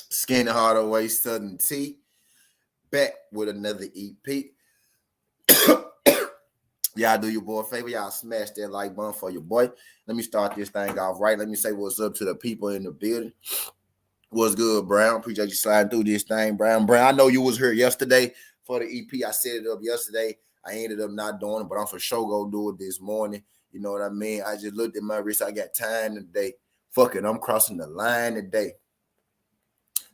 Skinny Hardaway Southern T back with another EP. Y'all do your boy a favor. Y'all smash that like button for your boy. Let me start this thing off right. Let me say what's up to the people in the building. What's good, Brown? Appreciate you sliding through this thing, Brown. I know you was here yesterday for the EP. I set it up yesterday. I ended up not doing it, but I'm for sure go do it this morning. You know what I mean? I just looked at my wrist. I got time today. Fuck it, I'm crossing the line today.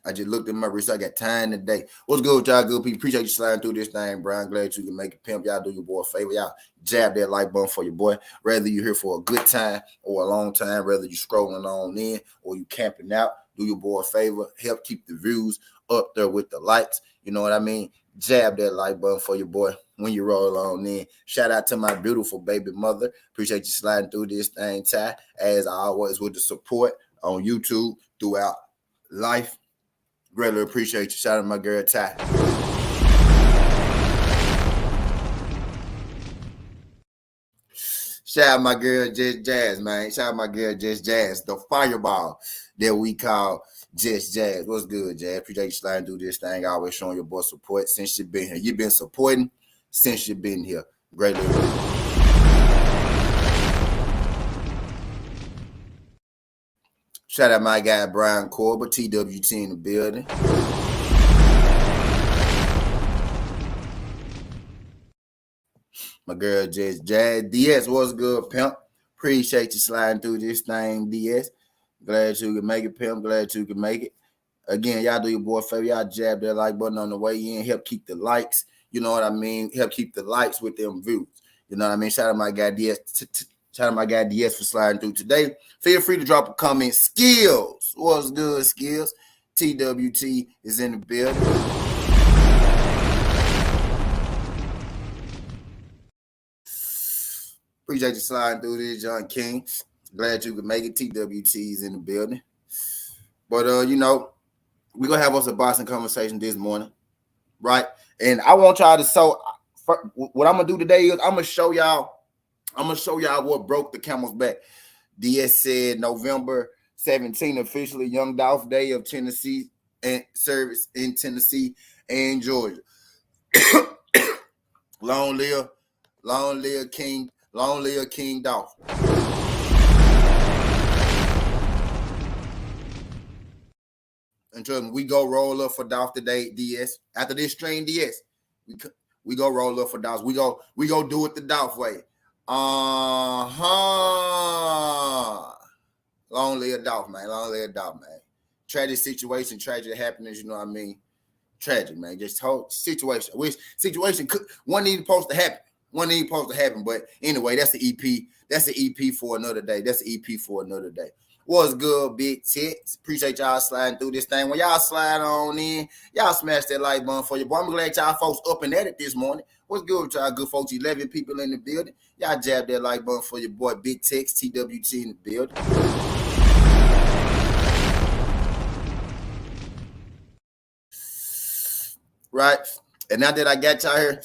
I just looked at my wrist. I got time today. What's good with y'all good people? Appreciate you sliding through this thing, Brian. Glad you can make it pimp. Y'all do your boy a favor. Y'all jab that like button for your boy. Whether you're here for a good time or a long time, whether you scrolling on in or you camping out, do your boy a favor. Help keep the views up there with the likes. You know what I mean? Jab that like button for your boy when you roll on in. Shout out to my beautiful baby mother. Appreciate you sliding through this thing, Ty. As always, with the support on YouTube throughout life. Greatly appreciate you. Shout out to my girl, Ty. Shout out my girl, Just Jazz, man. Shout out my girl, Just Jazz. The fireball that we call Just Jazz. What's good, Jazz? Appreciate you sliding through this thing. Always showing your boy support since you've been here. You've been supporting since you've been here. Greatly appreciate. Shout out my guy, Brian Corber, TWT in the building. My girl, Just Jazz. DS, what's good, pimp? Appreciate you sliding through this thing, DS. Glad you can make it, pimp. Glad you can make it. Again, y'all do your boy a favor. Y'all jab that like button on the way in. Help keep the likes. You know what I mean? Help keep the likes with them views. You know what I mean? Shout out my guy, DS. Shout out my guy DS for sliding through today. Feel free to drop a comment. Skills. What's good, Skills? TWT is in the building. Appreciate you sliding through this, John King. Glad you could make it. TWT is in the building. But, you know, we're going to have us a boxing conversation this morning, right? And I want y'all to, so what I'm going to do today is I'm going to show y'all what broke the camel's back. DS said November 17, officially Young Dolph Day of Tennessee and service in Tennessee and Georgia. Long live King Dolph. And trust me, we go roll up for Dolph today, DS. After this stream, DS, we go roll up for Dolph. We go do it the Dolph way. Long live Dolph, man. Long live Dolph, man. Tragic situation, tragic happiness, you know what I mean? Tragic, man. Just whole situation. Which situation could one need supposed to happen. One need supposed to happen. But anyway, that's the EP. That's the EP for another day. That's the EP for another day. What's good, big tits? Appreciate y'all sliding through this thing. When y'all slide on in, y'all smash that like button for your boy. I'm glad y'all folks up and at it this morning. What's good with y'all good folks? 11 people in the building. Y'all jab that like button for your boy, Big Tex, TWT in the building. Right? And now that I got y'all here,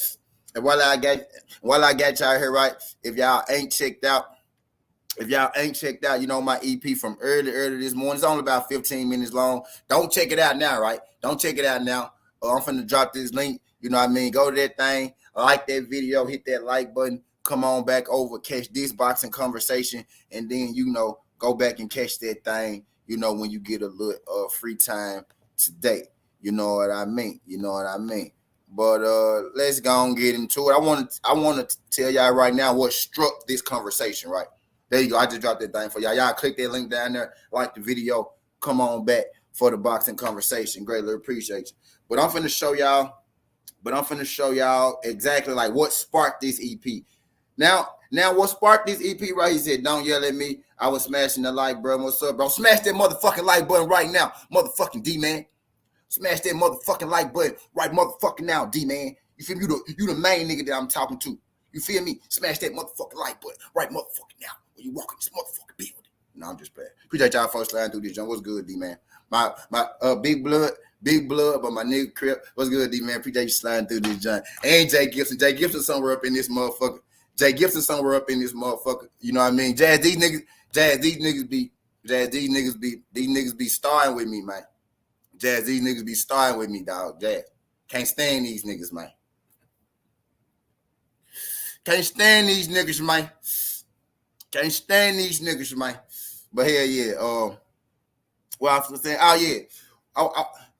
and while I got y'all here, right? If y'all ain't checked out, you know, my EP from early this morning. It's only about 15 minutes long. Don't check it out now, right? Don't check it out now. I'm finna drop this link. You know what I mean? Go to that thing, like that video, hit that like button, come on back over, catch this boxing conversation, and then, you know, go back and catch that thing, you know, when you get a little free time today. You know what I mean? You know what I mean? But let's go and get into it. I want to tell y'all right now what struck this conversation, right? There you go. I just dropped that thing for y'all. Y'all click that link down there, like the video, come on back for the boxing conversation. Greatly appreciate you. But I'm finna show y'all exactly like what sparked this EP. Now what sparked this EP, right? He said, don't yell at me. I was smashing the like, bro. What's up, bro? Smash that motherfucking like button right now, motherfucking D-man. Smash that motherfucking like button right motherfucking now, D-man. You feel me? You the main nigga that I'm talking to. You feel me? Smash that motherfucking like button right motherfucking now when you walk in this motherfucking building. No, I'm just playing. Appreciate y'all folks sliding through this, John. What's good, D-man? My big blood, but my nigga Crip. What's good, D-man? Appreciate you sliding through this, John. And Jay Gibson. Jay Gibson somewhere up in this motherfucker. You know what I mean? These niggas be starring with me, man. Jazz, these niggas be starting with me, dog. Jazz. Can't stand these niggas, man. Can't stand these niggas, man. But hell yeah. Well, I was saying, oh yeah.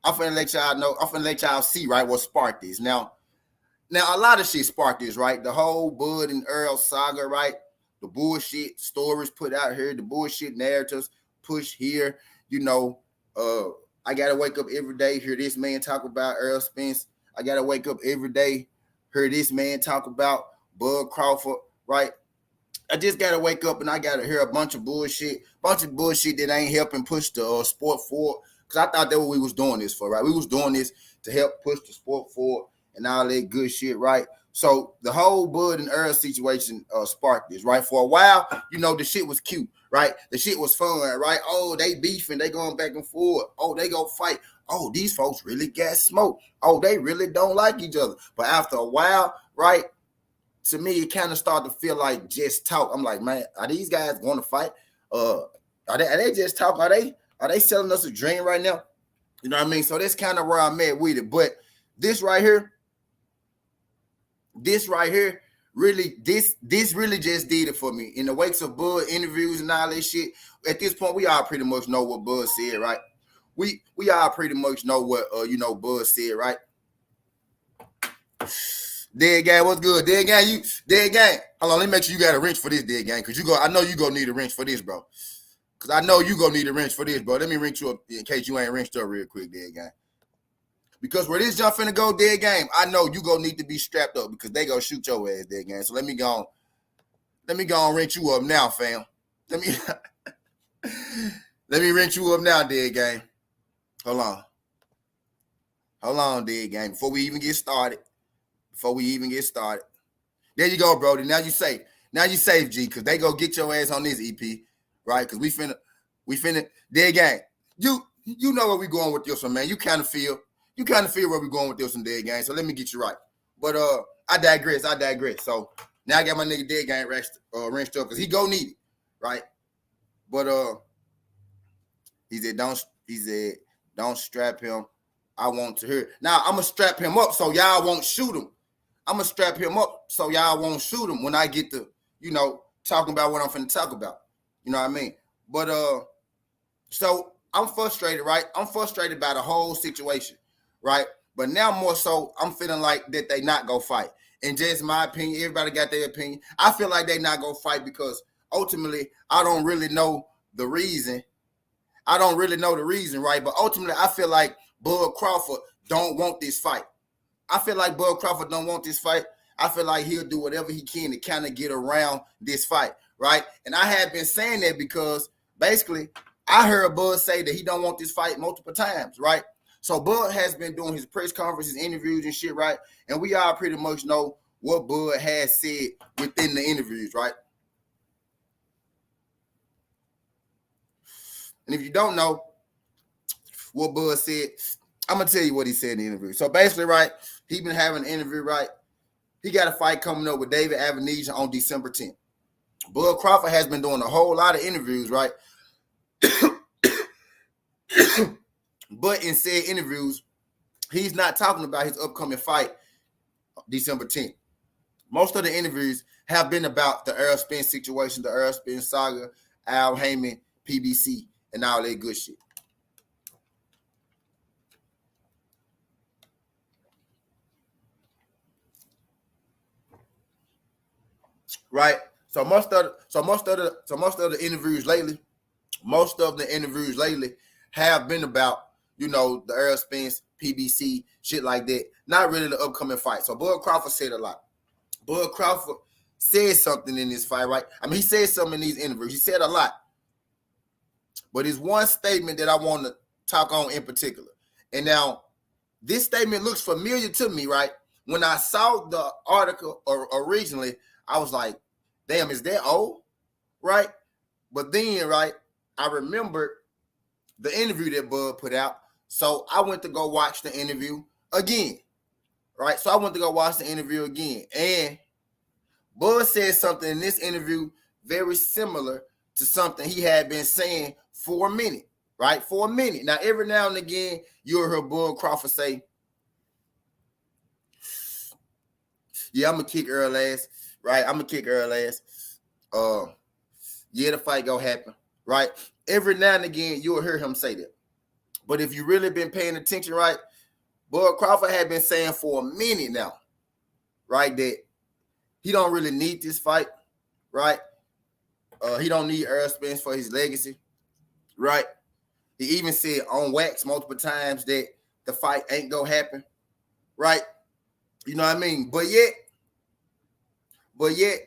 I'm finna let y'all know. I'm finna let y'all see, right, what sparked this. Now, a lot of shit sparked this, right? The whole Bud and Errol saga, right? The bullshit stories put out here, the bullshit narratives pushed here, you know, I gotta wake up every day, hear this man talk about Errol Spence. I gotta wake up every day, hear this man talk about Bud Crawford, right? I just gotta wake up and I gotta hear a bunch of bullshit that ain't helping push the sport forward. Cause I thought that's what we was doing this for, right? We was doing this to help push the sport forward and all that good shit, right? So the whole Bud and Errol situation sparked this, right? For a while, you know, the shit was cute, right? The shit was fun, right? Oh, they beefing, they going back and forth. Oh, they go fight. Oh, these folks really got smoke. Oh, they really don't like each other. But after a while, right, to me, it kind of started to feel like just talk. I'm like, man, are these guys going to fight? Are they just talk? Are they selling us a dream right now? You know what I mean? So that's kind of where I'm at with it. But this right here, really, this really just did it for me. In the wakes of Bud interviews and all that shit, at this point, we all pretty much know what Bud said, right? We all pretty much know what Bud said, right? Dead gang, what's good? Dead gang. Hold on, let me make sure you got a wrench for this, dead gang, because I know you gonna need a wrench for this, bro. Let me wrench you up in case you ain't wrenched up real quick, dead gang. Because where this jump finna go, dead game, I know you gonna need to be strapped up because they gonna shoot your ass, dead game. So let me go and wrench you up now, fam. Let me wrench you up now, dead game. Hold on, dead game. Before we even get started. There you go, Brody. Now you safe, G, because they go get your ass on this EP, right? Because we finna, dead game. You know where we going with this one, man. You kind of feel where we're going with this one, dead gang. So let me get you right. But I digress. So now I got my nigga dead gang wrenched up because he go need it, right? But he said don't strap him. I want to hear. Now I'm gonna strap him up so y'all won't shoot him. When I get to, talking about what I'm finna talk about. You know what I mean? But so I'm frustrated, right? I'm frustrated by the whole situation, right? But now more so, I'm feeling like that they not go fight. And just my opinion, everybody got their opinion. I feel like they not gonna fight because ultimately I don't really know the reason. I don't really know the reason, right? But ultimately, I feel like Bud Crawford don't want this fight. I feel like Bud Crawford don't want this fight. I feel like he'll do whatever he can to kind of get around this fight, right? And I have been saying that because basically I heard Bud say that he don't want this fight multiple times, right? So Bud has been doing his press conferences, interviews and shit, right? And we all pretty much know what Bud has said within the interviews, right? And if you don't know what Bud said, I'm going to tell you what he said in the interview. So basically, right, he been having an interview, right? He got a fight coming up with David Avenesian on December 10th. Bud Crawford has been doing a whole lot of interviews, right? But in said interviews, he's not talking about his upcoming fight December 10th. Most of the interviews have been about the Errol Spence situation, the Errol Spence saga, Al Heyman, PBC, and all that good shit. Right? So most of the interviews lately have been about, you know, the Errol Spence, PBC, shit like that. Not really the upcoming fight. So Bud Crawford said a lot. Bud Crawford said something in this fight, right? I mean, he said something in these interviews. He said a lot. But there's one statement that I want to talk on in particular. And now, this statement looks familiar to me, right? When I saw the article originally, I was like, damn, is that old? Right? But then, right, I remembered the interview that Bud put out. So I went to go watch the interview again. Right? So I went to go watch the interview again. And Bud said something in this interview very similar to something he had been saying for a minute. Right? For a minute. Now, every now and again, you'll hear Bud Crawford say, yeah, I'm going to kick Errol ass. Right? I'm going to kick Errol ass. Yeah, the fight gonna happen. Right? Every now and again, you'll hear him say that. But if you really been paying attention, right, Bud Crawford had been saying for a minute now, right, that he don't really need this fight, right? He don't need Errol Spence for his legacy, right? He even said on wax multiple times that the fight ain't gonna happen, right? You know what I mean? But yet,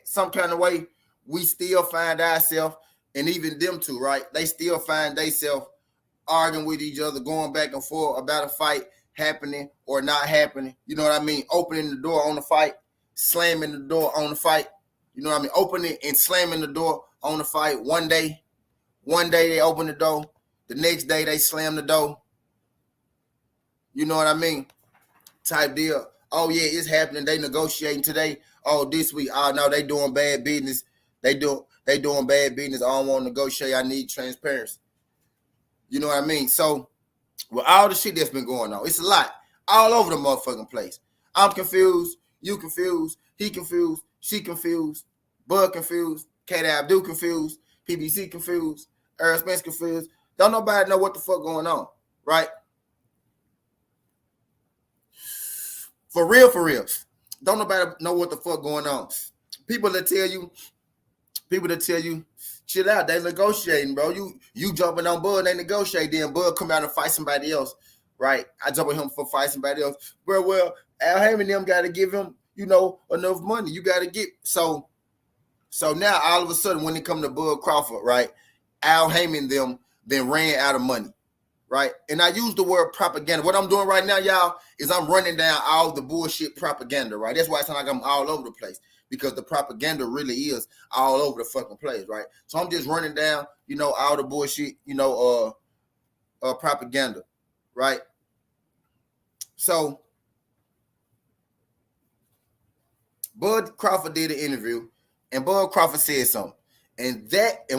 some kind of way, we still find ourselves, and even them two, right? They still find themselves arguing with each other, going back and forth about a fight happening or not happening. You know what I mean? Opening the door on the fight, slamming the door on the fight. You know what I mean? Opening and slamming the door on the fight. One day they open the door. The next day they slam the door. You know what I mean? Type deal. Oh, yeah, it's happening. They negotiating today. Oh, this week. Oh, no, they doing bad business. They doing bad business. I don't want to negotiate. I need transparency. You know what I mean? So, with all the shit that's been going on, it's a lot. All over the motherfucking place. I'm confused. You confused. He confused. She confused. Bud confused. K. Abdul confused. PBC confused. Errol Spence confused. Don't nobody know what the fuck going on, right? For real. Don't nobody know what the fuck going on. People that tell you, chill out. They negotiating, bro. You jumping on Bud, they negotiate. Then Bud come out and fight somebody else, right? I jump on him for fight somebody else. Bro, well, Al Heyman them got to give him, enough money. You got to get so now all of a sudden when it come to Bud Crawford, right? Al Heyman them then ran out of money. Right. And I use the word propaganda. What I'm doing right now, y'all, is I'm running down all the bullshit propaganda. Right. That's why it's not like I'm all over the place, because the propaganda really is all over the fucking place. Right. So I'm just running down, all the bullshit, propaganda. Right. So Bud Crawford did an interview, and Bud Crawford said something. And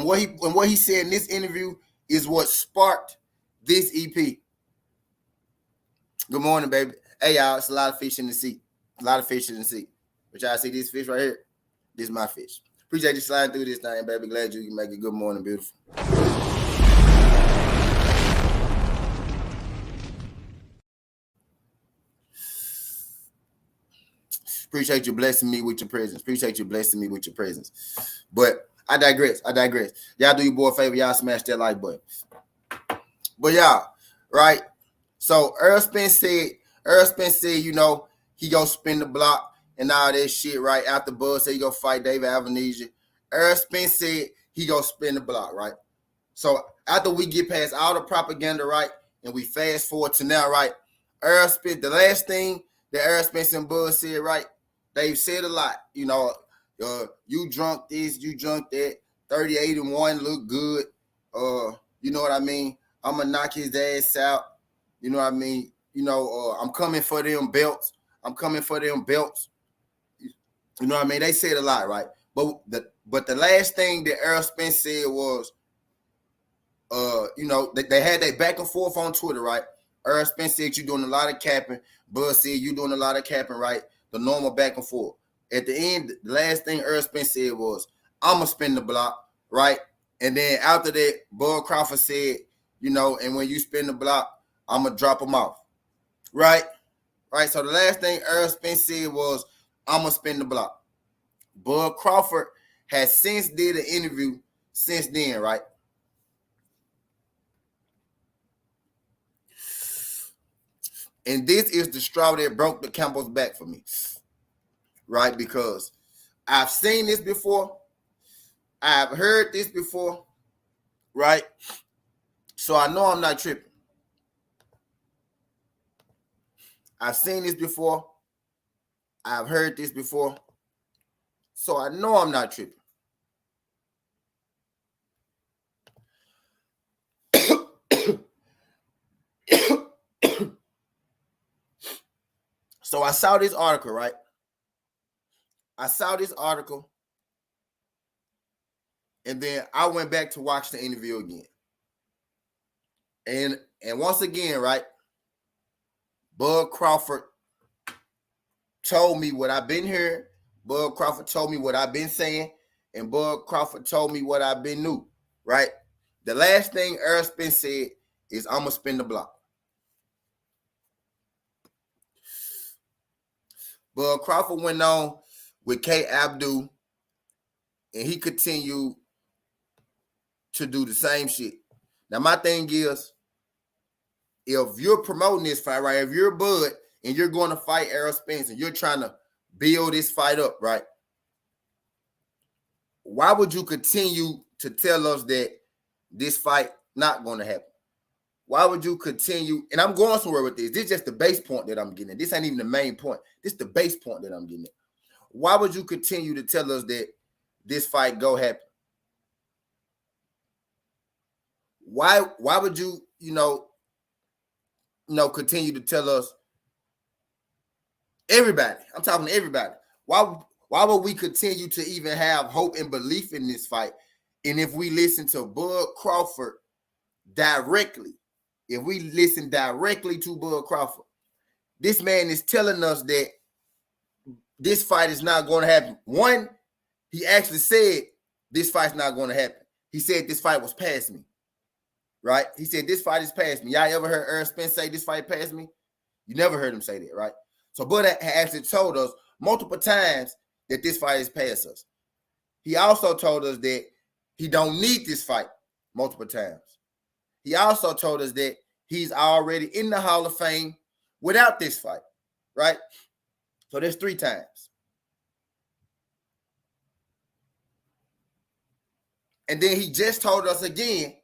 what he said in this interview is what sparked this EP. Good morning, baby. Hey, y'all, it's a lot of fish in the sea. But y'all see this fish right here? This is my fish. Appreciate you sliding through this thing, baby. Glad you can make it. Good morning, beautiful. Appreciate you blessing me with your presence. Appreciate you blessing me with your presence. But I digress. Y'all do your boy a favor. Y'all smash that like button. But y'all, right? So Errol Spence said, you know, he gonna spin the block and all that shit, right? After Bud said he gonna fight David Avenesia. Errol Spence said he gonna spin the block, right? So after we get past all the propaganda, right, and we fast forward to now, right? Errol Spence, the last thing that Errol Spence and Bud said, right? They've said a lot, you know. You drunk this, you drunk that. 38-1 look good. You know what I mean? I'm gonna knock his ass out. You know what I mean? You know, I'm coming for them belts. You know what I mean? They said a lot, right? But the last thing that Errol Spence said was, you know, they had that back and forth on Twitter, right? Errol Spence said you're doing a lot of capping. Bud said you're doing a lot of capping, right? The normal back and forth. At the end, the last thing Errol Spence said was, I'm going to spin the block, right? And then after that, Bud Crawford said, you know, and when you spin the block, I'm going to drop him off, right? Right. So the last thing Errol Spence said was, I'm going to spin the block. Bud Crawford has since did an interview since then, right? And this is the straw that broke the camel's back for me, right? Because I've seen this before. I've heard this before, right? So I know I'm not tripping. I've seen this before. I've heard this before. So I know I'm not tripping. So I saw this article, right? And then I went back to watch the interview again. And once again, right, Bud Crawford told me what I've been hearing. Bud Crawford told me what I've been saying. And Bud Crawford told me what I've been knew, right? The last thing Errol Spence said is, I'm going to spin the block. Bud Crawford went on with K. Abdul, and he continued to do the same shit. Now, my thing is, if you're promoting this fight, right, if you're Bud and you're going to fight Errol Spence and you're trying to build this fight up, right, why would you continue to tell us that this fight not going to happen? Why would you continue? And I'm going somewhere with this. This is just the base point that I'm getting. This ain't even the main point. This is the base point that I'm getting. Why would you continue to tell us that this fight go happen? Why would you, continue to tell us, everybody, I'm talking to everybody, why would we continue to even have hope and belief in this fight? And if we listen to Bud Crawford directly, if we listen directly to Bud Crawford, this man is telling us that this fight is not going to happen. One, he actually said this fight's not going to happen. He said this fight was past me, right? He said this fight is past me. Y'all ever heard Errol Spence say this fight past me? You never heard him say that, right? So Bud actually told us multiple times that this fight is past us. He also told us that he don't need this fight multiple times. He also told us that he's already in the Hall of Fame without this fight, right? So there's 3 times. And then he just told us again,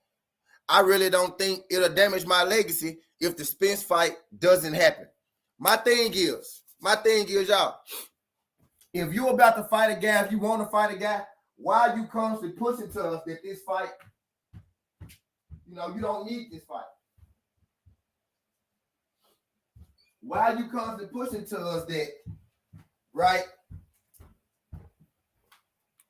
I really don't think it'll damage my legacy if the Spence fight doesn't happen. My thing is, y'all, if you're about to fight a guy, if you want to fight a guy, why are you constantly pushing to us that this fight, you don't need this fight? Why are you constantly pushing to us that, right,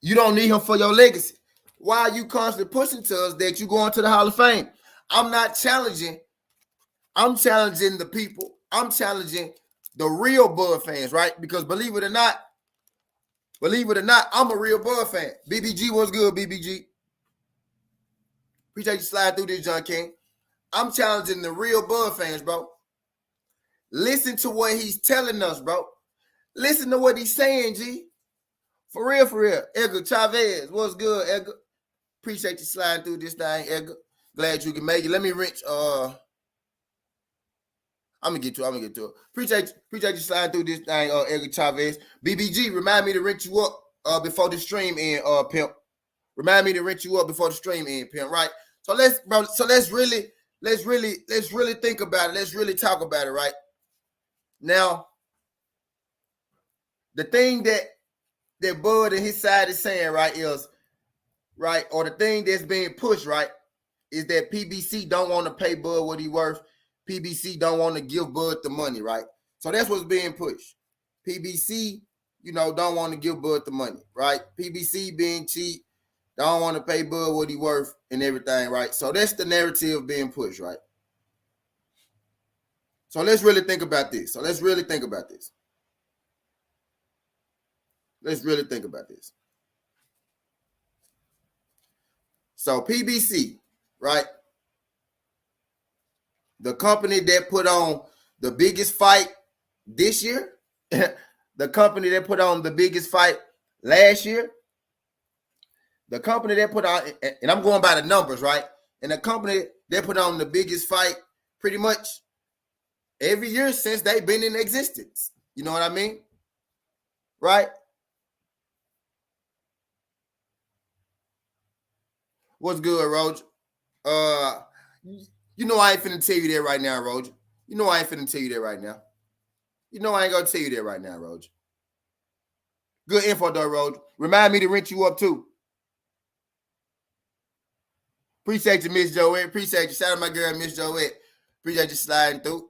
you don't need him for your legacy? Why are you constantly pushing to us that you're going to the Hall of Fame? I'm not challenging. I'm challenging the people. I'm challenging the real Bud fans, right? Because believe it or not, I'm a real Bud fan. BBG, what's good, BBG? Appreciate you slide through this, John King. I'm challenging the real Bud fans, bro. Listen to what he's telling us, bro. Listen to what he's saying, G. For real, for real. Edgar Chavez, what's good, Edgar? Appreciate you sliding through this thing, Edgar. Glad you can make it. Let me wrench. I'm gonna get to it. Appreciate you sliding through this thing, Edgar Chavez. BBG, remind me to wrench you up before the stream end, pimp. Remind me to wrench you up before the stream end, pimp. Right. So let's really think about it. Let's really talk about it, right? Now, the thing that Bud and his side is saying, right, is right, or the thing that's being pushed, right, is that PBC don't want to pay Bud what he worth. PBC don't want to give Bud the money, right? So that's what's being pushed. PBC, don't want to give Bud the money, right? PBC being cheap, don't want to pay Bud what he worth and everything, right? So that's the narrative being pushed, right? So let's really think about this. Let's really think about this. So PBC, right? The company that put on the biggest fight this year, the company that put on the biggest fight last year, the company that put on, and I'm going by the numbers, right? And the company that put on the biggest fight pretty much every year since they've been in existence. You know what I mean? Right? What's good, Roger? You know I ain't finna tell you that right now, Roger. You know I ain't finna tell you that right now. You know I ain't gonna tell you that right now, Roger. Good info, though, Roger. Remind me to rent you up, too. Appreciate you, Miss Joette. Appreciate you. Shout out my girl, Miss Joette. Appreciate you sliding through.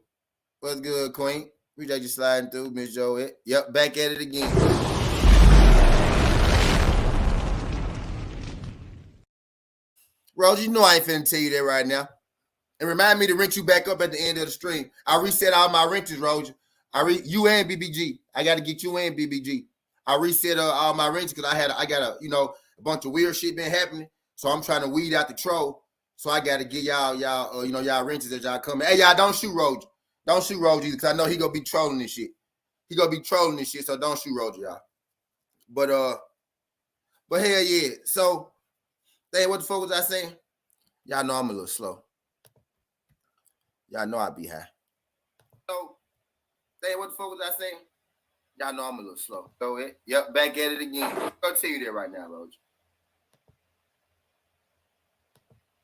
What's good, Queen? Appreciate you sliding through, Miss Joette. Yep, back at it again. Roger, you know I ain't finna tell you that right now. And remind me to rent you back up at the end of the stream. I reset all my renters, Roger. You and BBG. I got to get you and BBG. I reset all my renters because I got a bunch of weird shit been happening. So I'm trying to weed out the troll. So I got to get y'all renters as y'all come in. Hey, y'all don't shoot Roger. Don't shoot Roger because I know he gonna be trolling this shit. So don't shoot Roger, y'all. But hell yeah. So, hey, what the fuck was I saying? Y'all know I'm a little slow. Y'all know I be high. So, hey, what the fuck was I saying? Y'all know I'm a little slow. So, yep, back at it again. I'll tell you that right now, Roger.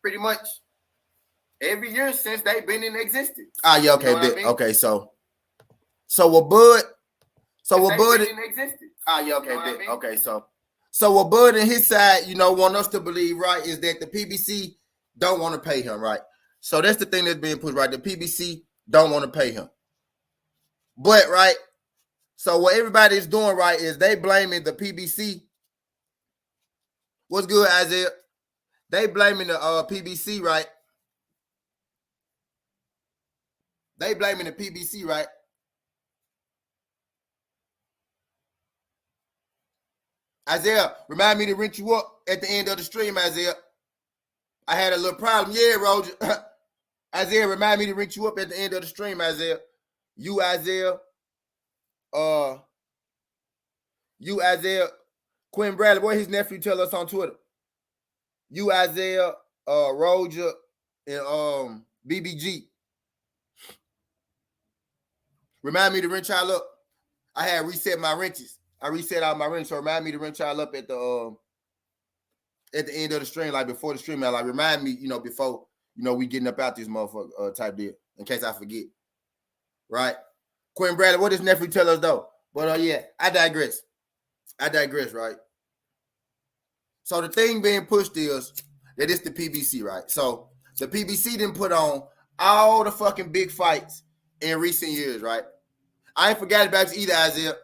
Pretty much every year since they've been in existence. Yeah, okay, you know I mean? Okay, so what Bud? So what Bud in existence? Yeah, okay, you know okay, so what Bud and his side, want us to believe, right, is that the PBC don't want to pay him, right? So that's the thing that's being pushed, right? The PBC don't want to pay him. But, right, so what everybody is doing, right, is they blaming the PBC. What's good, Isaiah? They blaming the PBC, right? They blaming the PBC, right? Isaiah, remind me to rent you up at the end of the stream, Isaiah. I had a little problem. Yeah, Roger. Isaiah, remind me to rent you up at the end of the stream, Isaiah. You, Isaiah, Quinn Bradley, what his nephew tell us on Twitter. You, Isaiah, Roger, and BBG. Remind me to rent y'all up. I had reset my renters. I reset all my rents, so remind me to rent y'all up at the end of the stream, like before the stream. Like remind me, before we getting up out this motherfucker type deal, in case I forget. Right? Quinn Bradley, what does nephew tell us though? But yeah, I digress, right? So the thing being pushed is that it's the PBC, right? So the PBC didn't put on all the fucking big fights in recent years, right? I ain't forgot about you either, Isaiah.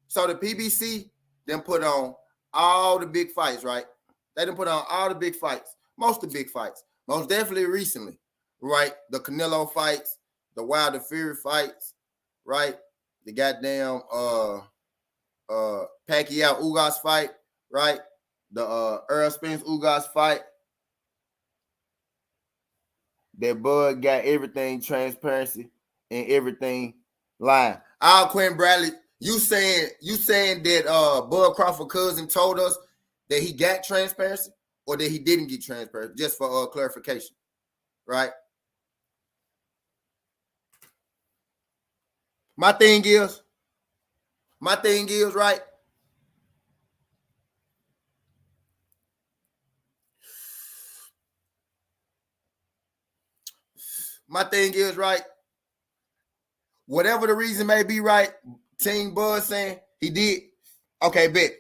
So the PBC then put on all the big fights, right? They didn't put on all the big fights, most of the big fights, most definitely recently, right? The Canelo fights, the Wilder Fury fights, right? The goddamn Pacquiao Ugas fight, right? The Errol Spence Ugas fight. That Bud got everything transparency and everything Lying. Al Quinn Bradley, you saying that Bud Crawford cousin told us that he got transparency or that he didn't get transparency, just for clarification, right? My thing is, right? My thing is, right? Whatever the reason may be, right? Team Bud saying he did. Okay, bet.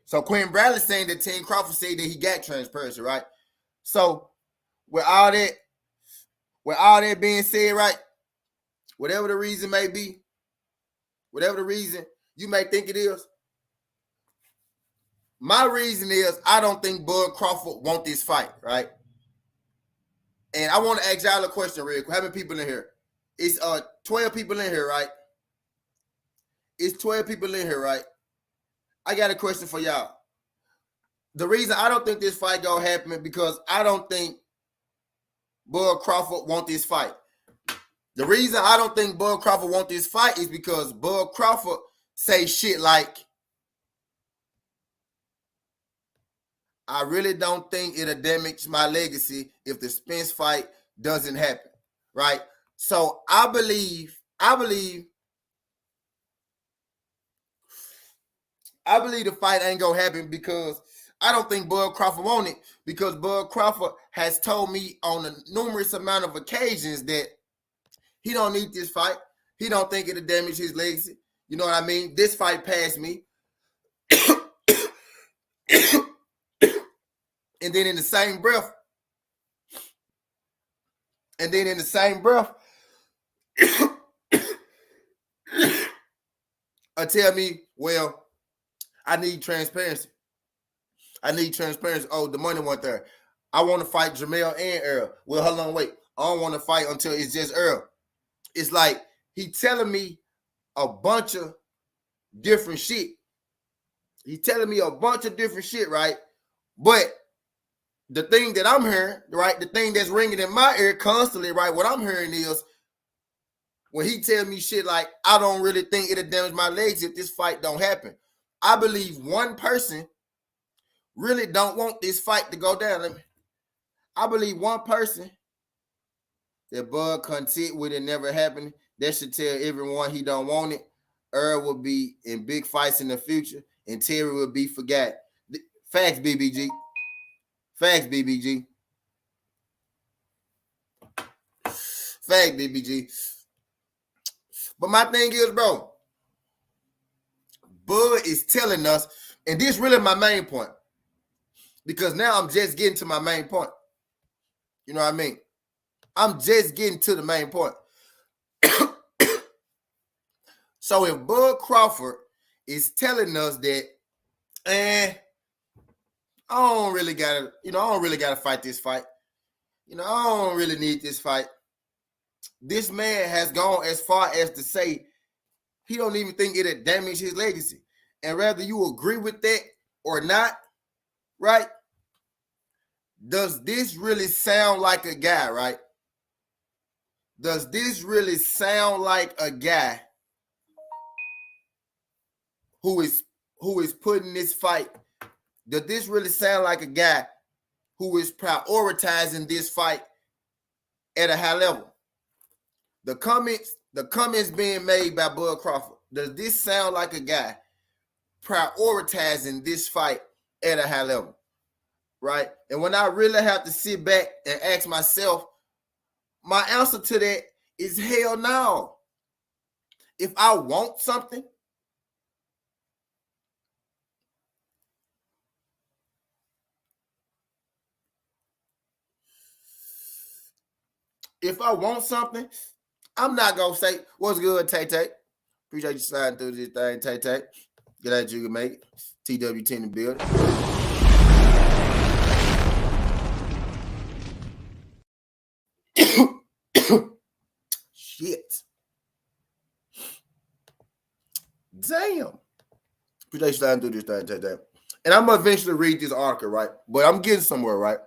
So Quinn Bradley saying that Team Crawford said that he got transparency, right? So with all that being said, right? Whatever the reason may be, whatever the reason you may think it is, my reason is I don't think Bud Crawford want this fight, right? And I want to ask y'all a question real quick. How many people in here? It's 12 people in here, right? It's 12 people in here, right? I got a question for y'all. The reason I don't think this fight gonna happen because I don't think Bud Crawford want this fight. The reason I don't think Bud Crawford want this fight is because Bud Crawford say shit like, I really don't think it'll damage my legacy if the Spence fight doesn't happen, right? So I believe the fight ain't gonna happen because I don't think Bud Crawford want it because Bud Crawford has told me on a numerous amount of occasions that he don't need this fight. He don't think it'll damage his legacy. You know what I mean? This fight passed me. And then in the same breath, tell me, well, I need transparency. Oh, the money went there. I want to fight Jamel and Errol. Well, hold on, wait. I don't want to fight until it's just Errol. It's like he telling me a bunch of different shit. Right? But the thing that I'm hearing, right, the thing that's ringing in my ear constantly, right, what I'm hearing is when he tell me shit like, I don't really think it'll damage my legs if this fight don't happen. I believe one person really don't want this fight to go down. I believe one person that Bud content with it never happening. That should tell everyone he don't want it. Errol will be in big fights in the future, and Terry will be forgot. Facts, BBG. Facts, BBG. But my thing is, bro, Bud is telling us, and this is really my main point, because now I'm just getting to my main point. You know what I mean? I'm just getting to the main point. So if Bud Crawford is telling us that, I don't really gotta fight this fight. I don't really need this fight. This man has gone as far as to say he don't even think it'll damage his legacy. And whether you agree with that or not, right? Does this really sound like a guy, right? Does this really sound like a guy who is putting this fight? Does this really sound like a guy who is prioritizing this fight at a high level? The comments being made by Bud Crawford, does this sound like a guy prioritizing this fight at a high level? Right? And when I really have to sit back and ask myself, my answer to that is hell no. If I want something, I'm not going to say, what's good, Tay-Tay? Appreciate you sliding through this thing, Tay-Tay. Glad you can make it. TWT in the building. Shit. Damn. Appreciate you sliding through this thing, Tay-Tay. And I'm going to eventually read this article, right? But I'm getting somewhere, right?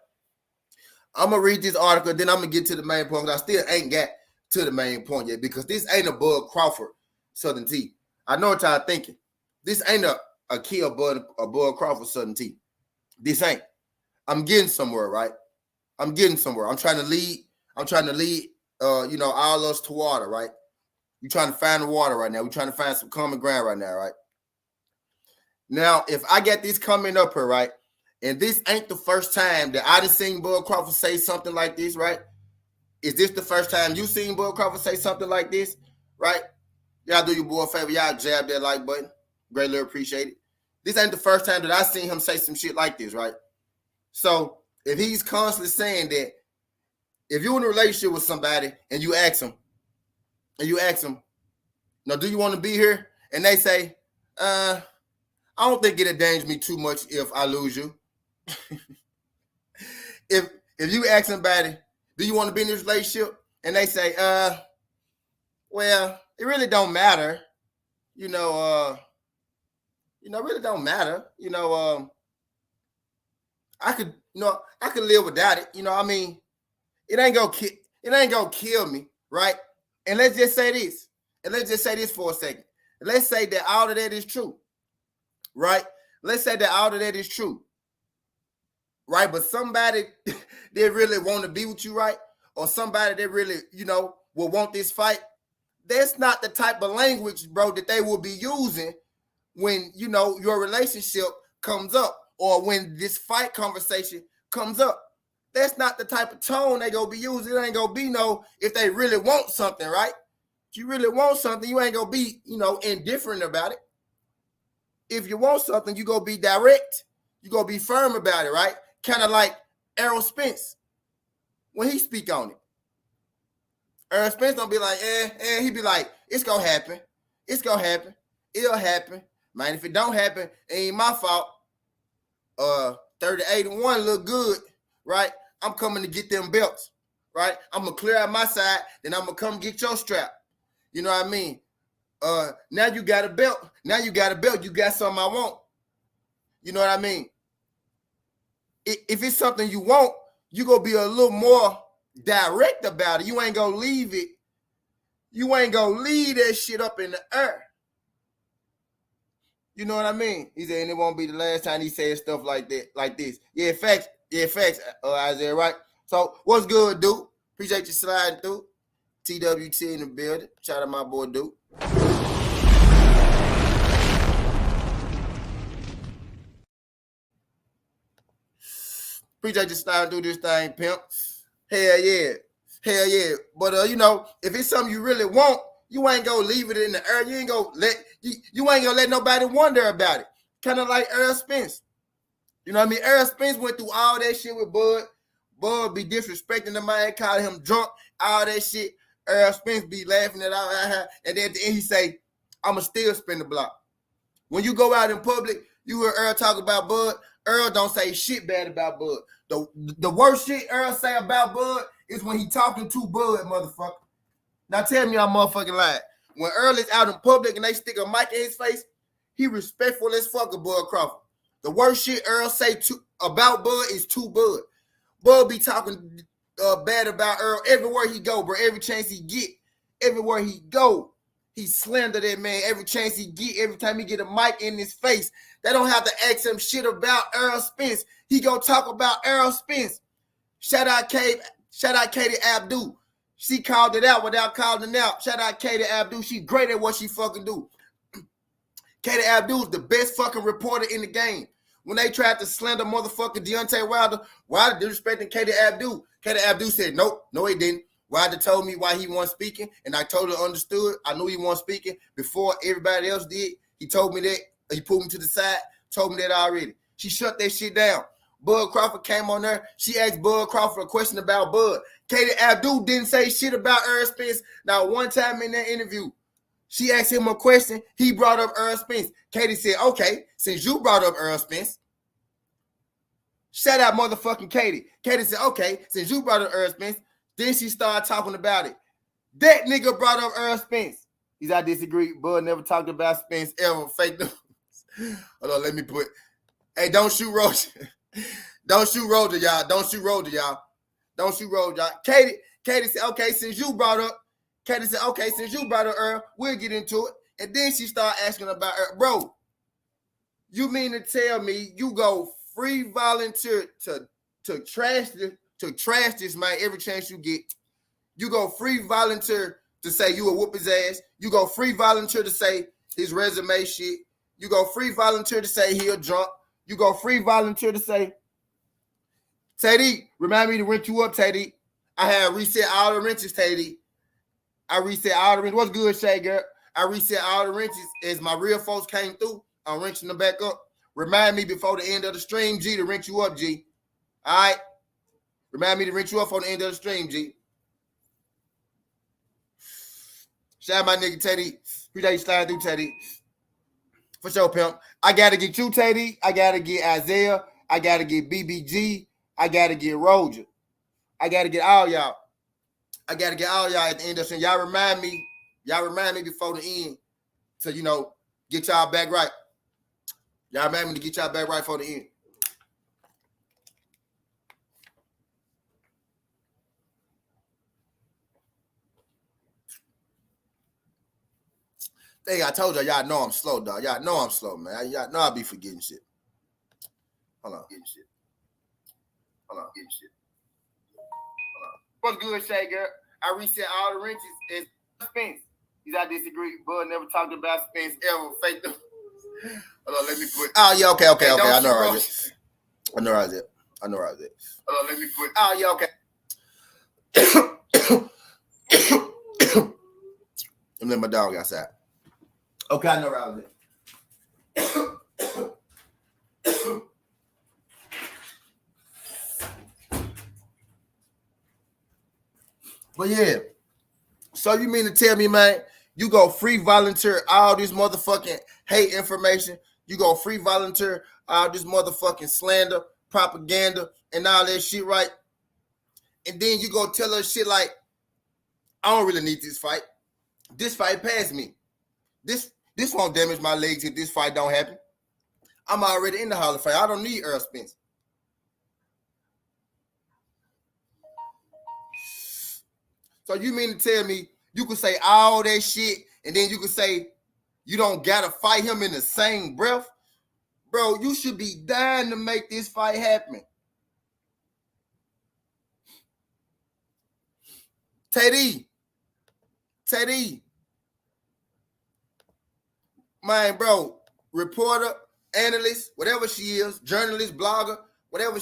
I'm going to read this article, then I'm going to get to the main point. I still ain't got to the main point yet, because this ain't a Bud Crawford Southern Tea. I know what y'all thinking. This ain't a Kia Bud Crawford Southern Tea. This ain't. I'm getting somewhere, right? I'm getting somewhere. I'm trying to lead. All us to water, right? We're trying to find the water right now. We're trying to find some common ground right now, right? Now, if I get this coming up here, right, and this ain't the first time that I done seen Bud Crawford say something like this, right? Is this the first time you seen Bud Crawford say something like this, right? Y'all do your boy a favor. Y'all jab that like button. Greatly appreciate it. This ain't the first time that I seen him say some shit like this, right? So if he's constantly saying that, if you're in a relationship with somebody and you ask them, now, do you want to be here? And they say, I don't think it endangers me too much if I lose you. if you ask somebody, do you want to be in this relationship? And they say, well, it really don't matter. It really don't matter. I could live without it. It ain't gonna kill me, right? And let's just say this. For a second. Let's say that all of that is true, right? Let's say that all of that is true, right? But somebody that really want to be with you, right? Or somebody that really, will want this fight, that's not the type of language, bro, that they will be using when, your relationship comes up or when this fight conversation comes up. That's not the type of tone they gonna be using. It ain't gonna be if they really want something, right? If you really want something, you ain't gonna be, indifferent about it. If you want something, you gonna be direct. You gonna be firm about it, right? Kind of like Errol Spence when he speak on it. Errol Spence don't be like, he be like, it's gonna happen. It's gonna happen. It'll happen. Man, if it don't happen, it ain't my fault. 38-1 look good, right? I'm coming to get them belts, right? I'm going to clear out my side, then I'm going to come get your strap. You know what I mean? Now you got a belt. You got something I want. You know what I mean? If it's something you want, you going to be a little more direct about it. You ain't going to leave it. You ain't going to leave that shit up in the air. You know what I mean? He said, and it won't be the last time he said stuff like that, like this. Yeah, facts, Isaiah, right? So, what's good, dude? Appreciate you sliding through. TWT in the building. Shout out my boy, dude. Appreciate you sliding through this thing, pimp. Hell yeah. But, if it's something you really want, you ain't gonna leave it in the air. You ain't gonna let nobody wonder about it. Kind of like Errol Spence. You know what I mean? Errol Spence went through all that shit with Bud. Bud be disrespecting the man, calling him drunk, all that shit. Errol Spence be laughing at all that. And then at the end he say, I'ma still spin the block. When you go out in public, you hear Errol talk about Bud. Errol don't say shit bad about Bud. The worst shit Errol say about Bud is when he talking to Bud, motherfucker. Now tell me I'm motherfucking lying. When Errol is out in public and they stick a mic in his face, he respectful as fuck of Bud Crawford. The worst shit Errol say about Bud is to Bud. Bud be talking bad about Errol everywhere he go, bro. Every chance he get, everywhere he go, he slander that man every chance he get. Every time he get a mic in his face, they don't have to ask him shit about Errol Spence. He go talk about Errol Spence. Shout out Katie Abdul. She called it out without calling it out. Shout out Katie Abdul. She great at what she fucking do. Katie Abdul's the best fucking reporter in the game. When they tried to slander motherfucking Deontay Wilder disrespecting Katie Abdul. Katie Abdul said, nope, no he didn't. Wilder told me why he wasn't speaking, and I totally understood. I knew he wasn't speaking before everybody else did. He told me that. He pulled me to the side, told me that already. She shut that shit down. Bud Crawford came on there. She asked Bud Crawford a question about Bud. Katie Abdul didn't say shit about Errol Spence. Now, one time in that interview, she asked him a question. He brought up Errol Spence. Katie said, okay, since you brought up Errol Spence, shout out motherfucking Katie. Katie said, okay, since you brought up Errol Spence, then she started talking about it. That nigga brought up Errol Spence. I disagree. Bud never talked about Spence ever. Fake news. Hold on, let me put. Hey, don't shoot Roger. Don't shoot Roger, y'all. Don't shoot Roger, y'all. Katie said, okay, since you brought up Katie said, okay, since you brought up Earl, we'll get into it. And then she started asking about Earl. Bro, you mean to tell me you go free volunteer to trash this man every chance you get? You go free volunteer to say you will whoop his ass. You go free volunteer to say his resume shit. You go free volunteer to say he a drunk. You go free volunteer to say, Teddy, remind me to rent you up, Teddy. I had reset all the wrenches, Teddy. I reset all the wrenches. What's good, Shay girl? I reset all the wrenches as my real folks came through. I'm wrenching them back up. Remind me before the end of the stream, G, to wrench you up, G. All right? Remind me to wrench you up for the end of the stream, G. Shout out my nigga, Teddy. Appreciate you sliding through, Teddy. For sure, pimp. I got to get you, Teddy. I got to get Isaiah. I got to get BBG. I got to get Roger. I got to get all y'all. I got to get all y'all at the end of the stream. Y'all remind me before the end to, get y'all back right. Y'all remind me to get y'all back right for the end. Hey, I told y'all know I'm slow, dog. Y'all know I'm slow, man. Y'all know I be forgetting shit. Hold on. What's good, Shay girl? I reset all the wrenches and Spence. I disagree. Bud never talked about Spence ever. Fake them. Hold on, let me put. Oh yeah, okay. Hey, I know where I was at. Hold on, let me put. Oh yeah, okay. I'm letting my dog outside. Okay, I know where I was at. But yeah, so you mean to tell me, man, you go free volunteer all this motherfucking hate information, you go free volunteer all this motherfucking slander, propaganda, and all that shit, right? And then you go tell us shit like, I don't really need this fight. This fight passed me. This won't damage my legs if this fight don't happen. I'm already in the Hall of Fame. I don't need Errol Spence. So you mean to tell me you could say all that shit and then you could say you don't gotta fight him in the same breath? Bro, you should be dying to make this fight happen. Teddy. Man, bro, reporter, analyst, whatever she is, journalist, blogger, whatever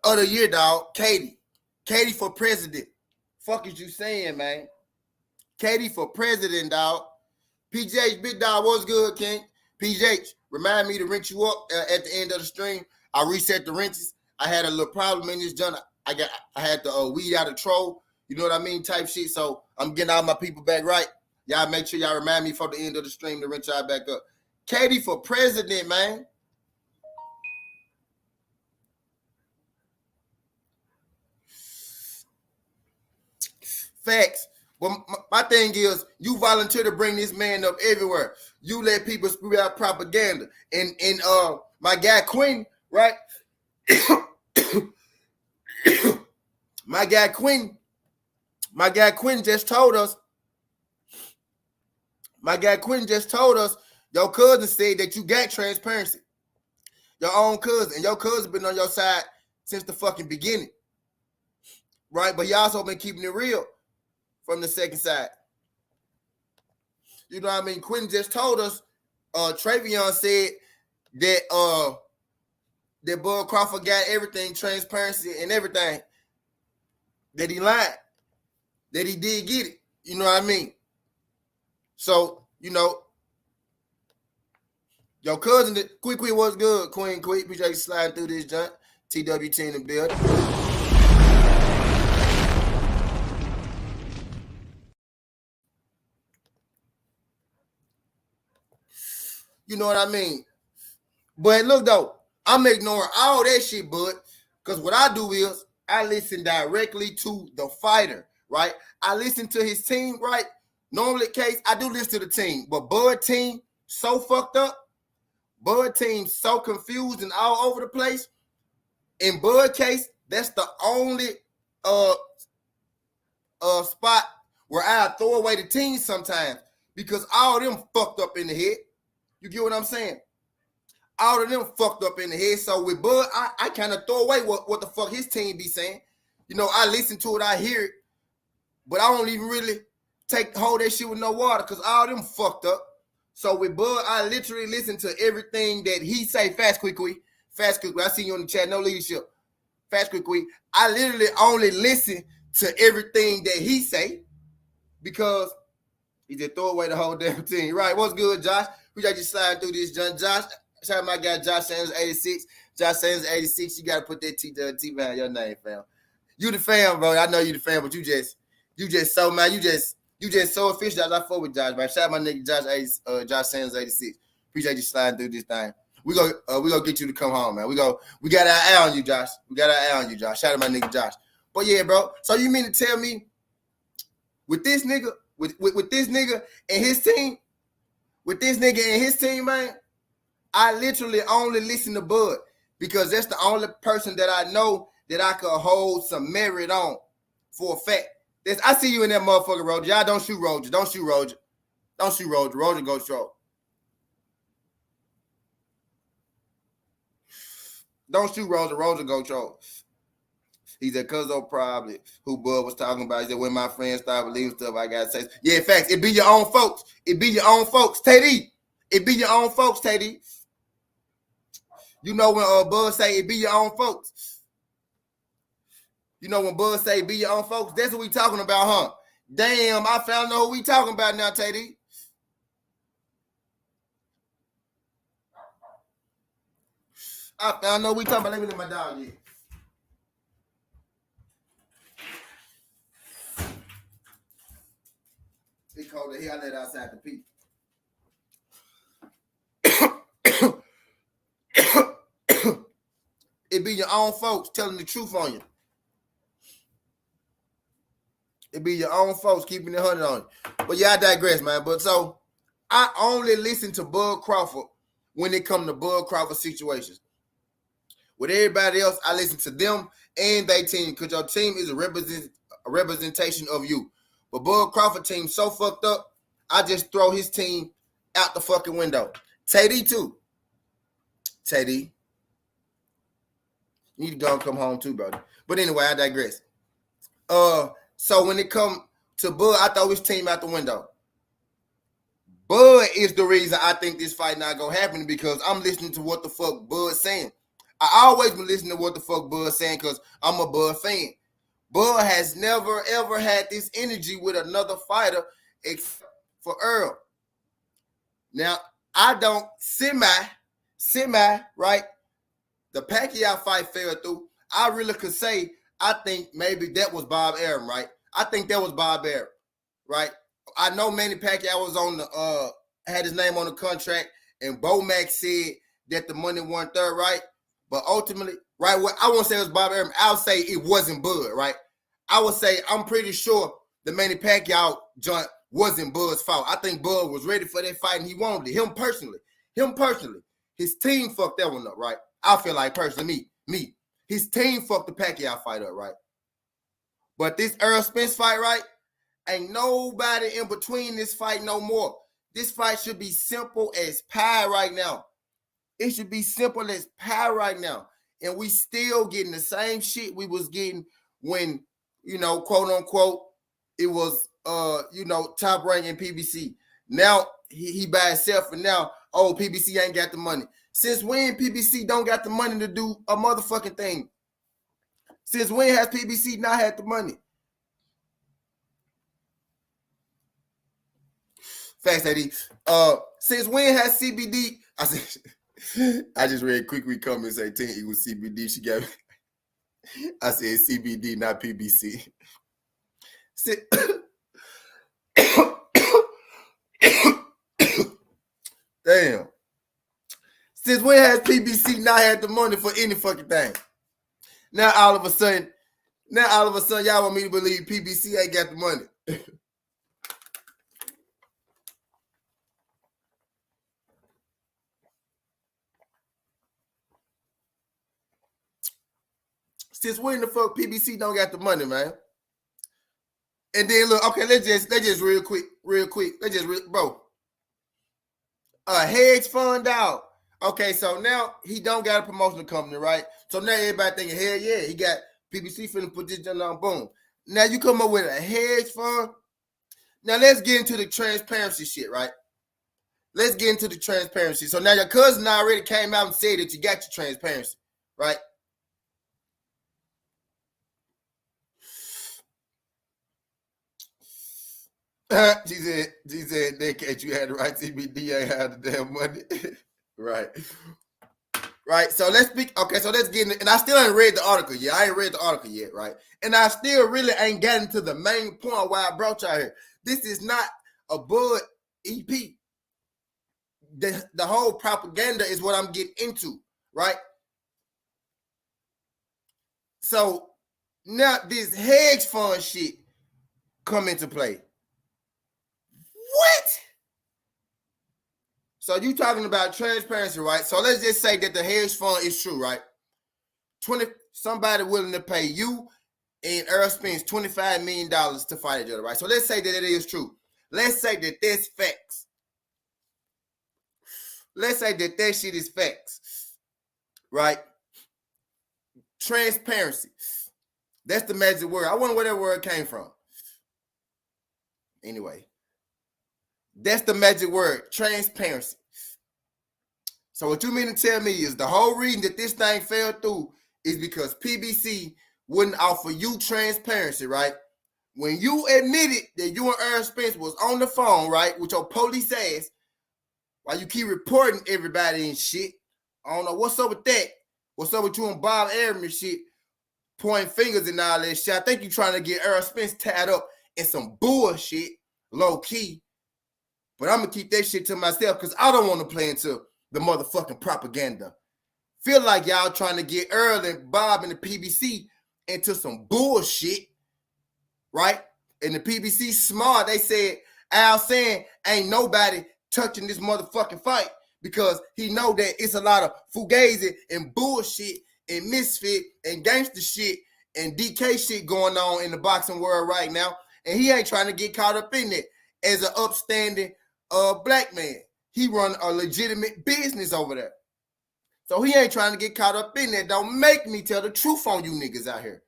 other year, dog, Katie for president. Fuck is you saying, man? Katie for president, dog. PJH, big dog, what's good, King? PJH, remind me to wrench you up at the end of the stream. I reset the wrenches. I had a little problem in this joint. I had to weed out a troll, you know what I mean, type shit. So I'm getting all my people back right. Y'all make sure y'all remind me for the end of the stream to wrench y'all back up. Katie for president, man. Facts. Well, my thing is, you volunteer to bring this man up everywhere. You let people spew out propaganda. And my guy Quinn, right? my guy Quinn just told us. Your cousin said that you got transparency. Your own cousin. And your cousin been on your side since the fucking beginning. Right? But he also been keeping it real from the second side. You know what I mean? Quentin just told us, Travion said that that Bud Crawford got everything, transparency and everything. That he lied. That he did get it. You know what I mean? So, your cousin, Quick was good, Queen Quick. Appreciate you sliding through this junk. TWT in the building. You know what I mean? But look, though, I'm ignoring all that shit, bud, because what I do is I listen directly to the fighter, right? I listen to his team, right? Normally, case, I do listen to the team, but Bud team so fucked up, Bud team so confused and all over the place. In Bud case, that's the only spot where I throw away the team sometimes because all of them fucked up in the head. You get what I'm saying? All of them fucked up in the head. So with Bud, I kind of throw away what the fuck his team be saying. You know, I listen to it, I hear it, but I don't even really hold that shit with no water because all of them fucked up. So with Bud, I literally listen to everything that he say. Fast, quick. I see you on the chat. No leadership. Fast, quick. I literally only listen to everything that he say because he just throw away the whole damn team. Right? What's good, Josh? We got you sliding through this, Josh. Shout out my guy, Josh Sanders, 86. Josh Sanders, 86. You got to put that T behind your name, fam. You the fan, bro. I know you the fan, but you just so, man. You just so official. I fuck with Josh, man. Shout out my nigga Josh Sanders, 86. Appreciate you sliding through this thing. We go get you to come home, man. We got our eye on you, Josh. Shout out my nigga Josh. But yeah, bro. So you mean to tell me with this nigga, with this nigga and his team, man, I literally only listen to Bud because that's the only person that I know that I could hold some merit on for a fact. I see you in that motherfucker, Roger. Y'all don't shoot Roger. Roger go troll. Don't shoot Roger. Roger go troll. He said, Cuzzo probably, who Bud was talking about. He said, when my friends start believing stuff, I got to say. Yeah, facts. It be your own folks. Teddy. It be your own folks, Teddy. You know when Bud say it be your own folks. You know when Bud say be your own folks, that's what we talking about, huh? Damn, I found out who we talking about now, Teddy. I found out we talking about. Let me let my dog in. He cold the hell out outside the pee. It be your own folks telling the truth on you. It be your own folks keeping it 100 on you. But yeah, I digress, man. But so I only listen to Bud Crawford when it come to Bud Crawford situations. With everybody else, I listen to them and their team because your team is a representation of you. But Bud Crawford team so fucked up, I just throw his team out the fucking window. Teddy too. Teddy. You need to go and come home too, brother. But anyway, I digress. So when it come to Bud, I throw his team out the window. Bud is the reason I think this fight not gonna happen because I'm listening to what the fuck Bud's saying. I always been listening to what the fuck Bud's saying because I'm a Bud fan. Bud has never ever had this energy with another fighter except for Errol. Now, I don't semi, right? The Pacquiao fight fell through. I really could say I think maybe that was Bob Arum, right? I think that was Bob Arum, right? I know Manny Pacquiao was on the had his name on the contract, and Bo Mack said that the money wasn't there, right? But ultimately, right, what I won't say it was Bob Arum. I'll say it wasn't Bud, right? I would say I'm pretty sure the Manny Pacquiao joint wasn't Bud's fault. I think Bud was ready for that fight and he wanted it. Him personally. His team fucked that one up, right? I feel like personally, me. His team fucked the Pacquiao fight up, right? But this Errol Spence fight, right? Ain't nobody in between this fight no more. This fight should be simple as pie right now. It should be simple as pie right now. And we still getting the same shit we was getting when, you know, quote unquote, it was, top rank in PBC. Now he by himself and now, PBC ain't got the money. Since when PBC don't got the money to do a motherfucking thing? Since when has PBC not had the money? Facts, AD. Since when has CBD? I just read quick comments 18 equals CBD. She got me. I said CBD, not PBC. Damn. Since when has PBC not had the money for any fucking thing? Now all of a sudden, y'all want me to believe PBC ain't got the money. Since when the fuck PBC don't got the money, man? And then look, okay, let's just real quick. Bro. A hedge fund out. Okay, so now he don't got a promotional company, right? So now everybody thinking, hell yeah, he got PBC finna put this on, boom. Now you come up with a hedge fund. Now let's get into the transparency shit, right? Let's get into the transparency. So now your cousin already came out and said that you got your transparency, right? She said they catch you had the right CBD, ain't had the damn money. Right. Right. So let's speak. Okay, so let's get in. And I still ain't read the article yet. I ain't read the article yet, right? And I still really ain't gotten to the main point why I brought y'all here. This is not a Bud EP. The whole propaganda is what I'm getting into, right? So now this hedge fund shit come into play. What? So you talking about transparency, right? So let's just say that the hedge fund is true, right? Somebody willing to pay you and Errol Spence $25 million to fight each other, right? So let's say that it is true. Let's say that that's facts. Let's say that that shit is facts, right? Transparency. That's the magic word. I wonder where that word came from. Anyway, that's the magic word, transparency. So what you mean to tell me is the whole reason that this thing fell through is because PBC wouldn't offer you transparency, right? When you admitted that you and Errol Spence was on the phone, right, with your police ass, while you keep reporting everybody and shit, I don't know what's up with that. What's up with you and Bob Arum and shit, pointing fingers and all that shit. I think you're trying to get Errol Spence tied up in some bullshit, low key. But I'm going to keep that shit to myself because I don't want to play into the motherfucking propaganda. Feel like y'all trying to get Errol and Bob and the PBC into some bullshit, right? And the PBC smart. They said, Al saying ain't nobody touching this motherfucking fight because he know that it's a lot of fugazi and bullshit and misfit and gangster shit and DK shit going on in the boxing world right now. And he ain't trying to get caught up in it as an upstanding black man. He run a legitimate business over there. So he ain't trying to get caught up in that. Don't make me tell the truth on you niggas out here.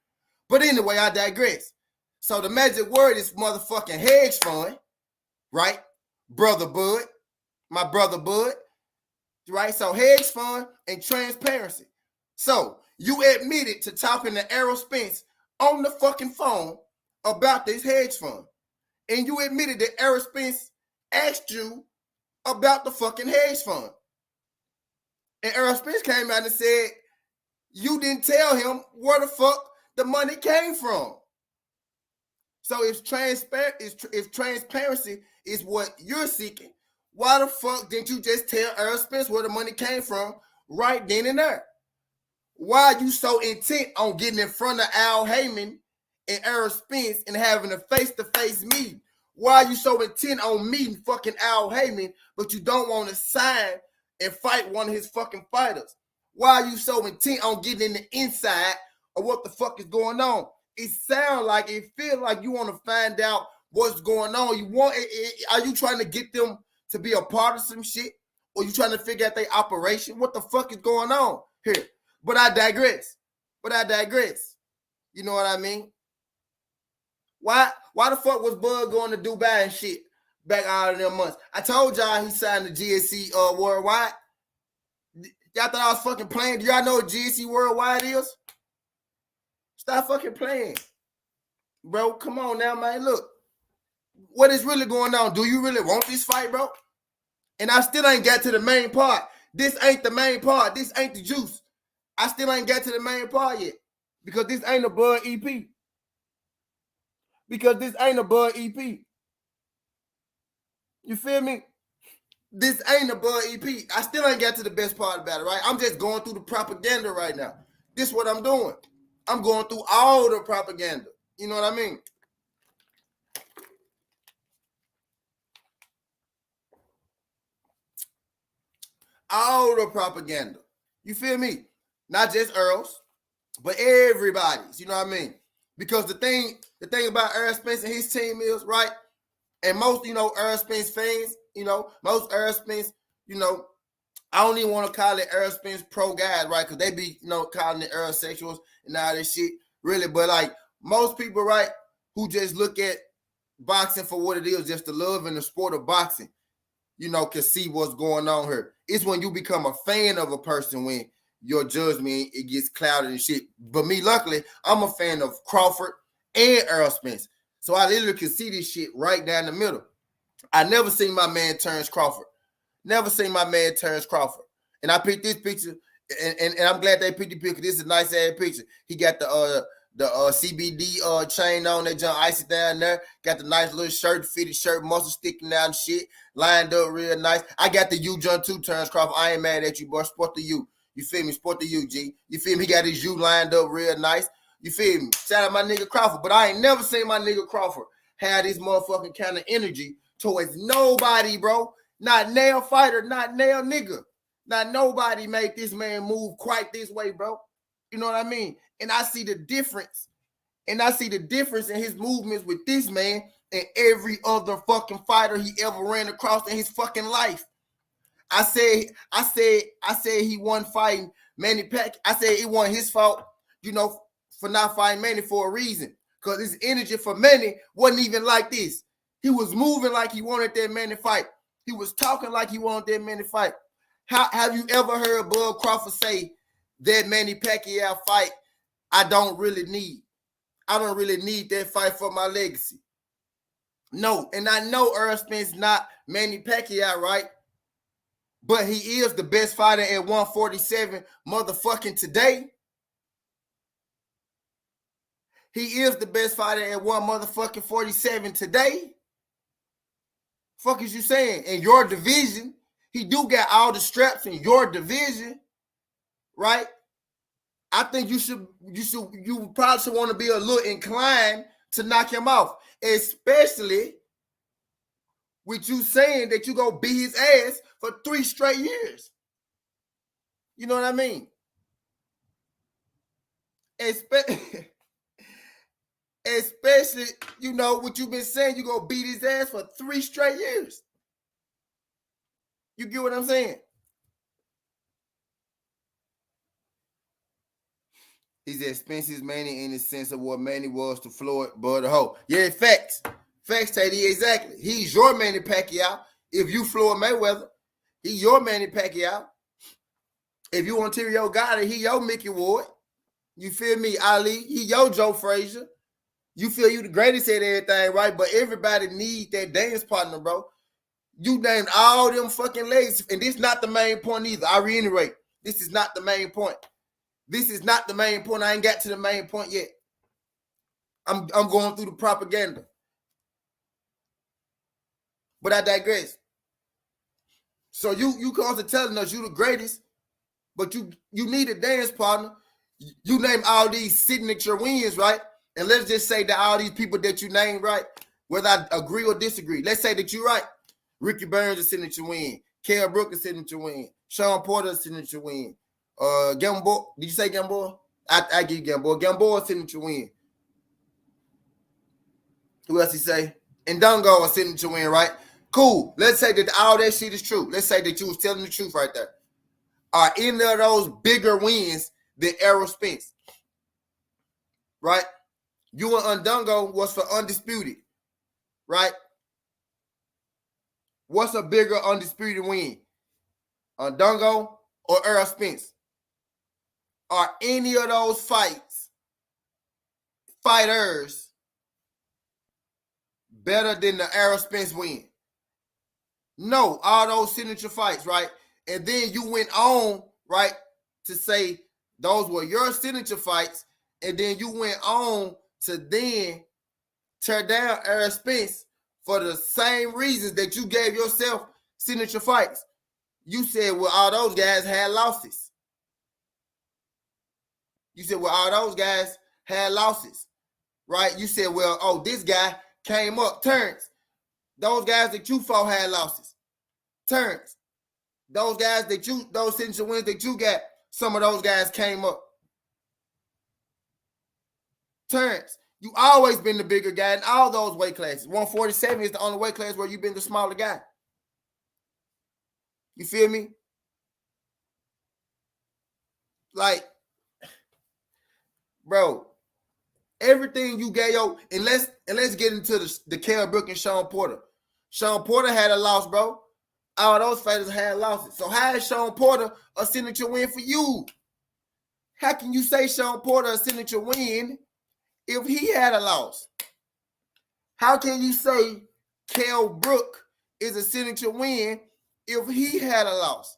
But anyway, I digress. So the magic word is motherfucking hedge fund, right? Brother Bud, my brother Bud, right? So hedge fund and transparency. So you admitted to talking to Errol Spence on the fucking phone about this hedge fund. And you admitted that Errol Spence asked you about the fucking hedge fund. And Errol Spence came out and said, you didn't tell him where the fuck the money came from. So if transparency is what you're seeking, why the fuck didn't you just tell Errol Spence where the money came from right then and there? Why are you so intent on getting in front of Al Heyman and Errol Spence and having a face-to-face meeting? Why are you so intent on meeting fucking Al Heyman, but you don't want to sign and fight one of his fucking fighters? Why are you so intent on getting in the inside of what the fuck is going on? It sounds like, it feels like you want to find out what's going on. Are you trying to get them to be a part of some shit? Or you trying to figure out their operation? What the fuck is going on here? But I digress. You know what I mean? Why the fuck was Bud going to Dubai and shit back out of them months? I told y'all he signed the GSC Worldwide. Y'all thought I was fucking playing. Do y'all know what GSC Worldwide is? Stop fucking playing. Bro, come on now, man. Look, what is really going on? Do you really want this fight, bro? And I still ain't got to the main part. This ain't the main part. This ain't the juice. I still ain't got to the main part yet. Because this ain't a Bud EP. You feel me? This ain't a Bud EP. I still ain't got to the best part about it, right? I'm just going through the propaganda right now. This is what I'm doing. I'm going through all the propaganda. You know what I mean? All the propaganda. You feel me? Not just Earl's, but everybody's. You know what I mean? Because the thing about Errol Spence and his team is, right, and most, Errol Spence fans, most Errol Spence, I don't even want to call it Errol Spence pro guys, right? Because they be, calling it Errol sexuals and all this shit, really. But like most people, right, who just look at boxing for what it is, just the love and the sport of boxing, can see what's going on here. It's when you become a fan of a person when your judgment, it gets clouded and shit. But me, luckily, I'm a fan of Crawford and Errol Spence. So I literally can see this shit right down the middle. I never seen my man Terrence Crawford. Never seen my man Terrence Crawford. And I picked this picture, and I'm glad they picked the picture. This is a nice ass picture. He got the CBD chain on that jump, icy down there. Got the nice little shirt, fitted shirt, muscle sticking out and shit. Lined up real nice. I got the U jump too, Terrence Crawford. I ain't mad at you, boy. Sport the U. You feel me? Sport the U, G. You feel me? He got his U lined up real nice. You feel me? Shout out my nigga Crawford. But I ain't never seen my nigga Crawford have this motherfucking kind of energy towards nobody, bro. Not nail fighter, not nail nigga. Not nobody made this man move quite this way, bro. You know what I mean? And I see the difference. And I see the difference in his movements with this man and every other fucking fighter he ever ran across in his fucking life. I said he won fighting Manny Pacquiao. I said it wasn't his fault, for not fighting Manny for a reason. Because his energy for Manny wasn't even like this. He was moving like he wanted that Manny fight. He was talking like he wanted that Manny fight. Have you ever heard Bud Crawford say that Manny Pacquiao fight I don't really need? I don't really need that fight for my legacy. No, and I know Errol Spence not Manny Pacquiao, right? But he is the best fighter at 147 motherfucking today. He is the best fighter at 147 today. Fuck is you saying? In your division, he do got all the straps in your division, right? I think you probably should want to be a little inclined to knock him off, especially with you saying that you gonna beat his ass for 3 straight years. You know what I mean? Especially, what you've been saying, you gonna beat his ass for 3 straight years. You get what I'm saying? He's expensive Manny in the sense of what Manny was to Floyd Bud Ho. Yeah, facts. Facts, Teddy, exactly. He's your Manny Pacquiao. If you Floyd Mayweather, he's your Manny Pacquiao. If you Ontario Gotti, he your Mickey Ward. You feel me? Ali, he your Joe Frazier. You feel you the greatest at everything, right? But everybody need that dance partner, bro. You named all them fucking legs, and this is not the main point either. I reiterate, this is not the main point. This is not the main point. I ain't got to the main point yet. I'm going through the propaganda. But I digress. So you constantly telling us you the greatest, but you need a dance partner. You name all these signature wins, right? And let's just say that all these people that you name, right, whether I agree or disagree, let's say that you're right. Ricky Burns a signature win. Kell Brook a signature win. Sean Porter a signature win. Gamboa, did you say Gamboa? I give you Gamboa. Gamboa a signature win. Who else he say? And Dungo a signature win, right? Cool. Let's say that all that shit is true. Let's say that you was telling the truth right there. Are any of those bigger wins than Errol Spence? Right? You and Undungo was for undisputed, right? What's a bigger undisputed win? Undungo or Errol Spence? Are any of those fighters better than the Errol Spence win? No, all those signature fights, right? And then you went on, right, to say those were your signature fights, and then you went on to then tear down Errol Spence for the same reasons that you gave yourself signature fights. You said, well, all those guys had losses. You said, well, all those guys had losses, right? You said, well, oh, this guy came up. Terrence, those guys that you fought had losses. Terrence, those signature wins that you got, some of those guys came up. Terrence, You always been the bigger guy in all those weight classes. 147 is the only weight class where you've been the smaller guy. You feel me? Like, bro, everything you gave, and let's get into the Kell Brook and Sean Porter. Sean Porter had a loss, bro. All those fighters had losses. So how is Sean Porter a signature win for you? How can you say Sean Porter a signature win if he had a loss? How can you say Kell Brook is a signature win if he had a loss?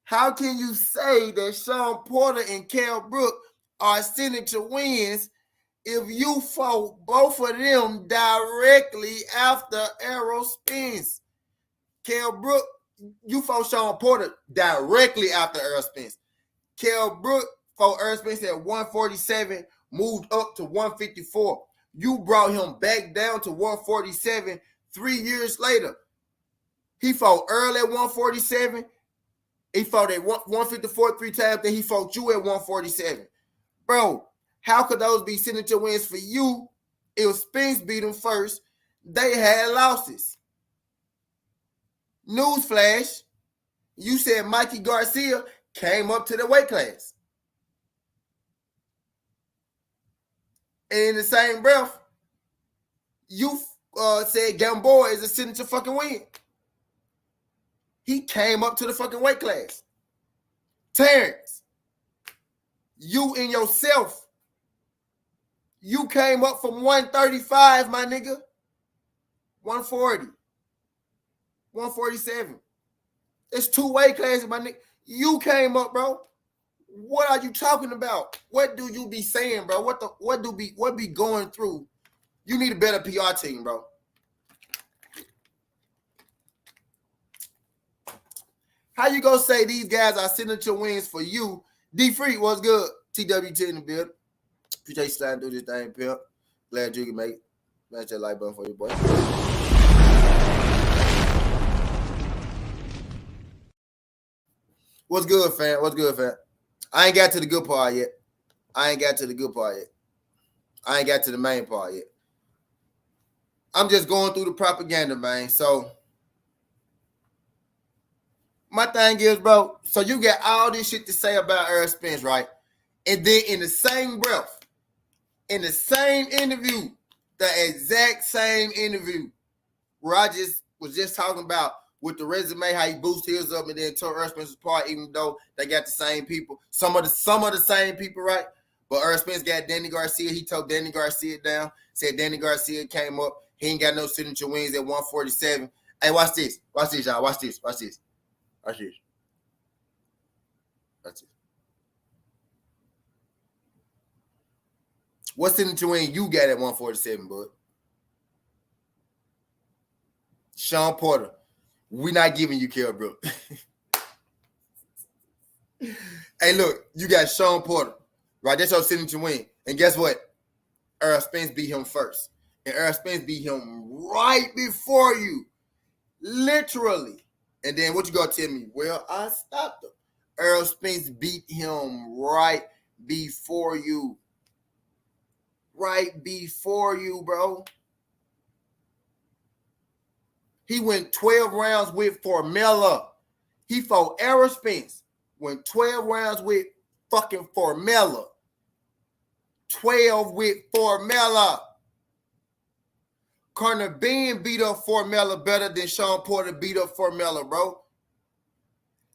How can you say that Sean Porter and Kell Brook are signature wins if you fought both of them directly after Errol Spence? Kell Brook, you fought Sean Porter directly after Errol Spence. Kell Brook fought Errol Spence at 147, moved up to 154. You brought him back down to 147 3 years later. He fought Earl at 147. He fought at 154 3 times. Then he fought you at 147. Bro, how could those be signature wins for you if Spence beat him first? They had losses. Newsflash, you said Mikey Garcia came up to the weight class. And in the same breath, you said Gamboa is a signature fucking win. He came up to the fucking weight class. Terrence, you and yourself, you came up from 135, my nigga. 140. 147. It's two weight classes, my nigga. You came up, bro. What are you talking about? What do you be saying, bro? What be going through? You need a better PR team, bro. How you gonna say these guys are signature wins for you? D Free, what's good? TWT in the building. Appreciate you sliding through this thing, pimp. Glad you can make it. Smash that like button for your boy. What's good, fam? What's good, fam? I ain't got to the good part yet. I ain't got to the main part yet. I'm just going through the propaganda, man. So my thing is, bro, so you got all this shit to say about Errol Spence, right? And then in the same breath, in the same interview, the exact same interview, where I was just talking about with the resume, how he boosted his up and then tore Errol Spence apart, even though they got the same people. Some of the same people, right? But Errol Spence got Danny Garcia. He took Danny Garcia down, said Danny Garcia came up. He ain't got no signature wins at 147. Hey, watch this. Watch this, y'all. Watch this. Watch this. Watch this. Watch this. What signature win you got at 147, bud? Sean Porter. We not giving you Kell Brook. Hey, look, you got Sean Porter, right? That's your signature win. And guess what? Errol Spence beat him first. And Errol Spence beat him right before you. Literally. And then what you gonna tell me? Well, I stopped him. Errol Spence beat him right before you. Right before you, bro. He went 12 rounds with Formella. He fought Errol Spence. Went 12 rounds with fucking Formella. 12 with Formella. Conor Ben beat up Formella better than Sean Porter beat up Formella, bro.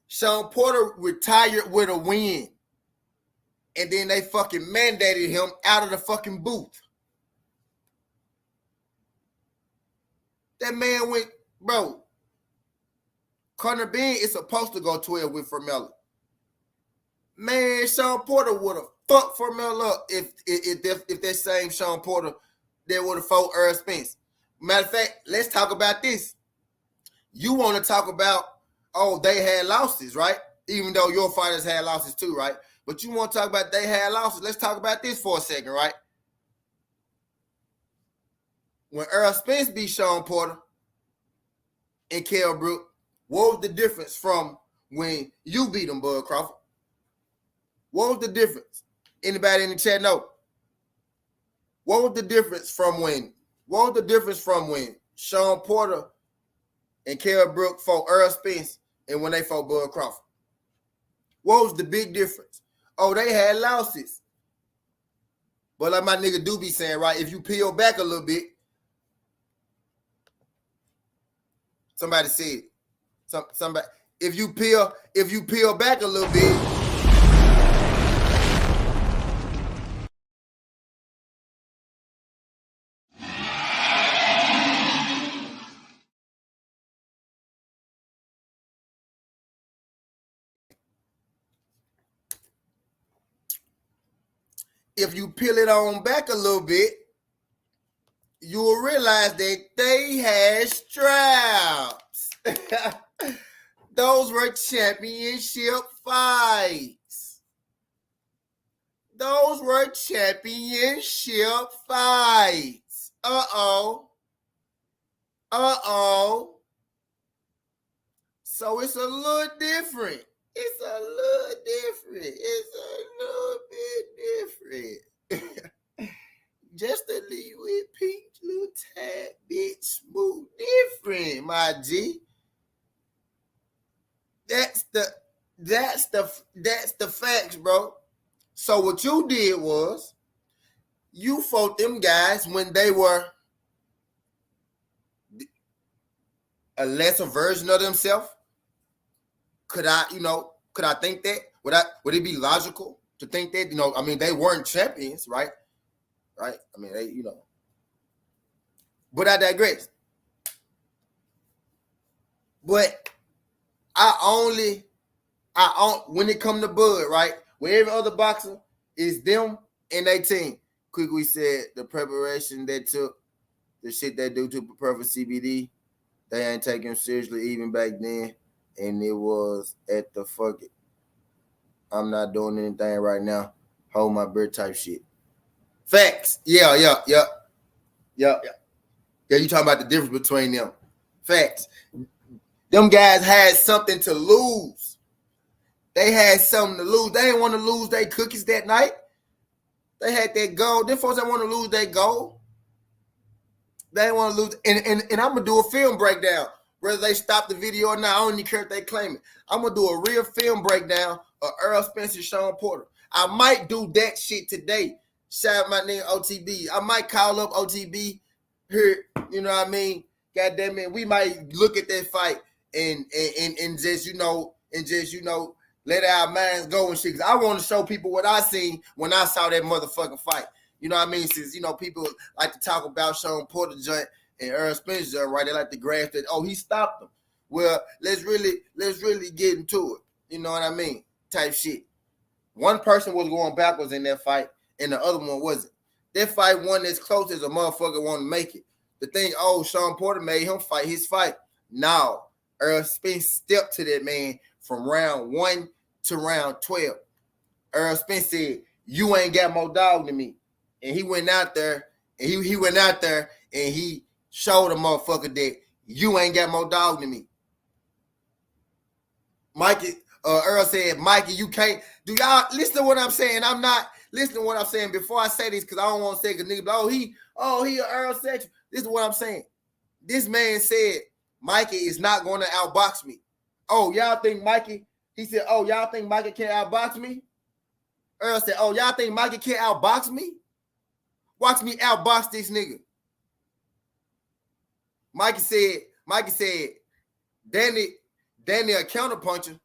Sean Porter retired with a win. And then they fucking mandated him out of the fucking booth. That man went, bro. Conor Ben is supposed to go 12 with Formella. Man, Sean Porter would have fucked Formella up if that same Sean Porter that would have fought Errol Spence. Matter of fact, let's talk about this. You want to talk about, oh, they had losses, right? Even though your fighters had losses too, right? But you want to talk about they had losses. Let's talk about this for a second, right? When Errol Spence beat Sean Porter and Kell Brook, what was the difference from when you beat him, Bud Crawford? What was the difference? Anybody in the chat know? What was the difference from when? What was the difference from when Sean Porter and Kell Brook fought Errol Spence and when they fought Bud Crawford? What was the big difference? Oh, they had losses. But like my nigga do be saying, right? If you peel back a little bit, somebody said, somebody. If you peel back a little bit. If you peel it on back a little bit, you will realize that they had straps. Those were championship fights. Those were championship fights. Uh-oh. So it's a little different. It's a little bit different. Just a little peach, little tad bit smooth different, my G. That's the facts, bro. So what you did was you fought them guys when they were a lesser version of themselves. Could I think that? Would it be logical to think that? I mean, they weren't champions, right? Right? I mean, they, But I digress. But when it come to Bud, right? When every other boxer is them and they team. Quickly said the preparation they took, the shit they do to prepare for CBD, they ain't taking seriously even back then. And it was at the fuck it. I'm not doing anything right now. Hold my beer type shit. Facts. Yeah. You talking about the difference between them. Facts. Them guys had something to lose. They had something to lose. They didn't want to lose their cookies that night. They had that gold. Them folks didn't want to lose their gold. They didn't want to lose. And I'm going to do a film breakdown. Whether they stop the video or not, I don't even care if they claim it. I'm going to do a real film breakdown of Errol Spence and Sean Porter. I might do that shit today. Shout out my nigga OTB. I might call up OTB here, you know what I mean? God damn it. We might look at that fight and just, let our minds go and shit. Because I want to show people what I seen when I saw that motherfucking fight. You know what I mean? Since, people like to talk about Sean Porter joint and Errol Spence joint, right? They like to grasp that, he stopped them. Well, let's really get into it. You know what I mean? Type shit. One person was going backwards in that fight, and the other one wasn't. That fight wasn't as close as a motherfucker wanted to make it. The thing, Sean Porter made him fight his fight. No. Errol Spence stepped to that man from round 1 to round 12. Errol Spence said, "You ain't got more dog than me." And he went out there, and he went out there, and he showed a motherfucker that you ain't got more dog than me. Mikey, Errol said, "Mikey, you can't." Do y'all listen to what I'm saying? I'm not listening to what I'm saying before I say this because I don't want to say because nigga, he an Errol section. This is what I'm saying. This man said, Mikey is not going to outbox me. Oh, y'all think Mikey? He said, y'all think Mikey can't outbox me? Errol said, y'all think Mikey can't outbox me? Watch me outbox this nigga. Mikey said, Danny a counterpuncher.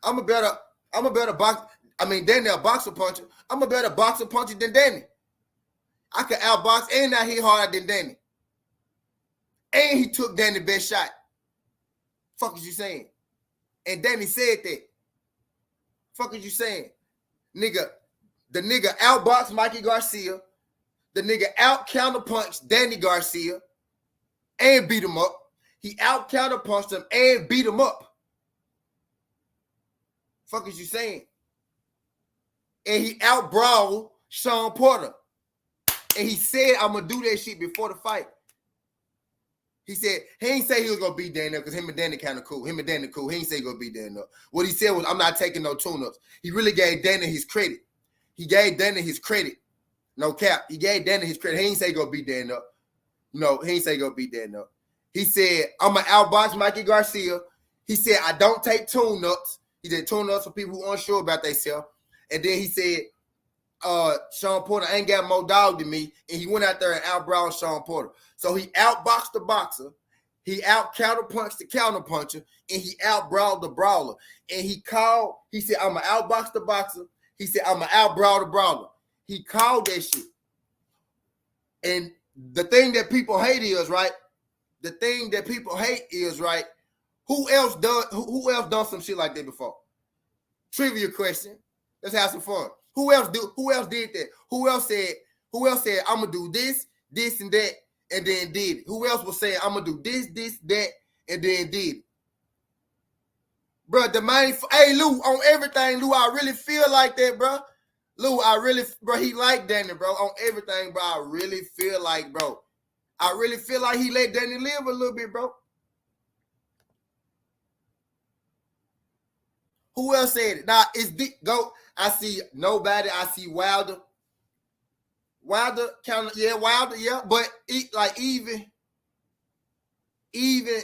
I'm a better box. I mean, Danny a boxer puncher. I'm a better boxer puncher than Danny. I could outbox and I hit harder than Danny. And he took Danny's best shot. Fuck is you saying? And Danny said that. Fuck is you saying? Nigga, the nigga outboxed Mikey Garcia. The nigga out counterpunched Danny Garcia and beat him up. He out counterpunched him and beat him up. Fuck is you saying? And he outbrawled Sean Porter. And he said, I'm going to do that shit before the fight. He said, he ain't say he was going to beat Danny up because him and Danny kind of cool. He ain't say he going to beat Danny up. What he said was, I'm not taking no tune-ups. He really gave Danny his credit. he gave Danny his credit. No cap. He gave Danny his credit. He ain't say go beat Danny up. No, he ain't say go beat Danny up. He said, I'm going to outbox Mikey Garcia. He said, I don't take tune-ups. He said tune-ups for people who are unsure about themselves. And then he said, Sean Porter ain't got more dog than me. And he went out there and outbrawled Sean Porter. So he outboxed the boxer. He out-counterpunched the counterpuncher. And he outbrawled the brawler. And he said, I'm going to outbox the boxer. He said, I'm going to outbrawl the brawler. He called that shit. And the thing that people hate is, right? Who else done some shit like that before? Trivia question. Let's have some fun. Who else did that? Who else said, I'm gonna do this, and that, and then did it? Who else was saying, I'm gonna do this, that, and then did it? Bro, hey Lou, on everything, Lou, I really feel like that, bro. Lou, he like Danny, bro. On everything, bro, I really feel like he let Danny live a little bit, bro. Who else said it? Now, I see nobody. I see Wilder. Wilder, yeah. But even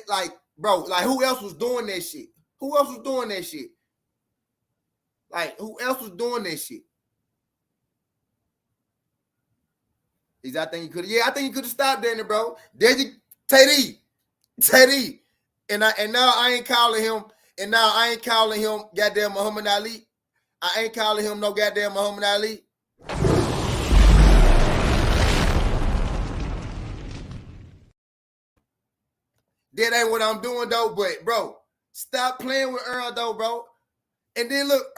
like, bro, like who else was doing that shit? Like, who else was doing that shit? I think he could have stopped Danny, bro. Teddy. And now I ain't calling him goddamn Muhammad Ali. I ain't calling him no goddamn Muhammad Ali. That ain't what I'm doing though, but bro, stop playing with Errol though, bro. And then look,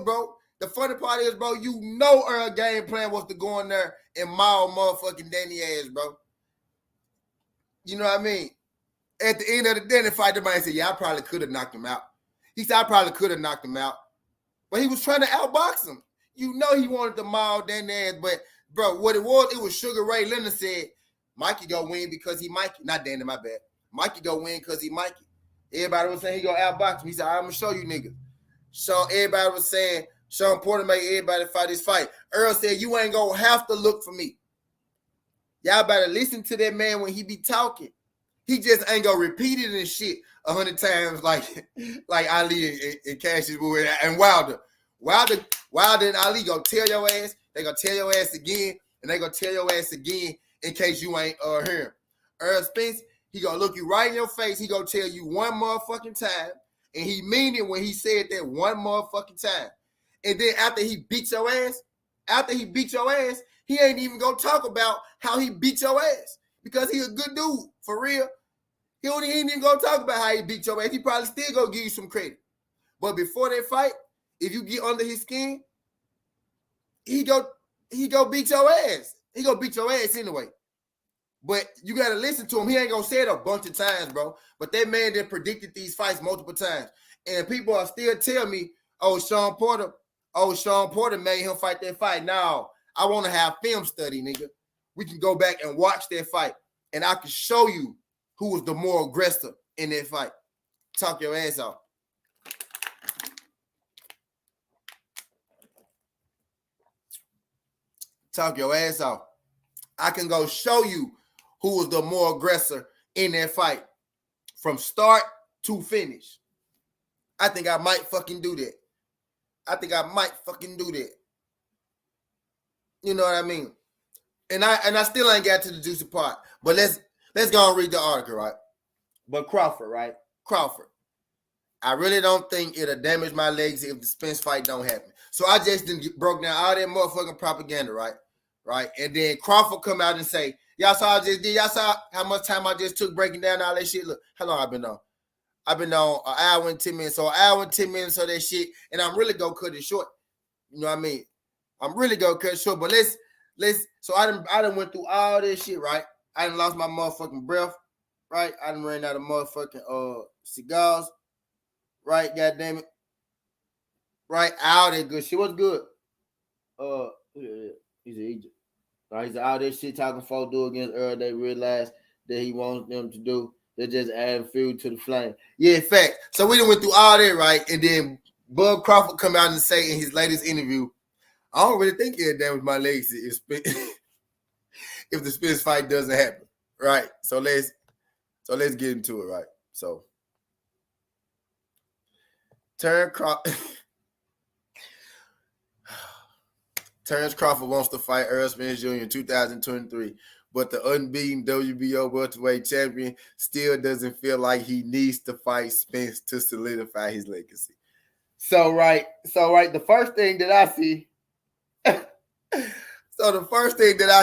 bro. The funny part is, bro, you know Errol game plan was to go in there and maul motherfucking Danny ass, bro. You know what I mean? At the end of the day, the fight, the man said, yeah, I probably could have knocked him out. He said, I probably could have knocked him out. But he was trying to outbox him. You know he wanted to maul Danny ass, but, bro, what it was Sugar Ray Leonard said, Mikey go win because he Mikey. Not Danny, my bad. Mikey go win because he Mikey. Everybody was saying he go outbox him. He said, I'm going to show you niggas. So everybody was saying, Sean Porter made everybody fight this fight. Errol said, you ain't going to have to look for me. Y'all better listen to that man when he be talking. He just ain't going to repeat it and shit 100 times like Ali and Cassius Boy and Wilder. Wilder and Ali going to tell your ass. They going to tell your ass again, and they going to tell your ass again in case you ain't hearing. Errol Spence, he going to look you right in your face. He going to tell you one motherfucking time, and he mean it when he said that one motherfucking time. And then after he beat your ass, he ain't even gonna talk about how he beat your ass because he a good dude, for real. He ain't even gonna talk about how he beat your ass. He probably still gonna give you some credit. But before that fight, if you get under his skin, he go beat your ass. He gonna beat your ass anyway. But you gotta listen to him. He ain't gonna say it a bunch of times, bro. But that man done predicted these fights multiple times. And people are still tell me, Sean Porter made him fight that fight. Now, I want to have film study, nigga. We can go back and watch that fight, and I can show you who was the more aggressor in that fight. Talk your ass off. Talk your ass off. I can go show you who was the more aggressor in that fight from start to finish. I think I might fucking do that. You know what I mean? And I still ain't got to the juicy part. But let's go and read the article, right? But Crawford, right? I really don't think it'll damage my legs if the Spence fight don't happen. So I just broke down all that motherfucking propaganda, right? Right? And then Crawford come out and say, y'all saw how much time I just took breaking down all that shit? Look, how long I've been on? I've been on an hour and 10 minutes. So an hour and 10 minutes of that shit. And I'm really going to cut it short. You know what I mean? I'm really going to cut it short. But so I done went through all this shit, right? I done lost my motherfucking breath, right? I done ran out of motherfucking cigars, right? God damn it. Right? All that good shit. What's good? He's in Egypt. Right? He's all that shit talking folk do against Earl. They realized that he wants them to do. They're just adding fuel to the flame. Yeah, in fact. So we done went through all that, right? And then Bub Crawford come out and say in his latest interview I don't really think it'll damage my legs if the Spence fight doesn't happen, right? So let's get into it, right? So Terrence Crawford wants to fight Errol Spence Jr. in 2023, but the unbeaten WBO welterweight champion still doesn't feel like he needs to fight Spence to solidify his legacy. So the first thing that I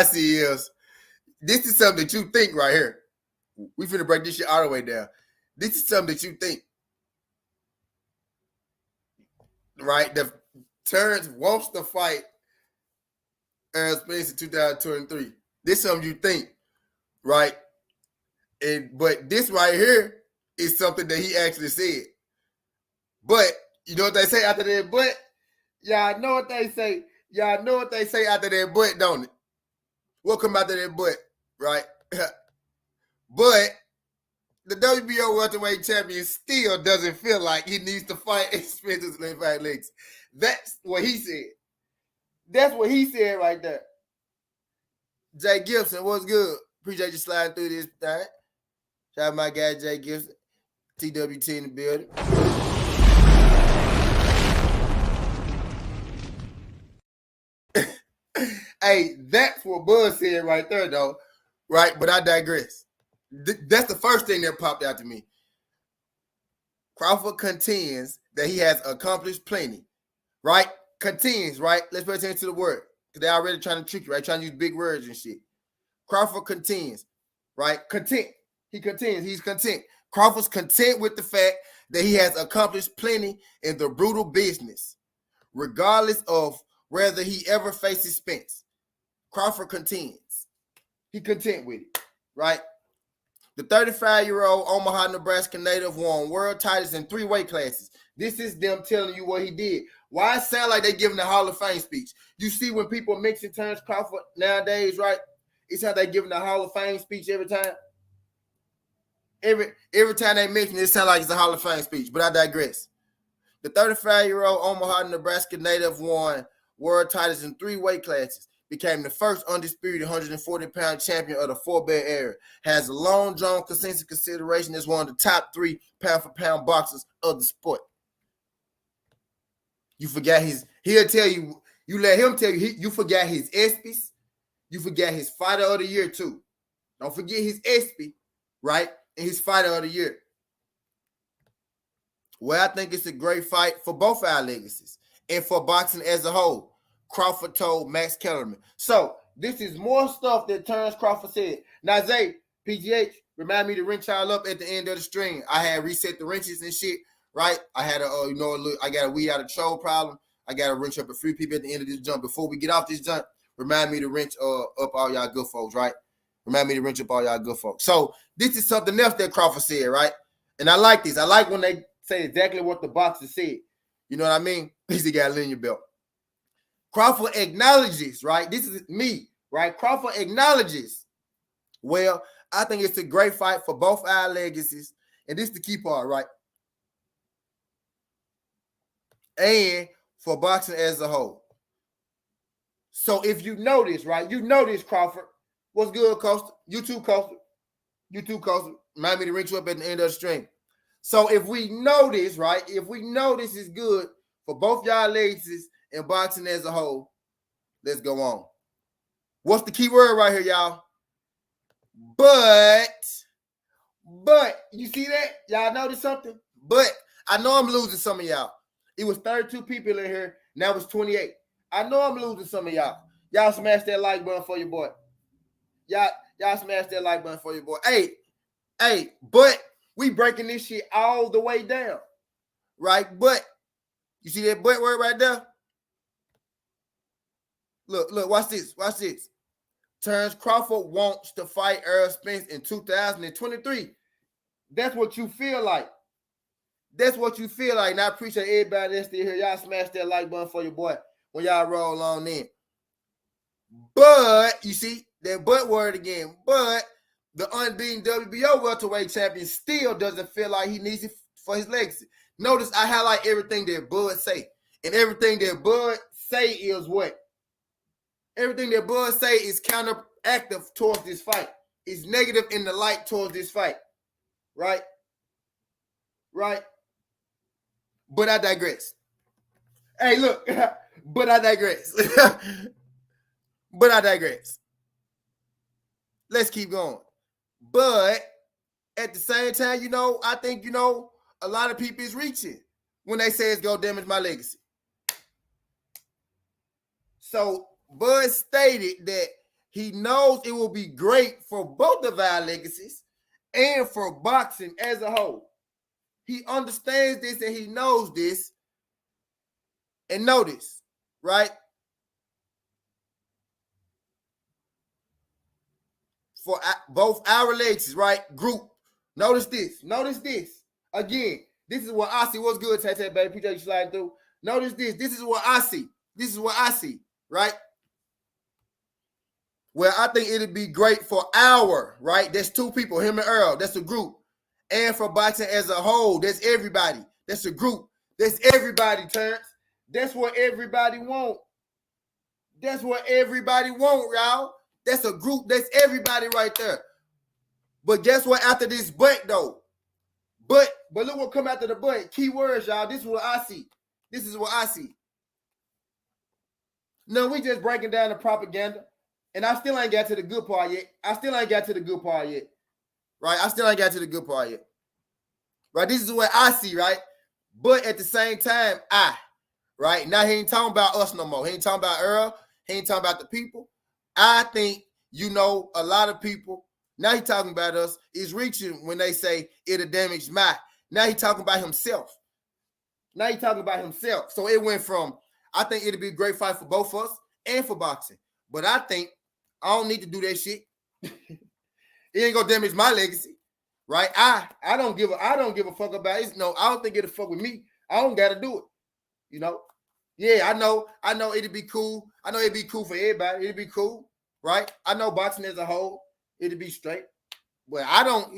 see, is this is something that you think right here. We finna break this shit all the way down. This is something that you think, right? The Terrence wants to fight Errol Spence in 2023. This is something you think, right? But this right here is something that he actually said. But you know what they say after that? But y'all know what they say. Y'all know what they say after that? But don't it? What come after that? But right? But the WBO welterweight champion still doesn't feel like he needs to fight Spencer's fight legs. That's what he said. That's what he said right there. Jay Gibson, what's good? Appreciate you sliding through this thing. Shout out my guy Jay Gibson. TWT in the building. Hey, that's what Buzz said right there, though. Right? But I digress. That's the first thing that popped out to me. Crawford contends that he has accomplished plenty. Right? Contends, right? Let's pay attention to the word. Because they're already trying to trick you, right? Trying to use big words and shit. Crawford contends, right? Content. He contends. He's content. Crawford's content with the fact that he has accomplished plenty in the brutal business, regardless of whether he ever faces Spence. Crawford contends. He content with it, right? The 35-year-old Omaha, Nebraska native won world titles in 3 weight classes. This is them telling you what he did. Why it sound like they giving the Hall of Fame speech? You see when people mention Terrence Crawford nowadays, right? It's how they giving the Hall of Fame speech every time. Every time they mention it, it sounds like it's a Hall of Fame speech, but I digress. The 35-year-old Omaha, Nebraska native won world titles in 3 weight classes, became the first undisputed 140-pound champion of the four-belt era, has a long-drawn consensus consideration as one of the top 3 pound-for-pound boxers of the sport. You forgot he'll tell you, you let him tell you, you forgot his ESPYs, you forgot his fighter of the year too. Don't forget his ESPY, right? And his fighter of the year. Well, I think it's a great fight for both our legacies and for boxing as a whole, Crawford told Max Kellerman. So this is more stuff that Terrence Crawford said. Now, Zay, PGH, remind me to wrench y'all up at the end of the string. I had reset the wrenches and shit, right? I had I got a weed out of troll problem. I got to wrench up a few people at the end of this jump. Before we get off this jump, remind me to wrench up all y'all good folks, right? Remind me to wrench up all y'all good folks. So this is something else that Crawford said, right? And I like this. I like when they say exactly what the boxer said. You know what I mean? He got a linear belt. Crawford acknowledges, right? This is me, right? Crawford acknowledges. Well, I think it's a great fight for both our legacies. And this is the key part, right? And for boxing as a whole. So if you know this, right? You know this, Crawford. What's good, Costa? You too, Costa. You too, Costa. Remind me to reach you up at the end of the stream. So if we know this, right? If we know this is good for both y'all legacies and boxing as a whole, let's go on. What's the key word right here, y'all? But, you see that? Y'all notice something? But I know I'm losing some of y'all. It was 32 people in here. Now it's 28. I know I'm losing some of y'all. Y'all smash that like button for your boy. Y'all smash that like button for your boy. Hey, but we breaking this shit all the way down. Right? But you see that but word right there? Look, watch this. Terrence Crawford wants to fight Errol Spence in 2023. That's what you feel like. And I appreciate everybody that's still here. Y'all smash that like button for your boy when y'all roll on in. But, you see, that but word again. But the unbeaten WBO welterweight champion still doesn't feel like he needs it for his legacy. Notice I highlight everything that Bud say. And everything that Bud say is what? Everything that Bud say is counteractive towards this fight. It's negative in the light towards this fight. Right? Right? But I digress. Hey, look. But I digress. But I digress. Let's keep going. But at the same time, I think, a lot of people is reaching when they say it's going to damage my legacy. So Bud stated that he knows it will be great for both of our legacies and for boxing as a whole. He understands this and he knows this and know this, right? For both our legacies, right? Group. Notice this. Again, this is what I see. What's good, Tay, baby? Appreciate you sliding through. Notice this. This is what I see. Right? Well, I think it'd be great for right? There's two people, him and Errol. That's a group. And for boxing as a whole, that's everybody. That's a group. That's everybody, Terrence. That's what everybody want. That's what everybody want, y'all. That's a group. That's everybody right there. But guess what? After this but, though. But look what come after the but. Key words, y'all. This is what I see. No, we just breaking down the propaganda. And I still ain't got to the good part yet. Right? I still ain't got to the good part yet. Right? This is what I see, right? But at the same time, right? Now he ain't talking about us no more. He ain't talking about Errol. He ain't talking about the people. I think, a lot of people, now he talking about us, is reaching when they say it'll damage my. Now he talking about himself. So it went from, I think it'll be a great fight for both of us and for boxing. But I think I don't need to do that shit. It ain't gonna damage my legacy, right? I don't give a fuck about it. No, I don't think it'll fuck with me. I don't gotta do it. Yeah, I know it'd be cool. I know it'd be cool for everybody. It'd be cool, right? I know boxing as a whole, it'd be straight. But I don't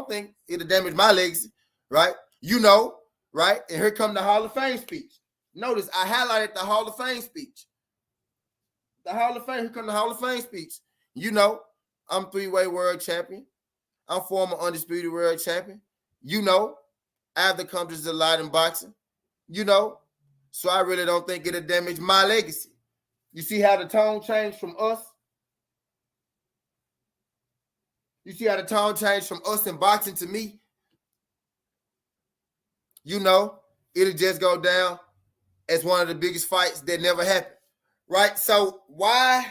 think it'll damage my legacy, right? Right? And here come the Hall of Fame speech. Notice I highlighted the Hall of Fame speech. Here come the Hall of Fame speech. I'm three-way world champion. I'm former undisputed world champion. I have accomplished a lot in boxing. So I really don't think it'll damage my legacy. You see how the tone changed from us? You see how the tone changed from us in boxing to me? It'll just go down as one of the biggest fights that never happened. Right? So what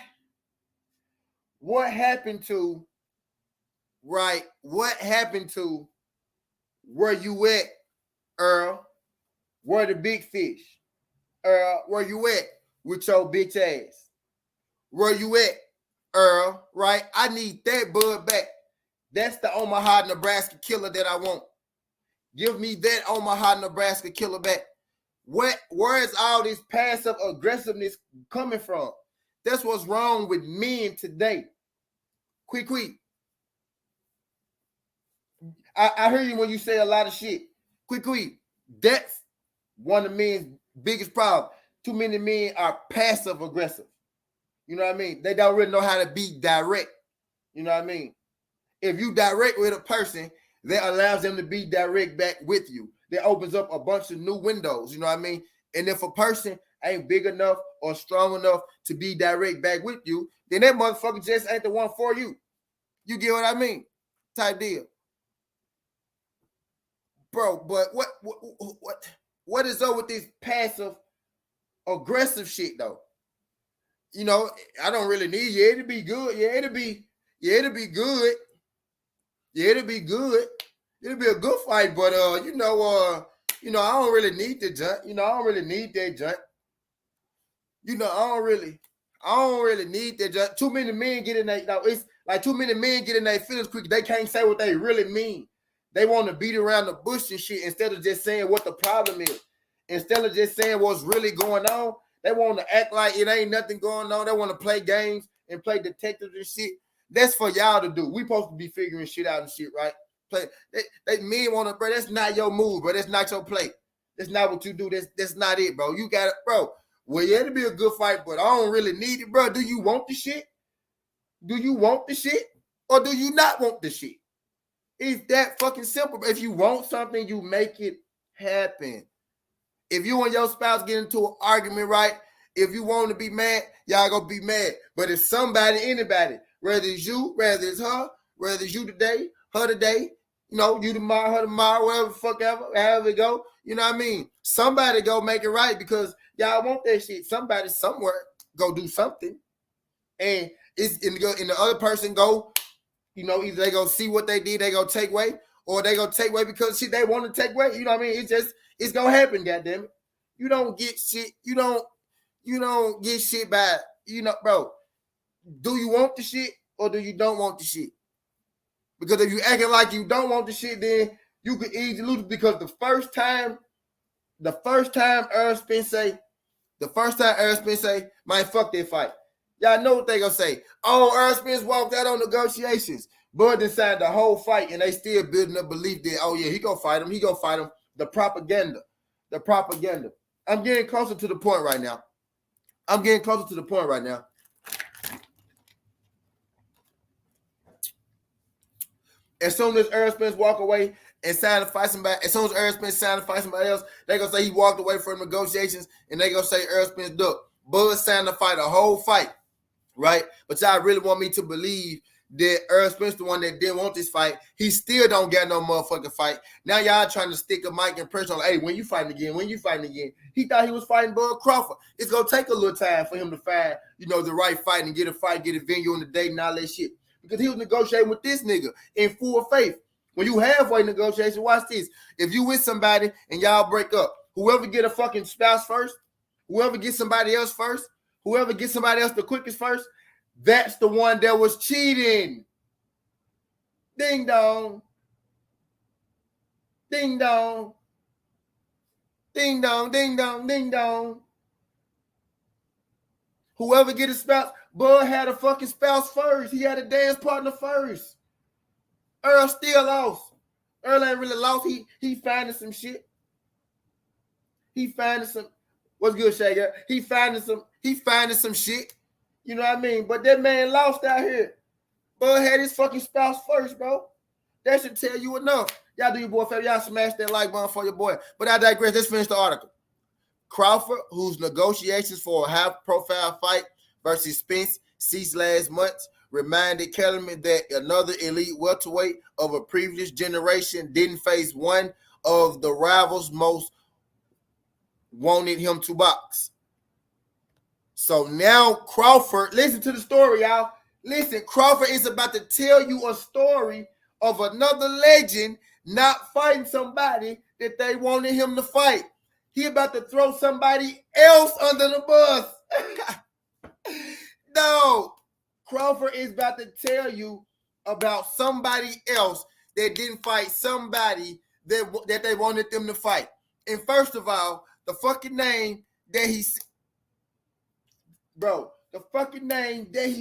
happened to where you at, Errol? Where the big fish? Errol, where you at with your bitch ass? Where you at, Errol? Right? I need that Bud back. That's the Omaha, Nebraska killer that I want. Give me that Omaha, Nebraska killer back. Where is all this passive aggressiveness coming from? That's what's wrong with men today. Quick. I hear you when you say a lot of shit. Quick. That's one of men's biggest problems. Too many men are passive aggressive. You know what I mean? They don't really know how to be direct. You know what I mean? If you direct with a person, that allows them to be direct back with you. That opens up a bunch of new windows. You know what I mean? And if a person ain't big enough or strong enough to be direct back with you, then that motherfucker just ain't the one for you. You get what I mean? Type deal. Bro, but what is up with this passive aggressive shit though? I don't really need it. It'll be good. It'll be good. It'll be good. It'll be a good fight, but I don't really need the junk. I don't really need that junk. I don't really need that junk. Too many men get in that. It's like too many men get in their feelings quick. They can't say what they really mean. They want to beat around the bush and shit instead of just saying what the problem is. Instead of just saying what's really going on, they want to act like it ain't nothing going on. They want to play games and play detectives and shit. That's for y'all to do. We supposed to be figuring shit out and shit, right? They men want to, bro. That's not your move, bro. That's not your play. That's not what you do. That's not it, bro. You got it, bro. Well, yeah, it'll be a good fight, but I don't really need it, bro. Do you want the shit? Do you want the shit? Or do you not want the shit? It's that fucking simple. If you want something, you make it happen. If you and your spouse get into an argument, right? If you want to be mad, y'all gonna be mad. But if somebody, anybody, whether it's you, whether it's her, whether it's you today, her today, you know, you tomorrow, her tomorrow, whatever the fuck ever, however it go, you know what I mean? Somebody go make it right because y'all want that shit. Somebody somewhere go do something. And it's in the other person go, you know, either they go see what they did, they go take away, or they go take away because shit they want to take away. You know what I mean? It's gonna happen, goddamn it. You don't get shit, you don't get shit by, you know, bro. Do you want the shit or do you don't want the shit? Because if you acting like you don't want the shit, then you could easily lose because the first time Errol Spence say, man, fuck that fight. Y'all know what they gonna say. Oh, Errol Spence walked out on negotiations. Bud decided the whole fight, and they still building up belief that, oh yeah, he gonna fight him. The propaganda. I'm getting closer to the point right now. As soon as Errol Spence walk away and sign to fight somebody, as soon as Errol Spence signed to fight somebody else, they gonna say he walked away from negotiations, and they gonna say Errol Spence duck. Bud signed to fight a whole fight, right? But y'all really want me to believe that Errol Spence, the one that didn't want this fight, he still don't get no motherfucking fight. Now y'all trying to stick a mic and pressure on, hey, when you fighting again? He thought he was fighting Bud Crawford. It's gonna take a little time for him to find, you know, the right fight and get a venue on the date and all that shit. Because he was negotiating with this nigga in full faith. When you halfway negotiation, watch this. If you with somebody and y'all break up, whoever get a fucking spouse first, whoever gets somebody else first, whoever gets somebody else the quickest first, that's the one that was cheating. Ding dong. Ding dong. Ding dong, ding dong, ding dong. Whoever get a spouse, Bud had a fucking spouse first. He had a dance partner first. Errol still lost. Errol ain't really lost. He finding some shit. He finding some. What's good, Shaggy? He finding some shit. You know what I mean? But that man lost out here. Bud had his fucking spouse first, bro. That should tell you enough. Y'all do your boy favor. Y'all smash that like button for your boy. But I digress. Let's finish the article. Crawford, whose negotiations for a high-profile fight versus Spence ceased last month, reminded Kellerman that another elite welterweight of a previous generation didn't face one of the rivals most wanted him to box. So now Crawford, listen to the story, y'all. Listen, Crawford is about to tell you a story of another legend not fighting somebody that they wanted him to fight. He about to throw somebody else under the bus. No, Crawford is about to tell you about somebody else that didn't fight somebody that they wanted them to fight. And first of all, the fucking name that he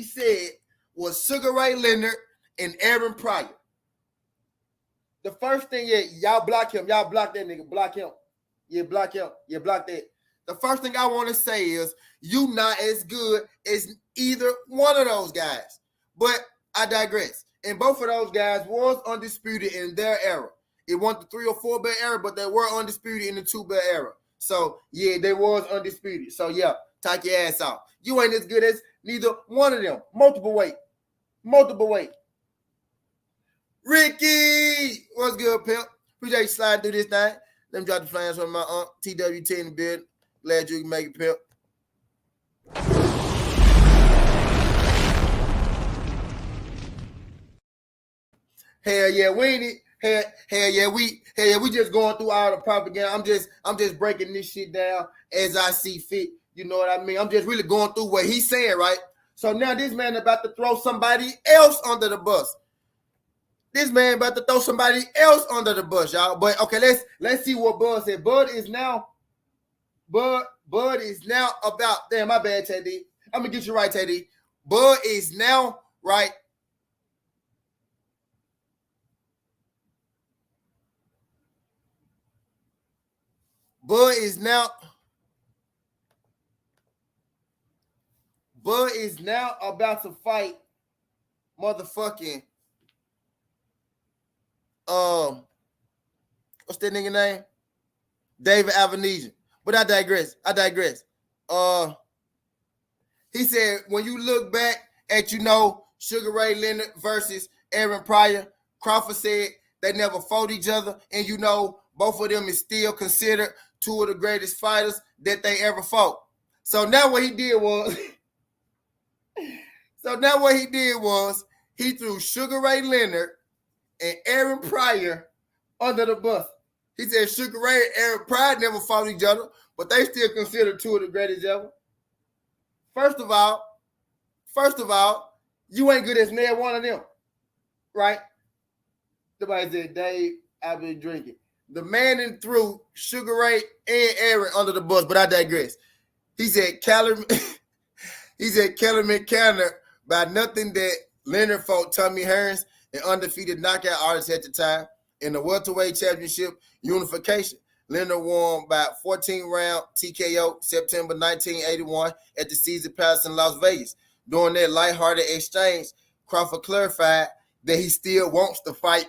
said was Sugar Ray Leonard and Aaron Pryor. The first thing, y'all block him. Y'all block that nigga. Block him. Yeah, block him. Yeah, block that. The first thing I want to say is you not as good as either one of those guys. But I digress. And both of those guys was undisputed in their era. It wasn't the 3 or 4 belt era, but they were undisputed in the 2 belt era. So, yeah, they was undisputed. So, yeah, take your ass off. You ain't as good as neither one of them. Multiple weight. Ricky! What's good, pimp? Appreciate you sliding through this thing. Let me drop the flames from my aunt, TWT in the building. Glad you can make it, pimp. Hell yeah, we ain't it. Hell yeah, we just going through all the propaganda. I'm just breaking this shit down as I see fit. You know what I mean? I'm just really going through what he's saying, right? So now this man about to throw somebody else under the bus. Y'all. But okay, let's see what Bud said. Bud is now about. Damn, my bad, Teddy. I'm gonna get you right, Teddy. Bud is now right. Bud is now. Bud is now about to fight motherfucking what's that nigga name? David Avenesian. But I digress. He said when you look back at Sugar Ray Leonard versus Aaron Pryor, Crawford said they never fought each other, and both of them is still considered two of the greatest fighters that they ever fought. So now what he did was he threw Sugar Ray Leonard and Aaron Pryor under the bus. He said Sugar Ray and Aaron Pryor never fought each other, but they still considered two of the greatest ever. First of all, you ain't good as near one of them, right? Somebody said, Dave, I've been drinking. The man then threw Sugar Ray and Aaron under the bus, but I digress. He said Kellerman countered by nothing that Leonard fought Tommy Hearns, an undefeated knockout artist at the time, in the welterweight championship unification. Leonard won by 14-round TKO September 1981 at the Caesar Palace in Las Vegas. During that lighthearted exchange, Crawford clarified that he still wants to fight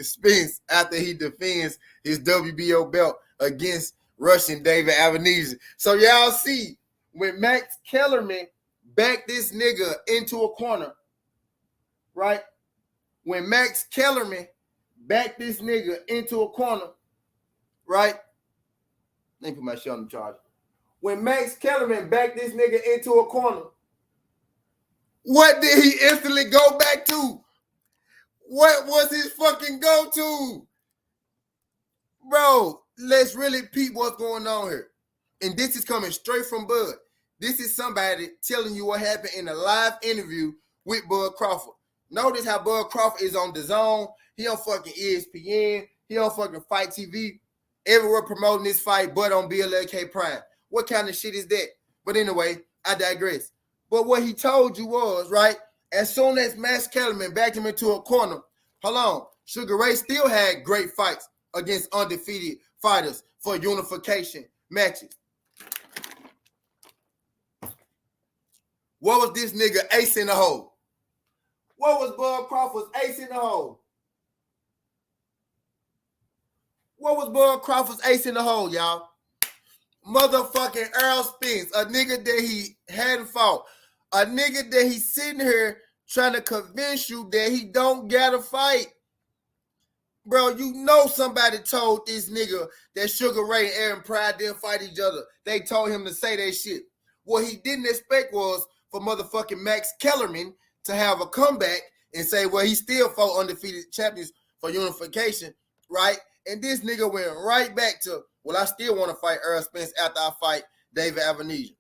Spence after he defends his WBO belt against Russian David Avenesian. So y'all see, when Max Kellerman backed this nigga into a corner, right? When Max Kellerman backed this nigga into a corner, right? Let me put my shit on the charger. When Max Kellerman backed this nigga into a corner, what did he instantly go back to? What was his fucking go-to? Bro, let's really peep what's going on here. And this is coming straight from Bud. This is somebody telling you what happened in a live interview with Bud Crawford. Notice how Bud Crawford is on DAZN. He on fucking ESPN. He on fucking Fight TV. Everywhere promoting this fight, but on BLK Prime. What kind of shit is that? But anyway, I digress. But what he told you was, right, as soon as Max Kellerman backed him into a corner, hold on, Sugar Ray still had great fights against undefeated fighters for unification matches. What was this nigga ace in the hole? What was Bud Crawford's ace in the hole? What was Bud Crawford's ace in the hole, y'all? Motherfucking Errol Spence, a nigga that he hadn't fought. A nigga that he's sitting here trying to convince you that he don't gotta fight. Bro, you know somebody told this nigga that Sugar Ray and Aaron Pryor didn't fight each other. They told him to say that shit. What he didn't expect was for motherfucking Max Kellerman to have a comeback and say, well, he still fought undefeated champions for unification, right? And this nigga went right back to, well, I still want to fight Errol Spence after I fight David Avenesian.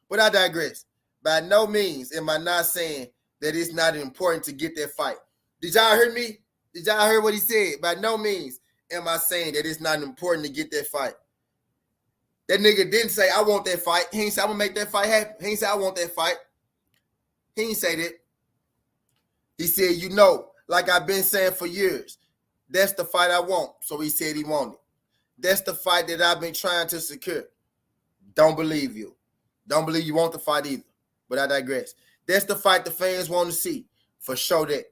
But I digress. By no means am I not saying that it's not important to get that fight. Did y'all hear me? Did y'all hear what he said? By no means am I saying that it's not important to get that fight. That nigga didn't say, I want that fight. He ain't say, I'm going to make that fight happen. He ain't say, I want that fight. He ain't say that. He said, like I've been saying for years, that's the fight I want. So he said he wanted. That's the fight that I've been trying to secure. Don't believe you. Don't believe you want the fight either. But I digress. That's the fight the fans want to see. For sure that.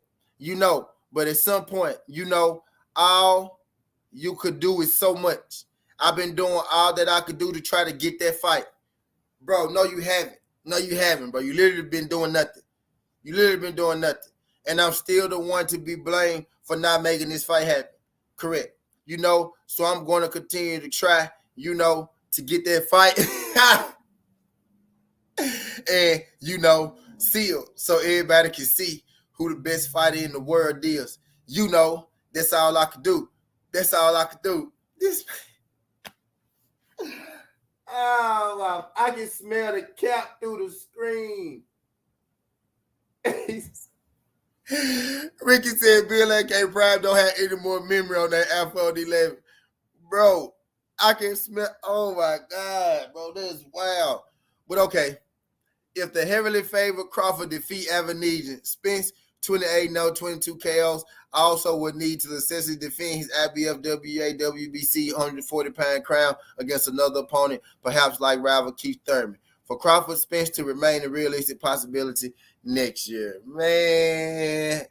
But at some point, all you could do is so much. I've been doing all that I could do to try to get that fight. Bro, no, you haven't. No, you haven't, bro. You literally been doing nothing. And I'm still the one to be blamed for not making this fight happen. Correct. So I'm going to continue to try, to get that fight. And, sealed so everybody can see who the best fighter in the world is. That's all I could do. This. Oh, wow. I can smell the cap through the screen. Ricky said Bill A.K. Prime don't have any more memory on that iPhone 11. Bro, I can smell. Oh, my God, bro. That's wild. But, okay. If the heavily favored Crawford defeat Avenesian, Spence 28-0, 22 KOs, also would need to successfully defend his IBF WBC 140-pound crown against another opponent, perhaps like rival Keith Thurman. for Crawford Spence to remain a realistic possibility next year. Man.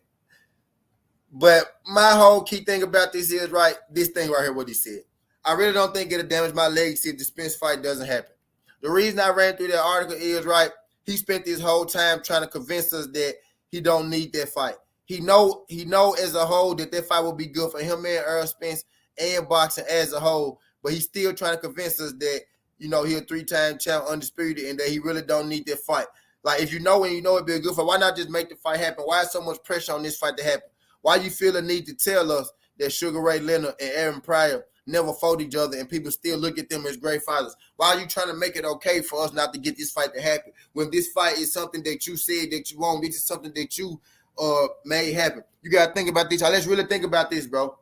But my whole key thing about this is, right, this thing right here, what he said. I really don't think it'll damage my legacy if the Spence fight doesn't happen. The reason I ran through that article is, right, he spent this whole time trying to convince us that he don't need that fight. He know as a whole that fight will be good for him and Errol Spence and boxing as a whole, but he's still trying to convince us that, he's a 3-time champ, undisputed, and that he really don't need that fight. Like, if you know and it'd be a good fight, why not just make the fight happen? Why is so much pressure on this fight to happen? Why you feel the need to tell us that Sugar Ray Leonard and Aaron Pryor never fought each other and people still look at them as great fighters? Why are you trying to make it okay for us not to get this fight to happen when this fight is something that you said that you want? This is something that you made happen. You got to think about this. Let's really think about this, bro.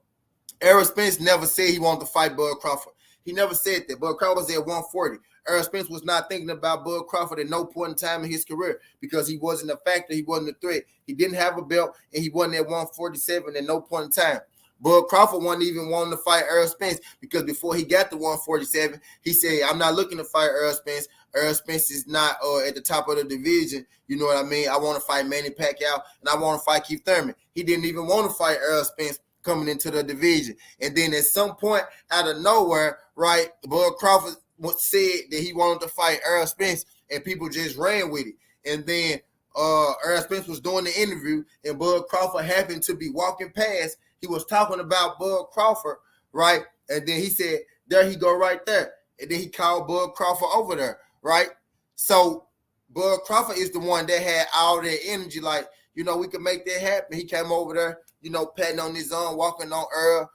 Errol Spence never said he wanted to fight Bud Crawford. He never said that. Bud Crawford was at 140. Errol Spence was not thinking about Bud Crawford at no point in time in his career because he wasn't a factor. He wasn't a threat. He didn't have a belt, and he wasn't at 147 at no point in time. Bud Crawford wasn't even wanting to fight Errol Spence because before he got to 147, he said, I'm not looking to fight Errol Spence. Errol Spence is not at the top of the division. You know what I mean? I want to fight Manny Pacquiao, and I want to fight Keith Thurman. He didn't even want to fight Errol Spence coming into the division. And then at some point, out of nowhere, right, Bud Crawford said that he wanted to fight Errol Spence, and people just ran with it. And then Errol Spence was doing the interview, and Bud Crawford happened to be walking past. He was talking about Bud Crawford, right? And then he said, there he go right there. And then he called Bud Crawford over there, right? So Bud Crawford is the one that had all that energy, like, we could make that happen. He came over there, patting on his arm, walking on Earl,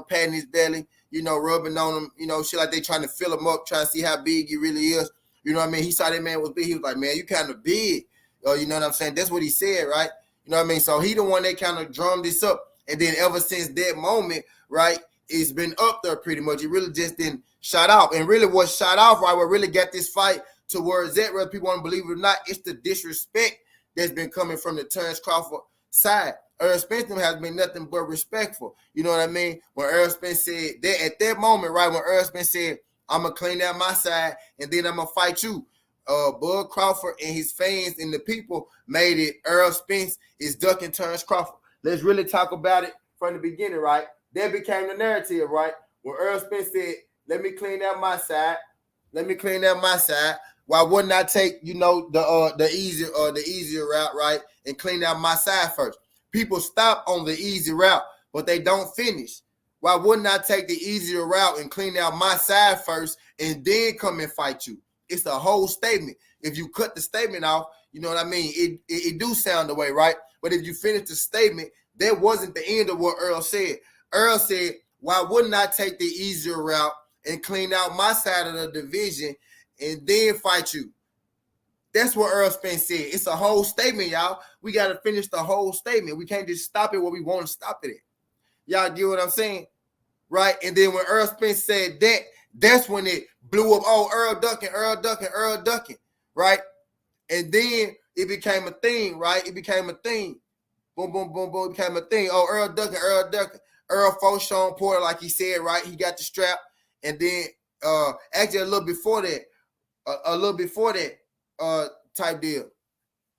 patting his belly, rubbing on him, shit like they trying to fill him up, trying to see how big he really is. You know what I mean? He saw that man was big. He was like, man, you kind of big. You know what I'm saying? That's what he said, right? You know what I mean? So he the one that kind of drummed this up. And then ever since that moment, right, it's been up there pretty much. It really just didn't shot off. And really what shot off, right, what really got this fight to where it's at, whether people want to believe it or not, it's the disrespect that's been coming from the Terrence Crawford side. Errol Spence has been nothing but respectful. You know what I mean? When Errol Spence said that at that moment, right, when Errol Spence said, I'm going to clean out my side and then I'm going to fight you. Bud Crawford and his fans and the people made it Errol Spence is ducking Terrence Crawford. Let's really talk about it from the beginning, right? That became the narrative, right? When Errol Spence said, let me clean out my side. Let me clean out my side. Why wouldn't I take, the easier route, right? And clean out my side first. People stop on the easy route, but they don't finish. Why wouldn't I take the easier route and clean out my side first and then come and fight you? It's a whole statement. If you cut the statement off, you know what I mean? It do sound the way, right? But if you finish the statement, that wasn't the end of what Errol said. Errol said, why wouldn't I take the easier route and clean out my side of the division and then fight you? That's what Errol Spence said. It's a whole statement, y'all. We got to finish the whole statement. We can't just stop it where we want to stop it at. Y'all get what I'm saying? Right? And then when Errol Spence said that, that's when it blew up. Oh, Errol ducking, right? And then it became a thing, right? It became a thing. Boom, boom, boom, boom. It became a thing. Oh, Errol ducking. Errol fought Sean Porter, like he said, right? He got the strap. And then actually a little before that, type deal.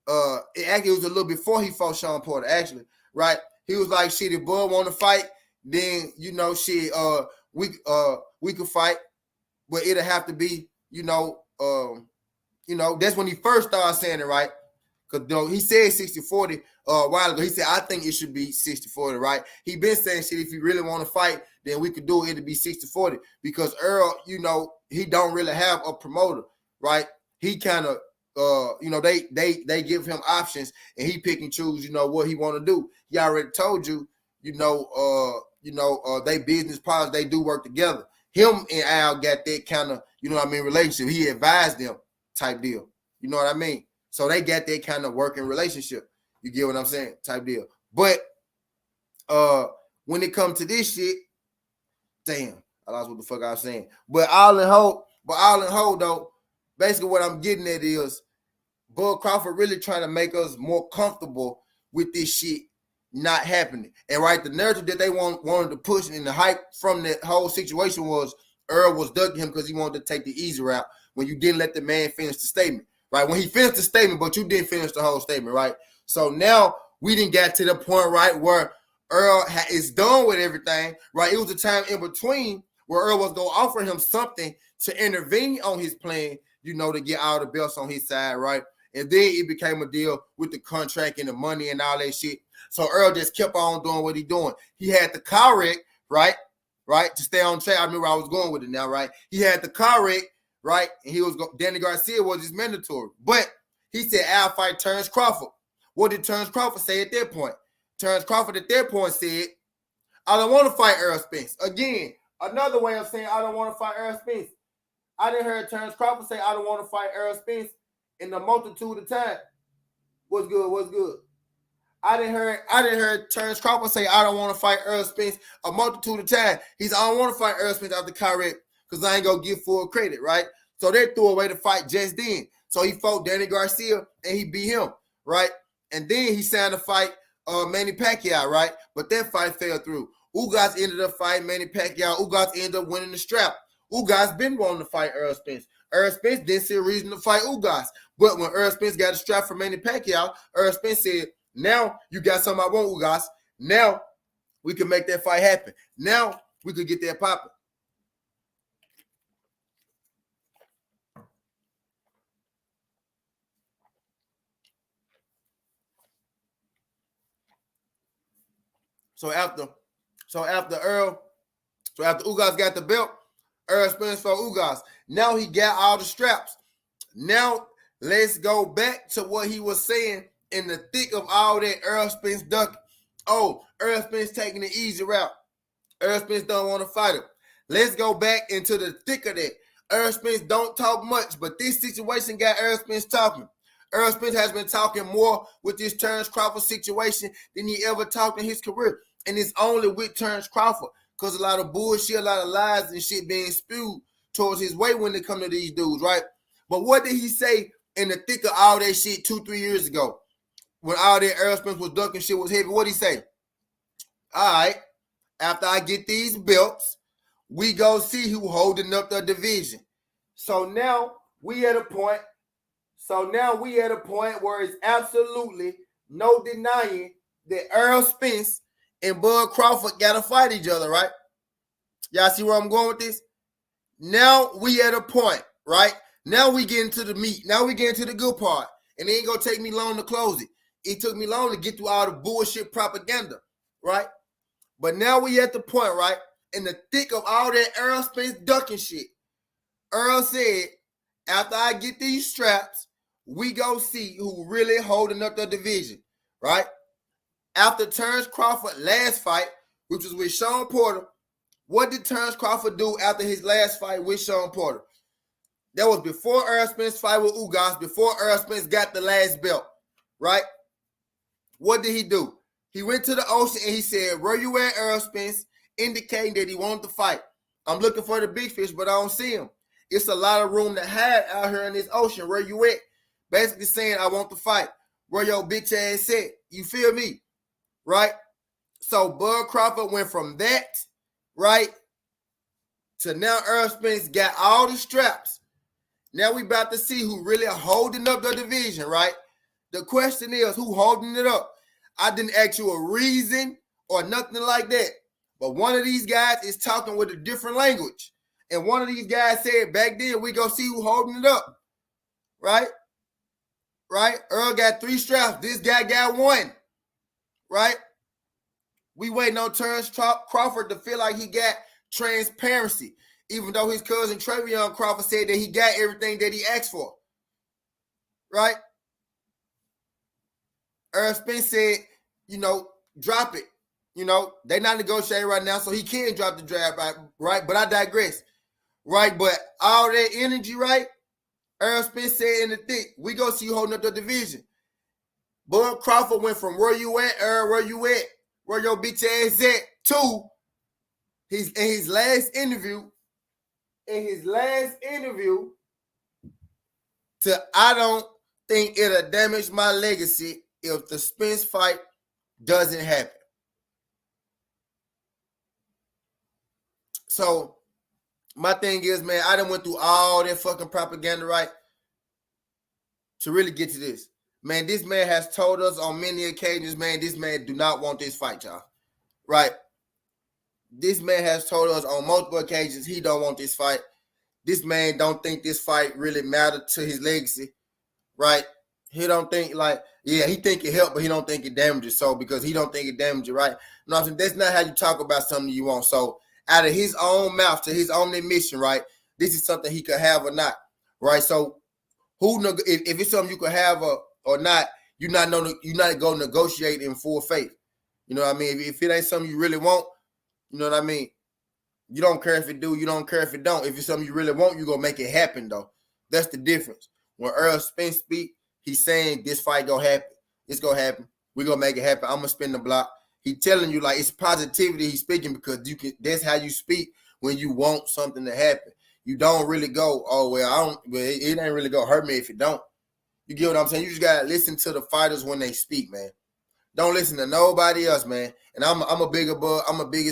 It was a little before he fought Sean Porter, actually, right? He was like, shit, if Bud want to fight, then shit, we could fight, but it'll have to be, that's when he first started saying it, right? Because he said 60-40 a while ago. He said, I think it should be 60-40, right? He been saying shit, if you really want to fight, then we could do it, it'll be 60-40. Because Errol, he don't really have a promoter, right? He kind of they give him options and he pick and choose, what he want to do. He already told you, they business partners, they do work together. Him and Al got that kind of, relationship. He advised them type deal. You know what I mean? So they got that kind of working relationship. You get what I'm saying? Type deal. But when it comes to this shit, damn, I lost what the fuck I was saying. But all in whole though, basically what I'm getting at is Bud Crawford really trying to make us more comfortable with this shit not happening. And right, the narrative that they wanted to push and the hype from that whole situation was Errol was ducking him because he wanted to take the easy route when you didn't let the man finish the statement, right? When he finished the statement, but you didn't finish the whole statement, right? So now we didn't get to the point, right, where Errol is done with everything, right? It was a time in between where Errol was going to offer him something to intervene on his plan, to get all the belts on his side, right? And then it became a deal with the contract and the money and all that shit. So Errol just kept on doing what he's doing. He had the car wreck, right? To stay on track. I remember where I was going with it now, right? He had the car wreck, right? And Danny Garcia was his mandatory. But he said, I'll fight Terrence Crawford. What did Terrence Crawford say at that point? Terrence Crawford at that point said, I don't want to fight Errol Spence. Again, another way of saying I don't want to fight Errol Spence. I didn't hear Terrence Crawford say I don't want to fight Errol Spence in the multitude of time. What's good? I didn't hear Terrence Crawford say I don't want to fight Errol Spence a multitude of times. I don't want to fight Errol Spence after Kyrie because I ain't gonna give full credit, right? So they threw away the fight just then. So he fought Danny Garcia and he beat him, right? And then he signed a fight Manny Pacquiao, right? But that fight fell through. Ugas ended up fighting Manny Pacquiao. Ugas ended up winning the strap. Ugas been wanting to fight Errol Spence. Errol Spence didn't see a reason to fight Ugas. But when Errol Spence got a strap for Manny Pacquiao, Errol Spence said, now you got something I want, Ugas. Now we can make that fight happen. Now we could get that popping. So after Ugas got the belt, Errol Spence fought Ugas. Now he got all the straps. Now let's go back to what he was saying in the thick of all that Errol Spence ducking. Oh, Errol Spence taking the easy route. Errol Spence don't want to fight him. Let's go back into the thick of that. Errol Spence don't talk much, but this situation got Errol Spence talking. Errol Spence has been talking more with this Terrence Crawford situation than he ever talked in his career. And it's only with Terrence Crawford because a lot of bullshit, a lot of lies and shit being spewed towards his way when it come to these dudes, right? But what did he say in the thick of all that shit 2-3 years ago? When all that Errol Spence was ducking shit was heavy, what'd he say? All right, after I get these belts, we go see who holding up the division. So now we at a point where it's absolutely no denying that Errol Spence and Bud Crawford gotta fight each other, right? Y'all see where I'm going with this? Now we at a point, right? Now we get into the meat. Now we get into the good part. And it ain't gonna take me long to close it. It took me long to get through all the bullshit propaganda, right? But now we at the point, right? In the thick of all that Errol Spence ducking shit. Errol said, after I get these straps, we go see who really holding up the division, right? After Terrence Crawford last fight, which was with Sean Porter, what did Terrence Crawford do after his last fight with Sean Porter? That was before Errol Spence fight with Ugas, before Errol Spence got the last belt, right? What did he do? He went to the ocean and he said, where you at, Errol Spence? Indicating that he wanted to fight. I'm looking for the big fish, but I don't see him. It's a lot of room to hide out here in this ocean. Where you at? Basically saying, I want to fight. Where your bitch ass at? You feel me? Right? So Bud Crawford went from that, right, to now Errol Spence got all the straps. Now we about to see who really holding up the division, right? The question is, who holding it up? I didn't ask you a reason or nothing like that. But one of these guys is talking with a different language. And one of these guys said, back then, we go see who holding it up. Right? Right? Earl got 3 straps. This guy got 1. Right? We waiting on Terrence Crawford to feel like he got transparency. Even though his cousin Travion Crawford said that he got everything that he asked for. Right? Errol Spence said, drop it. They're not negotiating right now, so he can drop the draft, right? But I digress. Right? But all that energy, right? Errol Spence said in the thick, we go see you holding up the division. Bud Crawford went from where you at, Errol, where you at, where your bitch ass at, to in his last interview, to I don't think it'll damage my legacy if the Spence fight doesn't happen. So My thing is, man, I done went through all that fucking propaganda, right, to really get to this. Man, this man has told us on many occasions, man, this man do not want this fight, y'all. Right? This man has told us on multiple occasions he don't want this fight. This man don't think this fight really mattered to his legacy, right? He don't think like, yeah, he think it helped, but he don't think it damages. So because he don't think it damages, right? No, I'm saying that's not how you talk about something you want. So out of his own mouth to his own admission, right? This is something he could have or not, right? So if it's something you could have or not, you're not gonna negotiate in full faith. You know what I mean? If it ain't something you really want, you know what I mean? You don't care if it do, you don't care if it don't. If it's something you really want, you're gonna make it happen though. That's the difference. When Errol Spence speak, he's saying this fight gonna happen. It's gonna happen. We're gonna make it happen. I'm gonna spin the block. He telling you like it's positivity he's speaking because that's how you speak when you want something to happen. You don't really go, oh well, it ain't really gonna hurt me if it don't. You get what I'm saying? You just gotta listen to the fighters when they speak, man. Don't listen to nobody else, man. And I'm a biggest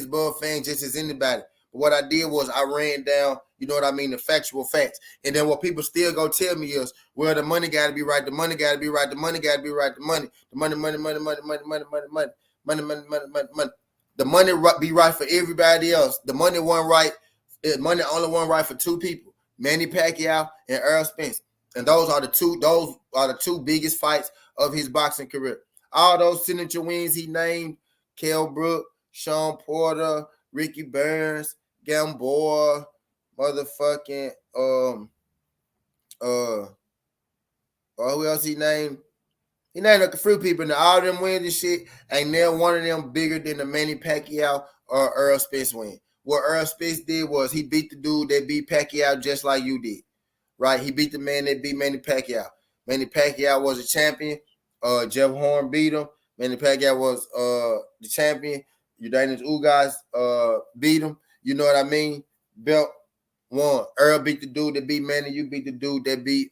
Bud fan just as anybody. But what I did was I ran down, you know what I mean, the factual facts. And then what people still go tell me is, well, the money got to be right. The money got to be right. The money got to be right. The money. The money. The money be right for everybody else. The money one right. Money only one right for two people: Manny Pacquiao and Errol Spence. And those are the two biggest fights of his boxing career. All those signature wins he named: Kell Brook, Sean Porter, Ricky Burns, Gamboa, motherfucking who else he named? He named a few people, and all them wins and shit. Ain't never one of them bigger than the Manny Pacquiao or Errol Spence win. What Errol Spence did was he beat the dude that beat Pacquiao just like you did, right? He beat the man that beat Manny Pacquiao. Manny Pacquiao was a champion. Jeff Horn beat him. Manny Pacquiao was the champion. Eugenio Ugas beat him. You know what I mean? Belt won. Earl beat the dude that beat Manny. You beat the dude that beat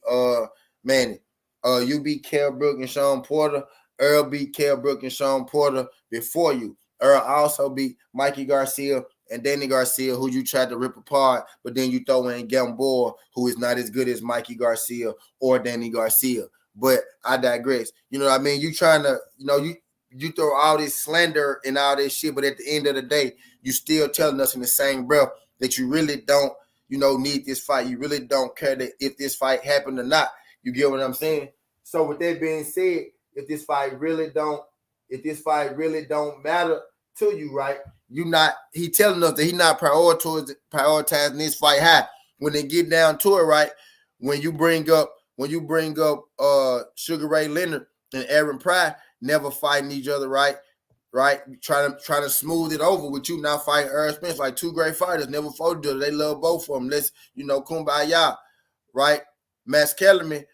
Manny. You beat Kell Brook and Sean Porter. Earl beat Kell Brook and Sean Porter before you. Earl also beat Mikey Garcia and Danny Garcia, who you tried to rip apart, but then you throw in Gamboa, who is not as good as Mikey Garcia or Danny Garcia. But I digress. You know what I mean? You trying to, you throw all this slander and all this shit, but at the end of the day, you still telling us in the same breath that you really don't, need this fight. You really don't care that if this fight happened or not. You get what I'm saying? So with that being said, if this fight really don't matter to you, right? He telling us that he not prioritizing this fight high. When they get down to it, right? When you bring up Sugar Ray Leonard and Aaron Pryor never fighting each other, right? Trying to smooth it over with you not fighting Errol Spence, like two great fighters, never fought each other. They love both of them. Let's, kumbaya, right? Max Kellerman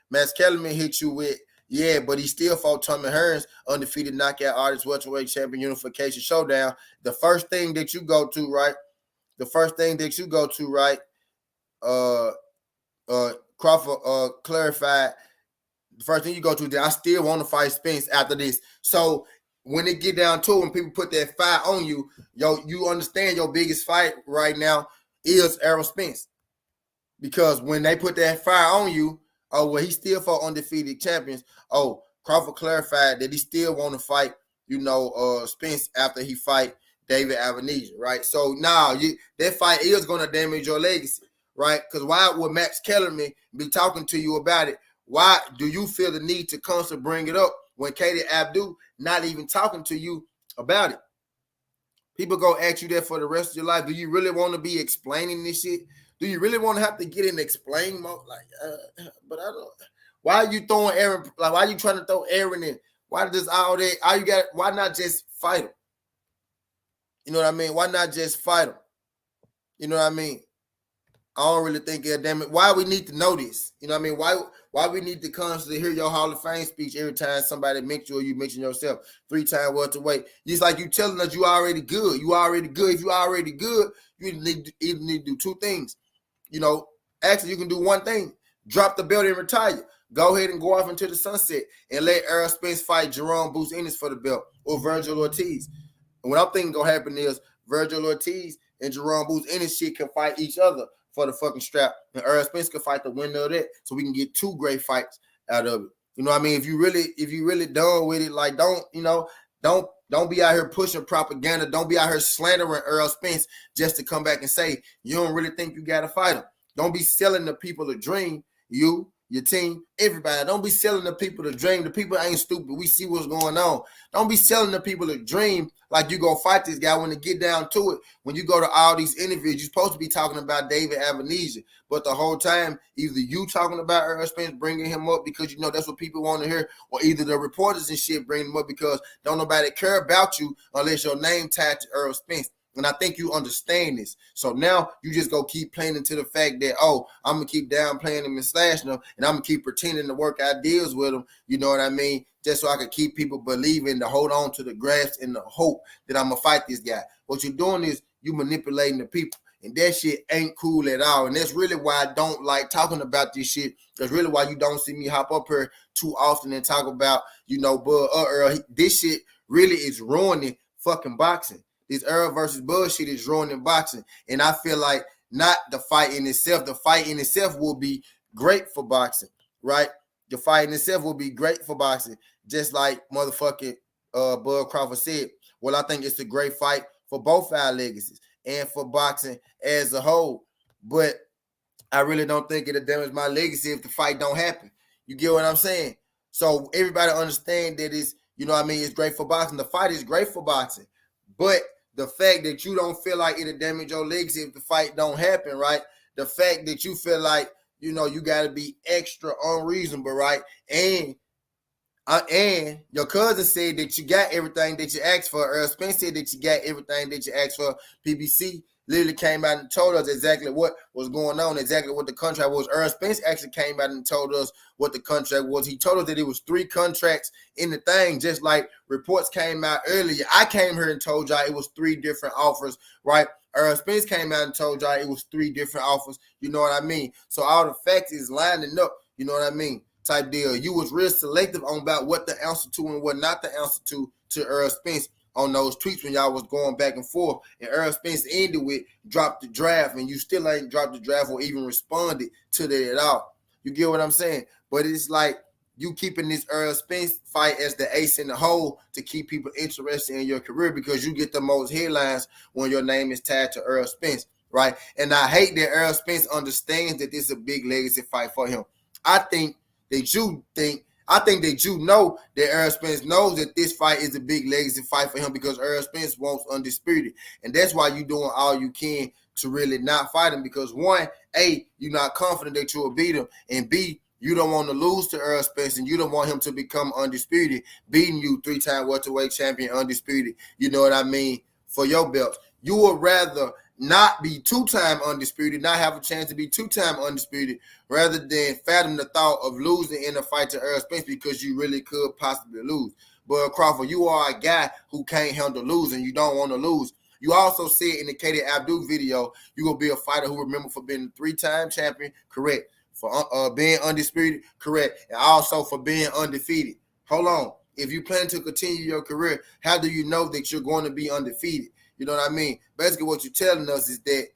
hit you with, yeah, but he still fought Tommy Hearns, undefeated knockout artist, welterweight champion, unification showdown. The first thing that you go to, right? Crawford clarified. The first thing you go to, I still want to fight Spence after this. So when it get down to it, when people put that fight on you, you understand your biggest fight right now is Errol Spence. Because when they put that fire on you, he still fought undefeated champions. Crawford clarified that he still want to fight, Spence after he fight David Avenija, right? So now that fight is going to damage your legacy, right? Because why would Max Kellerman be talking to you about it? Why do you feel the need to constantly bring it up when Katie Abdul not even talking to you about it? People go ask you that for the rest of your life. Do you really want to be explaining this shit? Do you really want to have to get in explain mode? But I don't. Why are you throwing Aaron? Like, why are you trying to throw Aaron in? Why does all that? Why not just fight him? You know what I mean? Why not just fight him? You know what I mean? I don't really think, damn it, why we need to know this? You know what I mean? Why we need to constantly hear your Hall of Fame speech every time somebody mentions you or you mention yourself 3-time welterweight? It's like you telling us you already good. You already good. If you already good, you need to do two things. Actually, you can do one thing. Drop the belt and retire. Go ahead and go off into the sunset and let Errol Spence fight Jerome Bruce Ennis for the belt or Virgil Ortiz. And what I'm thinking gonna happen is Virgil Ortiz and Jerome Bruce Ennis shit can fight each other for the fucking strap, and Errol Spence could fight the winner of that, so we can get 2 great fights out of it. You know what I mean? If you really done with it, like don't be out here pushing propaganda. Don't be out here slandering Errol Spence just to come back and say you don't really think you got to fight him. Don't be selling the people a dream. You, your team, everybody. Don't be selling the people a dream. The people ain't stupid. We see what's going on. Don't be selling the people a dream like you gonna fight this guy. When it get down to it, when you go to all these interviews, you're supposed to be talking about David Avanesia, but the whole time, either you talking about Errol Spence, bringing him up because you know that's what people want to hear, or either the reporters and shit bring him up because don't nobody care about you unless your name tied to Errol Spence. And I think you understand this. So now you just go keep playing into the fact that, oh, I'm going to keep downplaying him and slashing him, and I'm going to keep pretending to work out deals with him, you know what I mean, just so I can keep people believing to hold on to the grasp and the hope that I'm going to fight this guy. What you're doing is you manipulating the people, and that shit ain't cool at all. And that's really why I don't like talking about this shit. That's really why you don't see me hop up here too often and talk about, you know, Bud, this shit really is ruining fucking boxing. This Errol versus Bud shit is ruining boxing. And I feel like not the fight in itself. The fight in itself will be great for boxing, right? The fight in itself will be great for boxing. Just like motherfucking Bud Crawford said. Well, I think it's a great fight for both our legacies and for boxing as a whole. But I really don't think it'll damage my legacy if the fight don't happen. You get what I'm saying? So everybody understand that it's, you know what I mean, it's great for boxing. The fight is great for boxing. But the fact that you don't feel like it'll damage your legacy if the fight don't happen, right? The fact that you feel like, you know, you got to be extra unreasonable, right? And your cousin said that you got everything that you asked for. Errol Spence said that you got everything that you asked for. PBC literally came out and told us exactly what was going on, exactly what the contract was. Errol Spence actually came out and told us what the contract was. He told us that it was 3 contracts in the thing, just like reports came out earlier. I came here and told y'all it was 3 different offers, right? Errol Spence came out and told y'all it was 3 different offers. You know what I mean? So all the facts is lining up. You know what I mean? Type deal. You was real selective on about what to answer to and what not to answer to Errol Spence on those tweets when y'all was going back and forth. And Errol Spence ended with drop the draft, and you still ain't dropped the draft or even responded to that at all. You get what I'm saying? But it's like you keeping this Errol Spence fight as the ace in the hole to keep people interested in your career because you get the most headlines when your name is tied to Errol Spence, right? And I hate that Errol Spence understands that this is a big legacy fight for him. I think that you know that Errol Spence knows that this fight is a big legacy fight for him because Errol Spence wants undisputed. And that's why you're doing all you can to really not fight him because, one, A, you're not confident that you'll beat him, and B, you don't want to lose to Errol Spence, and you don't want him to become undisputed, beating you 3-time welterweight champion undisputed, you know what I mean, for your belt. You would rather not be 2-time undisputed, not have a chance to be 2-time undisputed, rather than fathom the thought of losing in a fight to Errol Spence because you really could possibly lose. But Crawford, you are a guy who can't handle losing. You don't want to lose. You also said in the Katie Abdul video, you're going to be a fighter who remember for being a 3-time champion, correct. For being undisputed, correct. And also for being undefeated. Hold on. If you plan to continue your career, how do you know that you're going to be undefeated? You know what I mean? Basically, what you're telling us is that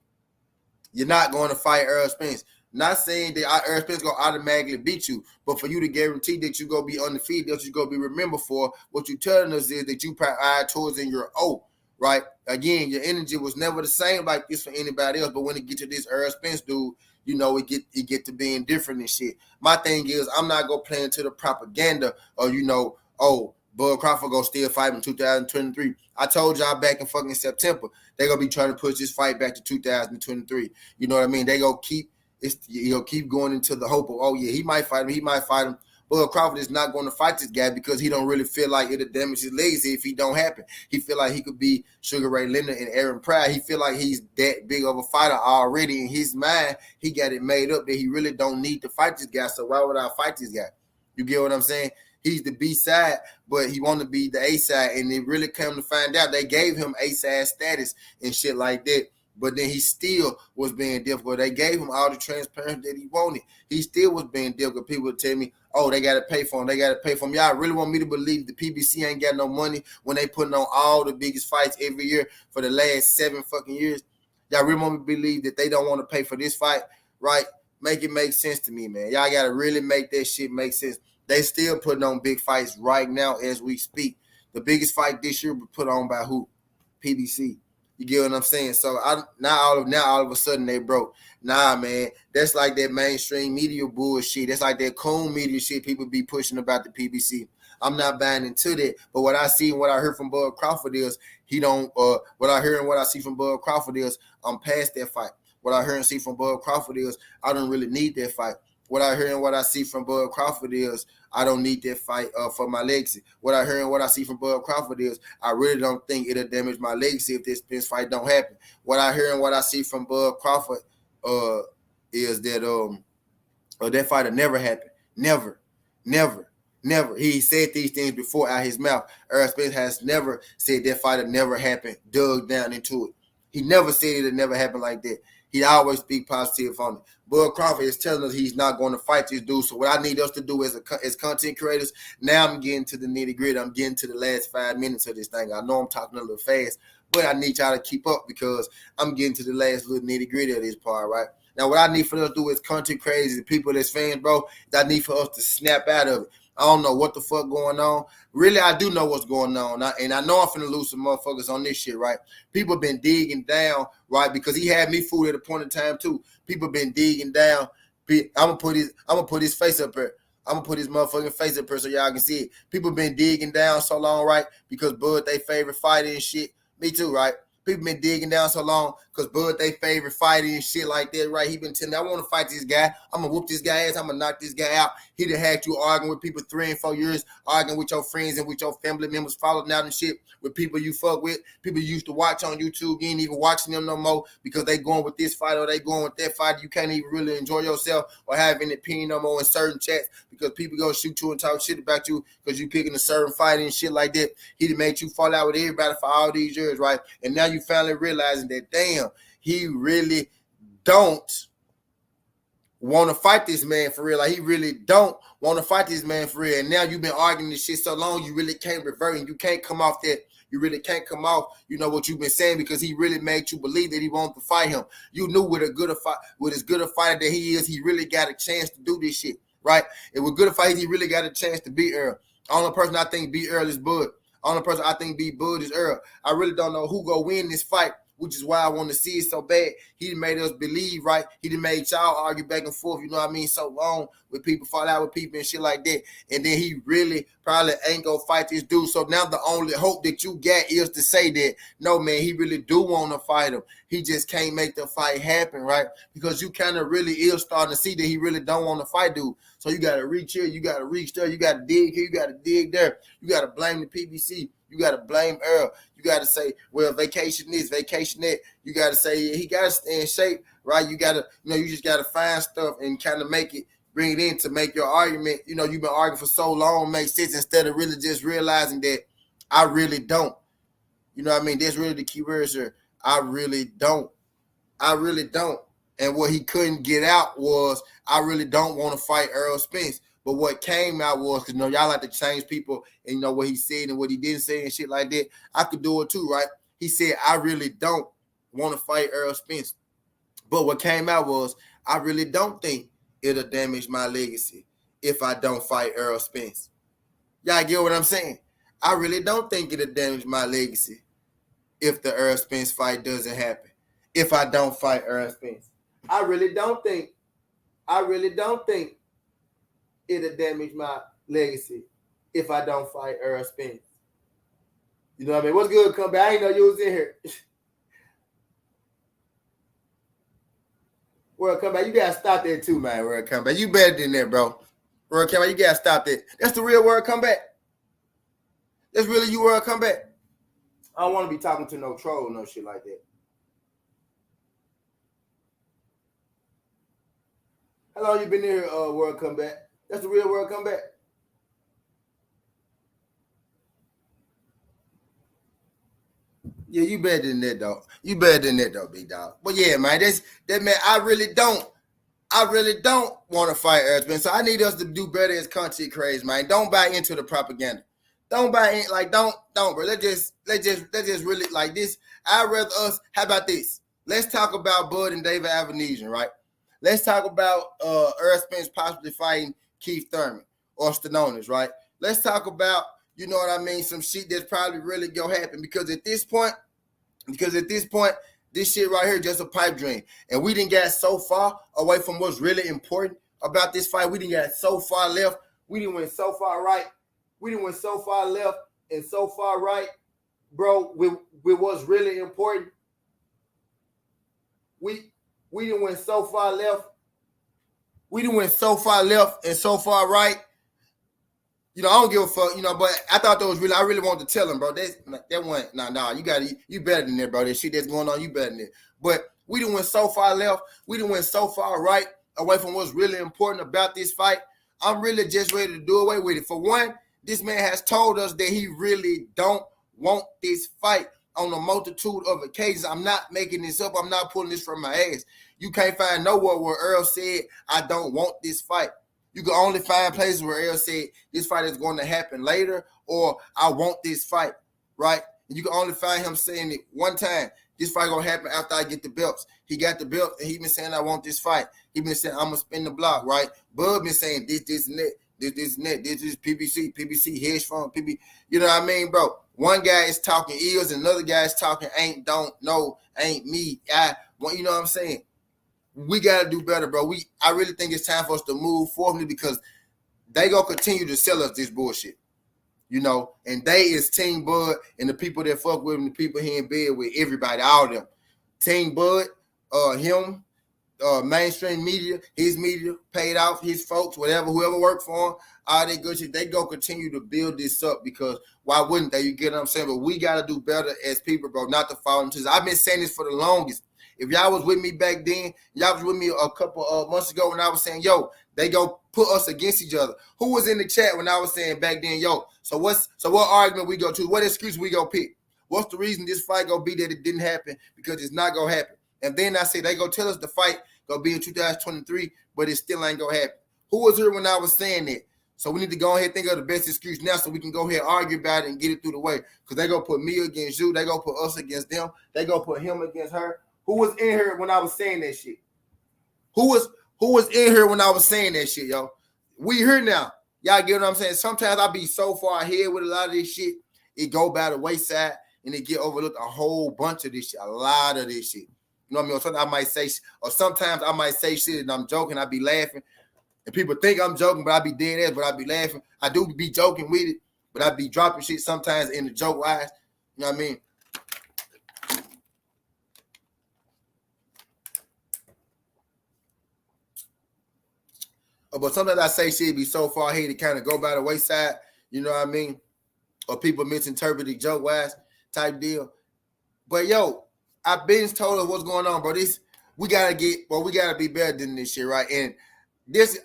you're not going to fight Errol Spence. Not saying that Errol Spence going to automatically beat you, but for you to guarantee that you're going to be undefeated, that you're going to be remembered for, what you're telling us is that you put eye towards in your O, right? Again, your energy was never the same like this for anybody else, but when it get to this Errol Spence dude, you know, it get to being different and shit. My thing is, I'm not going to play into the propaganda or, you know, oh, Bud Crawford gonna still fight in 2023. I told y'all back in fucking September, they gonna be trying to push this fight back to 2023. You know what I mean? They gonna keep going into the hope of, oh yeah, he might fight him. Bud Crawford is not going to fight this guy because he don't really feel like it'll damage his legacy if he don't happen. He feel like he could be Sugar Ray Leonard and Aaron Pryor. He feel like he's that big of a fighter already in his mind. He got it made up that he really don't need to fight this guy. So why would I fight this guy? You get what I'm saying? He's the B side, but he want to be the A side, and it really come to find out they gave him A side status and shit like that. But then he still was being difficult. They gave him all the transparency that he wanted. He still was being difficult. People would tell me, oh, they got to pay for him. They got to pay for him. Y'all really want me to believe the PBC ain't got no money when they putting on all the biggest fights every year for the last 7 fucking years? Y'all really want me to believe that they don't want to pay for this fight, right? Make it make sense to me, man. Y'all got to really make that shit make sense. They still putting on big fights right now as we speak. The biggest fight this year was put on by who? PBC. You get what I'm saying? So now all of a sudden they broke. Nah, man, that's like that mainstream media bullshit. That's like that coon media shit people be pushing about the PBC. I'm not buying into that. But what I see and what I heard from Bud Crawford is he don't. What I hear and what I see from Bud Crawford is I'm past that fight. What I hear and see from Bud Crawford is I don't really need that fight. What I hear and what I see from Bud Crawford is I don't need that fight for my legacy. What I hear and what I see from Bud Crawford is I really don't think it'll damage my legacy if this Spence fight don't happen. What I hear and what I see from Bud Crawford is that that fight will never happen. Never, never, never. He said these things before out his mouth. Errol Spence has never said that fight will never happen, dug down into it. He never said it'll never happen like that. He always speak positive on it. Bud Crawford is telling us he's not going to fight this dude. So what I need us to do as content creators, now I'm getting to the nitty gritty. I'm getting to the last 5 minutes of this thing. I know I'm talking a little fast, but I need y'all to keep up because I'm getting to the last little nitty gritty of this part, right? Now, what I need for us to do as content creators, the people that's fans, bro, I need for us to snap out of it. I don't know what the fuck going on. Really, I do know what's going on. And I know I'm finna lose some motherfuckers on this shit, right? People been digging down, right? Because he had me fooled at a point in time, too. People been digging down. I'm gonna put his face up here. I'm gonna put his motherfucking face up here so y'all can see it. People been digging down so long, right? Because Bud they favorite fighter and shit. Me too, right? People been digging down so long because Bud they favorite fighter and shit like that, right? He been telling me, I want to fight this guy. I'm going to whoop this guy ass. I'm going to knock this guy out. He done had you arguing with people 3 and 4 years, arguing with your friends and with your family members, falling out and shit with people you fuck with, people you used to watch on YouTube. You ain't even watching them no more because they going with this fight or they going with that fight. You can't even really enjoy yourself or have any opinion no more in certain chats because people going to shoot you and talk shit about you because you picking a certain fight and shit like that. He done made you fall out with everybody for all these years, right? And now you finally realizing that, damn, he really don't want to fight this man for real. Like, he really don't want to fight this man for real. And now you've been arguing this shit so long, you really can't revert and you can't come off that. You really can't come off, you know, what you've been saying because he really made you believe that he wanted to fight him. You knew with as good a fighter that he is, he really got a chance to do this shit, right? It was good a fight, he really got a chance to beat Errol. Only person I think beat Errol is Bud. Only person I think beat Bud is Errol. I really don't know who go win this fight, which is why I want to see it so bad. He made us believe, right? He done made y'all argue back and forth, you know what I mean, so long with people, fall out with people and shit like that. And then he really probably ain't gonna fight this dude. So now the only hope that you get is to say that, no, man, he really do want to fight him. He just can't make the fight happen, right? Because you kind of really is starting to see that he really don't want to fight dude. So you got to reach here, you got to reach there, you got to dig here, you got to dig there. You got to blame the PBC. You got to blame Errol. You got to say, well, vacation this, vacation that. You got to say, he got to stay in shape, right? You got to, you just got to find stuff and kind of make it, bring it in to make your argument. You know, you've been arguing for so long, make sense instead of really just realizing that I really don't. You know what I mean? That's really the key words here. I really don't. I really don't. And what he couldn't get out was, I really don't want to fight Errol Spence. But what came out was, because y'all like to change people and what he said and what he didn't say and shit like that. I could do it too, right? He said, I really don't want to fight Errol Spence. But what came out was, I really don't think it'll damage my legacy if I don't fight Errol Spence. Y'all get what I'm saying? I really don't think it'll damage my legacy if the Errol Spence fight doesn't happen. If I don't fight Errol Spence. I really don't think it'll damage my legacy if I don't fight Errol Spence. You know what I mean? What's good, come back? I didn't know you was in here. World Comeback, you gotta stop that too, man. World Comeback, you better than that, bro. World Comeback, you gotta stop that. That's the real World Comeback. That's really you, World Comeback. I don't want to be talking to no troll, no shit like that. How long you been here, World Comeback? That's the real World Comeback. Yeah, you better than that, dog. You better than that, though, big dog. But yeah, man, that man, I really don't want to fight Errol Spence. So I need us to do better as content creators, man. Don't buy into the propaganda. Don't buy in, don't, bro. Let's just really like this. I'd rather us. How about this? let's talk about Bud and David Avenesian, right? Let's talk about Errol Spence possibly fighting Keith Thurman or Stanonis, right? Let's talk about, you know what I mean, some shit that's probably really gonna happen because at this point, this shit right here just a pipe dream. And we didn't get so far away from what's really important about this fight. We didn't get so far left. We didn't went so far right. We didn't went so far left and so far right, bro, with what's really important. We didn't went so far left. We didn't went so far left and so far right. You know, I don't give a fuck, you know, but I thought that was really, I really wanted to tell him, bro. That one, nah, you better than that, bro. That shit that's going on, you better than that. But we done went so far left, we done went so far right, away from what's really important about this fight. I'm really just ready to do away with it. For one, this man has told us that he really don't want this fight on a multitude of occasions. I'm not making this up. I'm not pulling this from my ass. You can't find nowhere where Errol said, I don't want this fight. You can only find places where Errol said this fight is going to happen later or I want this fight, right? And you can only find him saying it one time. This fight going to happen after I get the belts. He got the belt and he been saying I want this fight. He been saying I'm going to spin the block, right? Bud been saying this, and that. This, PBC, hedge fund, PB. You know what I mean, bro? One guy is talking ears and another guy is talking ain't, don't, know, ain't me. You know what I'm saying? We got to do better, bro. I really think it's time for us to move forward because they going to continue to sell us this bullshit. You know, and they is Team Bud and the people that fuck with him, the people he in bed with, everybody, all of them. Team Bud, him, mainstream media, his media, paid off his folks, whoever worked for him, all that good shit. They go continue to build this up because why wouldn't they? You get what I'm saying? But we got to do better as people, bro, not to fall into this. I've been saying this for the longest. If y'all was with me back then, y'all was with me a couple of months ago when I was saying, yo, they go put us against each other. Who was in the chat when I was saying back then, yo, so what argument we go to? What excuse we go pick? What's the reason this fight gonna be that it didn't happen? Because it's not gonna happen. And then I say they go tell us the fight gonna be in 2023, but it still ain't gonna happen. Who was here when I was saying that? So we need to go ahead and think of the best excuse now so we can go ahead and argue about it and get it through the way. Because they gonna put me against you, they gonna put us against them, they gonna put him against her. Who was in here when I was saying that shit? Who was in here when I was saying that shit, yo? We here now. Y'all get what I'm saying? Sometimes I be so far ahead with a lot of this shit, it go by the wayside and it get overlooked a whole bunch of this shit, a lot of this shit. You know what I mean? Sometimes I might say shit and I'm joking, I be laughing. And people think I'm joking, but I be dead ass, but I be laughing. I do be joking with it, but I be dropping shit sometimes in the joke wise. You know what I mean? But sometimes I say shit be so far ahead to kind of go by the wayside, you know what I mean? Or people misinterpret it joke wise type deal. But yo, I've been told us what's going on, bro. We gotta be better than this shit, right? And this,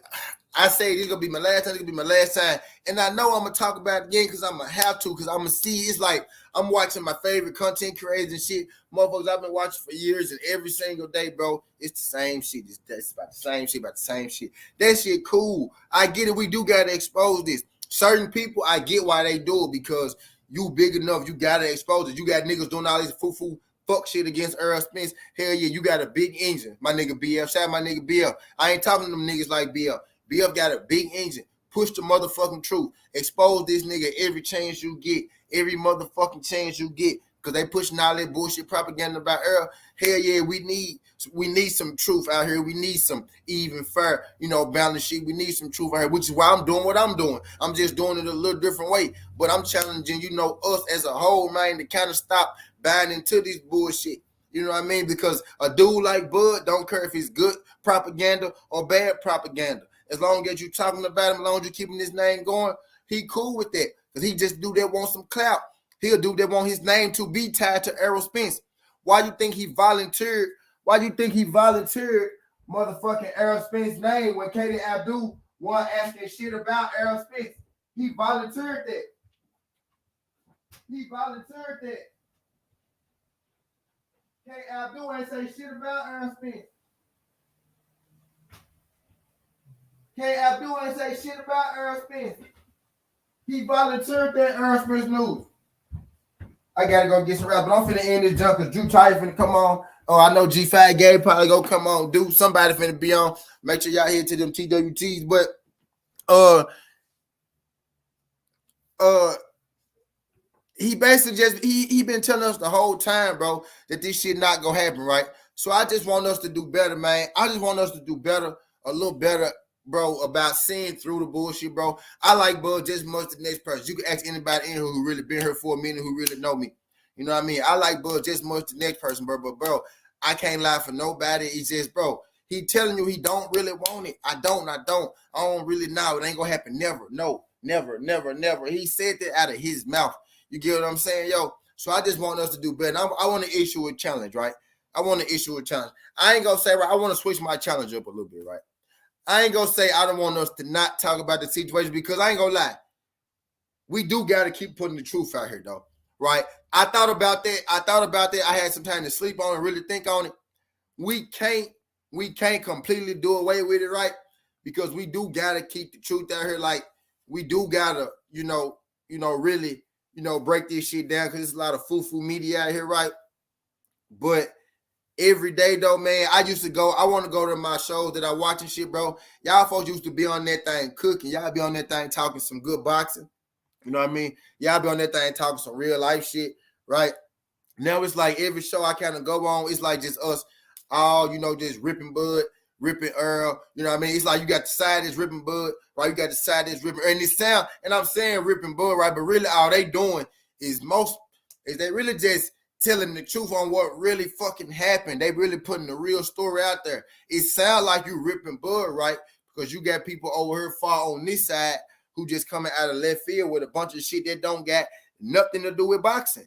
I say this gonna be my last time, this gonna be my last time. And I know I'm gonna talk about it again because I'm gonna have to, because I'm gonna see it's like I'm watching my favorite content creators and shit. Motherfuckers I've been watching for years, and every single day, bro, it's the same shit. It's about the same shit. That shit cool. I get it. We do gotta expose this. Certain people, I get why they do it because you big enough, you gotta expose it. You got niggas doing all this foo-foo fuck shit against Errol Spence. Hell yeah, you got a big engine. My nigga BF. Shout out my nigga BF. I ain't talking to them niggas like BF. BF got a big engine. Push the motherfucking truth. Expose this nigga every chance you get. Every motherfucking chance you get. Because they pushing all that bullshit propaganda about Errol. Hell yeah, we need some truth out here. We need some even fair, balance sheet. We need some truth out here, which is why I'm doing what I'm doing. I'm just doing it a little different way. But I'm challenging, us as a whole, man, to kind of stop buying into this bullshit. You know what I mean? Because a dude like Bud don't care if it's good propaganda or bad propaganda. As long as you talking about him, as long as you keeping his name going, he cool with that. Because he just do that want some clout. He'll do that want his name to be tied to Errol Spence. Why you think he volunteered? Why you think he volunteered motherfucking Errol Spence's name when Katie Abdul wasn't asking shit about Errol Spence? He volunteered that. Katie Abdul ain't say shit about Errol Spence. Katie Abdul ain't say shit about Errol Spence. He volunteered that Errol Spence news. I gotta go get some rap, but I'm finna end this junk because Drew Tiger finna come on. Oh, I know G5 Gary probably go come on, dude. Somebody finna be on. Make sure y'all head to them TWTs. But uh uh he basically just he been telling us the whole time, bro, that this shit not gonna happen, right? So I just want us to do better, man. I just want us to do better, a little better, bro, about seeing through the bullshit, bro. I like Bud just as much as the next person. You can ask anybody in here who really been here for a minute, who really know me. You know what I mean? I like Bud just as much as the next person, bro. But bro, I can't lie for nobody. It's just, bro, he telling you he don't really want it. I don't really know. It ain't gonna happen. Never. No, never, never, never. He said that out of his mouth. You get what I'm saying, yo? So I just want us to do better. I want to issue a challenge, right? I want to issue a challenge. I ain't gonna say, right, I want to switch my challenge up a little bit, right? I ain't gonna say I don't want us to not talk about the situation, because I ain't gonna lie. We do gotta keep putting the truth out here, though, right? I thought about that. I had some time to sleep on it, really think on it. We can't completely do away with it, right? Because we do gotta keep the truth out here. Like, we do gotta, really, break this shit down, because there's a lot of foo-foo media out here, right? But every day though, man, I want to go to my shows that I watch and shit, bro. Y'all folks used to be on that thing cooking. Y'all be on that thing talking some good boxing. You know what I mean? Y'all be on that thing talking some real life shit, right? Now it's like every show I kind of go on, it's like just us all, just ripping Bud, ripping Errol. You know what I mean? It's like you got the side that's ripping Bud, right? You got the side that's ripping, and it sound, and I'm saying ripping Bud, right? But really all they doing is they really just telling the truth on what really fucking happened. They really putting the real story out there. It sound like you ripping Bud, right? Because you got people over here far on this side who just coming out of left field with a bunch of shit that don't got nothing to do with boxing.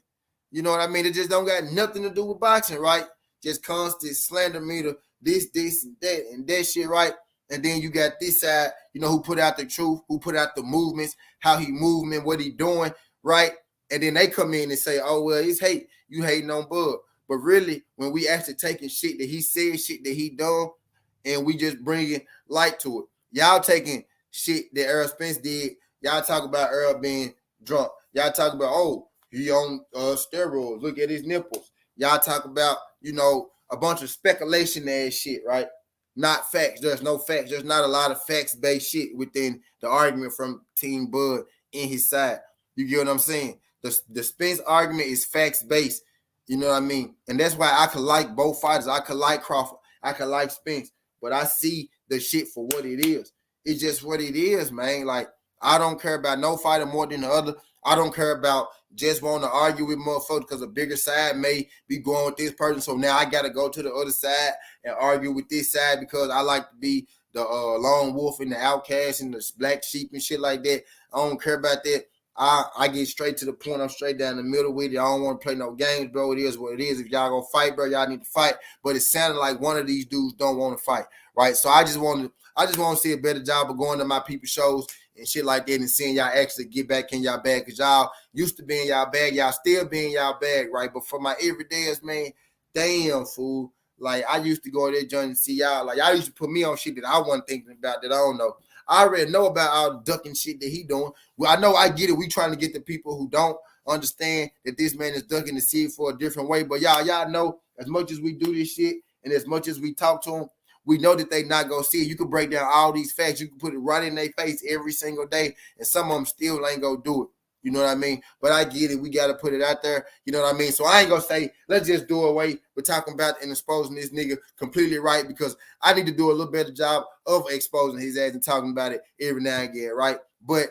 You know what I mean? It just don't got nothing to do with boxing, right? Just constant slander meter, this, and that shit, right? And then you got this side, who put out the truth, who put out the movements, how he moving, what he doing, right? And then they come in and say, oh, well, it's hate. You hating on Bud. But really, when we actually taking shit that he said, shit that he done, and we just bringing light to it. Y'all taking shit that Errol Spence did. Y'all talk about Errol being drunk. Y'all talk about, oh, he on steroids. Look at his nipples. Y'all talk about, a bunch of speculation ass shit, right? Not facts. There's no facts. There's not a lot of facts-based shit within the argument from Team Bud in his side. You get what I'm saying? The Spence argument is facts-based. You know what I mean? And that's why I could like both fighters. I could like Crawford. I could like Spence. But I see the shit for what it is. It's just what it is, man. Like, I don't care about no fighter more than the other. I don't care about just wanting to argue with motherfuckers because a bigger side may be going with this person. So now I got to go to the other side and argue with this side because I like to be the lone wolf and the outcast and the black sheep and shit like that. I don't care about that. I get straight to the point. I'm straight down the middle with it. I don't want to play no games, bro. It is what it is. If y'all gonna fight, bro, y'all need to fight. But it sounded like one of these dudes don't want to fight, right? So I just want to see a better job of going to my people shows and shit like that and seeing y'all actually get back in y'all bag, because y'all used to be in y'all bag. Y'all still be in y'all bag, right? But for my everydayers, man, damn, fool. Like, I used to go there joint and see y'all. Like, y'all used to put me on shit that I wasn't thinking about, that I don't know. I already know about all the ducking shit that he doing. Well, I know, I get it. We trying to get the people who don't understand that this man is ducking the seed for a different way. But y'all know, as much as we do this shit and as much as we talk to them, we know that they not gonna see it. You can break down all these facts. You can put it right in their face every single day, and some of them still ain't gonna do it. You know what I mean? But I get it. We got to put it out there. You know what I mean? So I ain't going to say, let's just do away with talking about and exposing this nigga completely, right? Because I need to do a little better job of exposing his ass and talking about it every now and again, right? But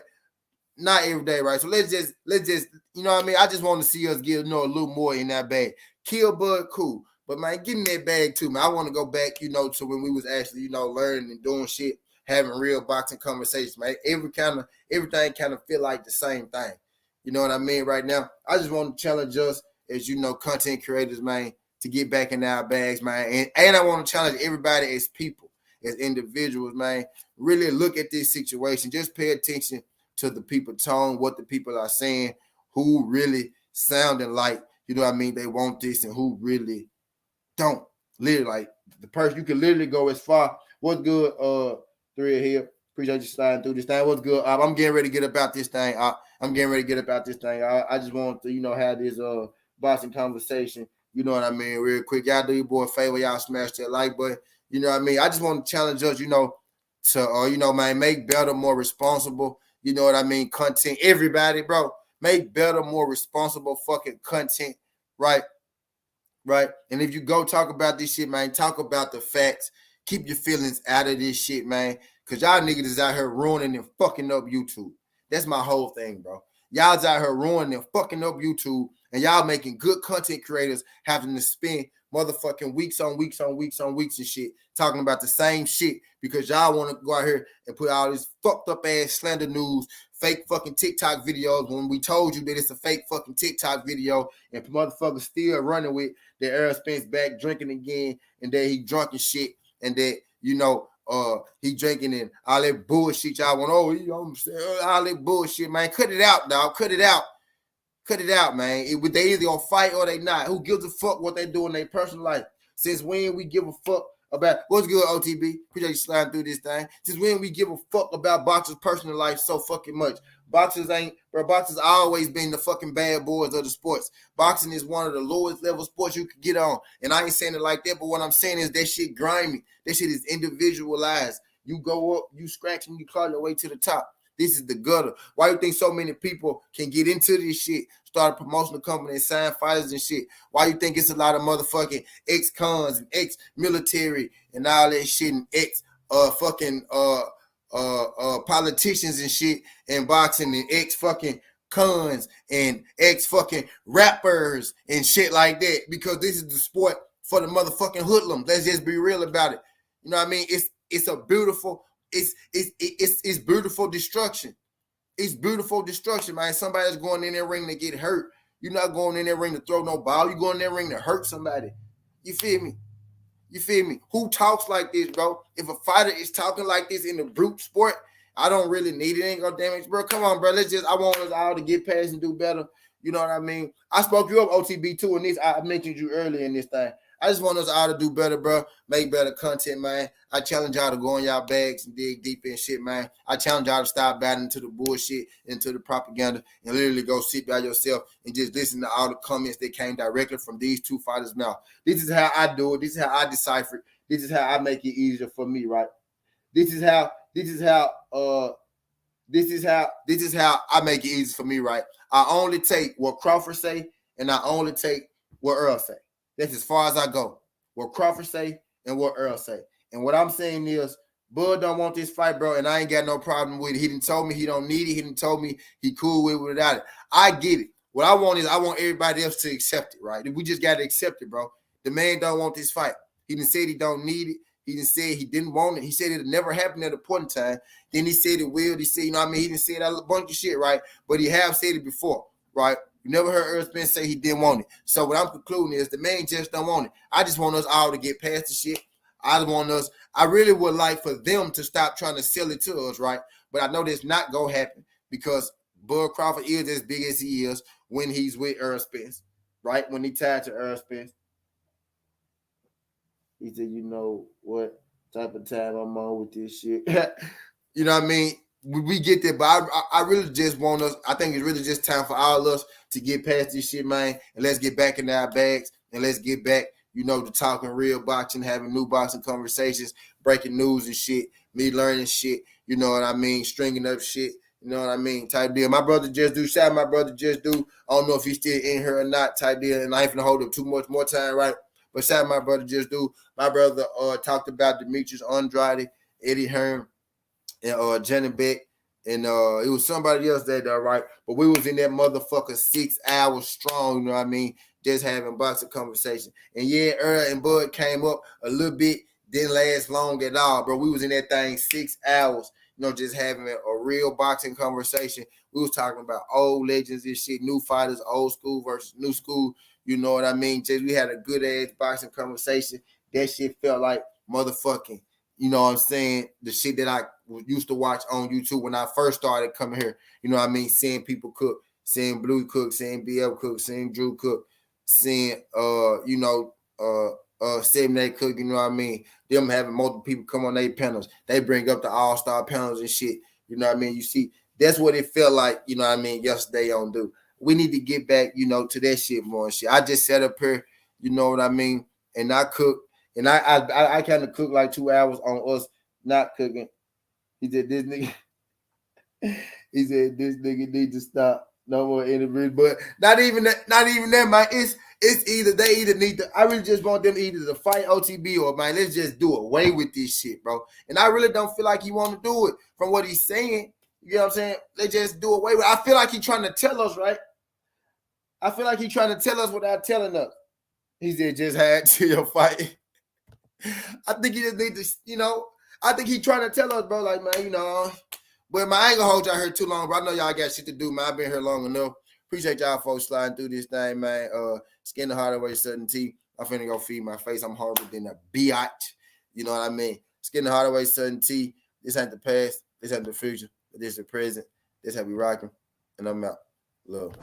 not every day, right? So let's just, you know what I mean? I just want to see us get, a little more in that bag. Kill Bud, cool. But, man, give me that bag too, man. I want to go back, to when we was actually, learning and doing shit, having real boxing conversations, man. Everything kind of feel like the same thing. You know what I mean? Right now, I just want to challenge us as, content creators, man, to get back in our bags, man. And I want to challenge everybody as people, as individuals, man. Really look at this situation. Just pay attention to the people tone, what the people are saying, who really sounding like, they want this, and who really don't. Literally, like, the person, you can literally go as far. What's good, Thread here? Appreciate you sliding through this thing. What's good? I'm getting ready to get about this thing. I'm getting ready to get about this thing. I just want to, have this boxing conversation, You know what I mean? Real quick, y'all do your boy a favor, y'all smash that like button. You know what I mean? I just want to challenge us, to man, make better, more responsible. You know what I mean? Content, everybody, bro, make better, more responsible fucking content, right? Right. And if you go talk about this shit, man, talk about the facts. Keep your feelings out of this shit, man. Cause y'all niggas is out here ruining and fucking up YouTube. That's my whole thing, bro. Y'all's out here ruining and fucking up YouTube, and y'all making good content creators having to spend motherfucking weeks on weeks on weeks on weeks and shit talking about the same shit because y'all want to go out here and put all this fucked up ass slander news, fake fucking TikTok videos when we told you that it's a fake fucking TikTok video, and motherfuckers still running with that Errol Spence back drinking again, and that he drunk and shit, and that he drinking and all that bullshit y'all want. All that bullshit, man. Cut it out, dog. Cut it out. Cut it out, man. They either gonna fight or they not. Who gives a fuck what they do in their personal life? Since when we give a fuck about what's good, OTB? Appreciate you sliding through this thing. Since when we give a fuck about boxers' personal life so fucking much? Boxers always been the fucking bad boys of the sports. Boxing is one of the lowest level sports you can get on. And I ain't saying it like that, but what I'm saying is that shit grimy. That shit is individualized. You go up, you scratch, and you claw your way to the top. This is the gutter. Why you think so many people can get into this shit, start a promotional company and sign fighters and shit? Why you think it's a lot of motherfucking ex-cons and ex-military and all that shit and politicians and shit and boxing and ex-fucking cons and ex-fucking rappers and shit like that? Because this is the sport for the motherfucking hoodlums. Let's just be real about it. You know what I mean? It's a beautiful... It's beautiful destruction. It's beautiful destruction, man. Somebody's going in that ring to get hurt. You're not going in that ring to throw no ball. You're going in that ring to hurt somebody. You feel me? You feel me? Who talks like this, bro? If a fighter is talking like this in the brute sport, I don't really need it. Ain't gonna damage, bro. Come on, bro. I want us all to get past and do better. You know what I mean? I spoke you up, OTB, too, in this. I mentioned you earlier in this thing. I just want us all to do better, bro. Make better content, man. I challenge y'all to go in y'all bags and dig deep in shit, man. I challenge y'all to stop battling into the bullshit, into the propaganda, and literally go sit by yourself and just listen to all the comments that came directly from these two fighters' mouth. This is how I do it. This is how I decipher it. This is how I make it easier for me, right? This is how I make it easy for me, right? I only take what Crawford say, and I only take what Errol say. That's as far as I go. What Crawford say and what Errol say. And what I'm saying is, Bud don't want this fight, bro, and I ain't got no problem with it. He didn't tell me he don't need it. He didn't tell me he cool with it without it. I get it. What I want is I want everybody else to accept it, right? We just got to accept it, bro. The man don't want this fight. He didn't say he don't need it. He didn't say he didn't want it. He said it never happened at a point in time. Then he said it will. He said, you know what I mean? He didn't say that a bunch of shit, right? But he have said it before, right? You never heard Errol Spence say he didn't want it. So what I'm concluding is the man just don't want it. I just want us all to get past the shit. I really would like for them to stop trying to sell it to us, right? But I know that's not going to happen because Bud Crawford is as big as he is when he's with Errol Spence, right? When he tied to Errol Spence. He said, you know what type of time I'm on with this shit. You know what I mean? We get there, but I really just want us, I think it's really just time for all of us to get past this shit, man, and let's get back in our bags, and let's get back, to talking real boxing, having new boxing conversations, breaking news and shit, me learning shit, you know what I mean, stringing up shit, you know what I mean, type deal. My brother Just Do, shout out my brother Just Do, I don't know if he's still in here or not, type deal, and I ain't finna hold up too much more time, right? But shout out my brother Just Do. My brother talked about Demetrius Andrade, Eddie Hearn, and Jenny Beck, and it was somebody else that right, but we was in that motherfucker 6 hours strong, you know what I mean, just having boxing conversation. And yeah, Errol and Bud came up a little bit, didn't last long at all, bro. We was in that thing 6 hours, just having a real boxing conversation. We was talking about old legends and shit, new fighters, old school versus new school, you know what I mean? Just we had a good ass boxing conversation. That shit felt like motherfucking, you know what I'm saying, the shit that I used to watch on YouTube when I first started coming here. You know what I mean? Seeing people cook, seeing Blue cook, seeing BL cook, seeing Drew cook, seeing 7-8 cook, you know what I mean? Them having multiple people come on their panels. They bring up the all-star panels and shit. You know what I mean? You see, that's what it felt like, you know what I mean, yesterday on Do. We need to get back, to that shit more and shit. I just sat up here You know what I mean? And I cook, and I kind of cook like 2 hours on us not cooking. He said this nigga. He said this nigga need to stop. No more interviews, but not even that, man. It's either they either need to. I really just want them either to fight OTB or man, let's just do away with this shit, bro. And I really don't feel like he want to do it from what he's saying. You know what I'm saying? They just do away with it. I feel like he's trying to tell us, right? I feel like he's trying to tell us without telling us. He said just had to fight. I think he just need to, I think he's trying to tell us, bro, like, man, but I ain't gonna hold y'all here too long, bro. I know y'all got shit to do, man. I've been here long enough. Appreciate y'all folks sliding through this thing, man. Skin the Hardaway Sudden Tea. I'm finna go feed my face. I'm horrible than a biatch. You know what I mean? Skin the Hardaway Sudden Tea. This ain't the past. This ain't the future. But this is the present. This how we rocking. And I'm out. Love.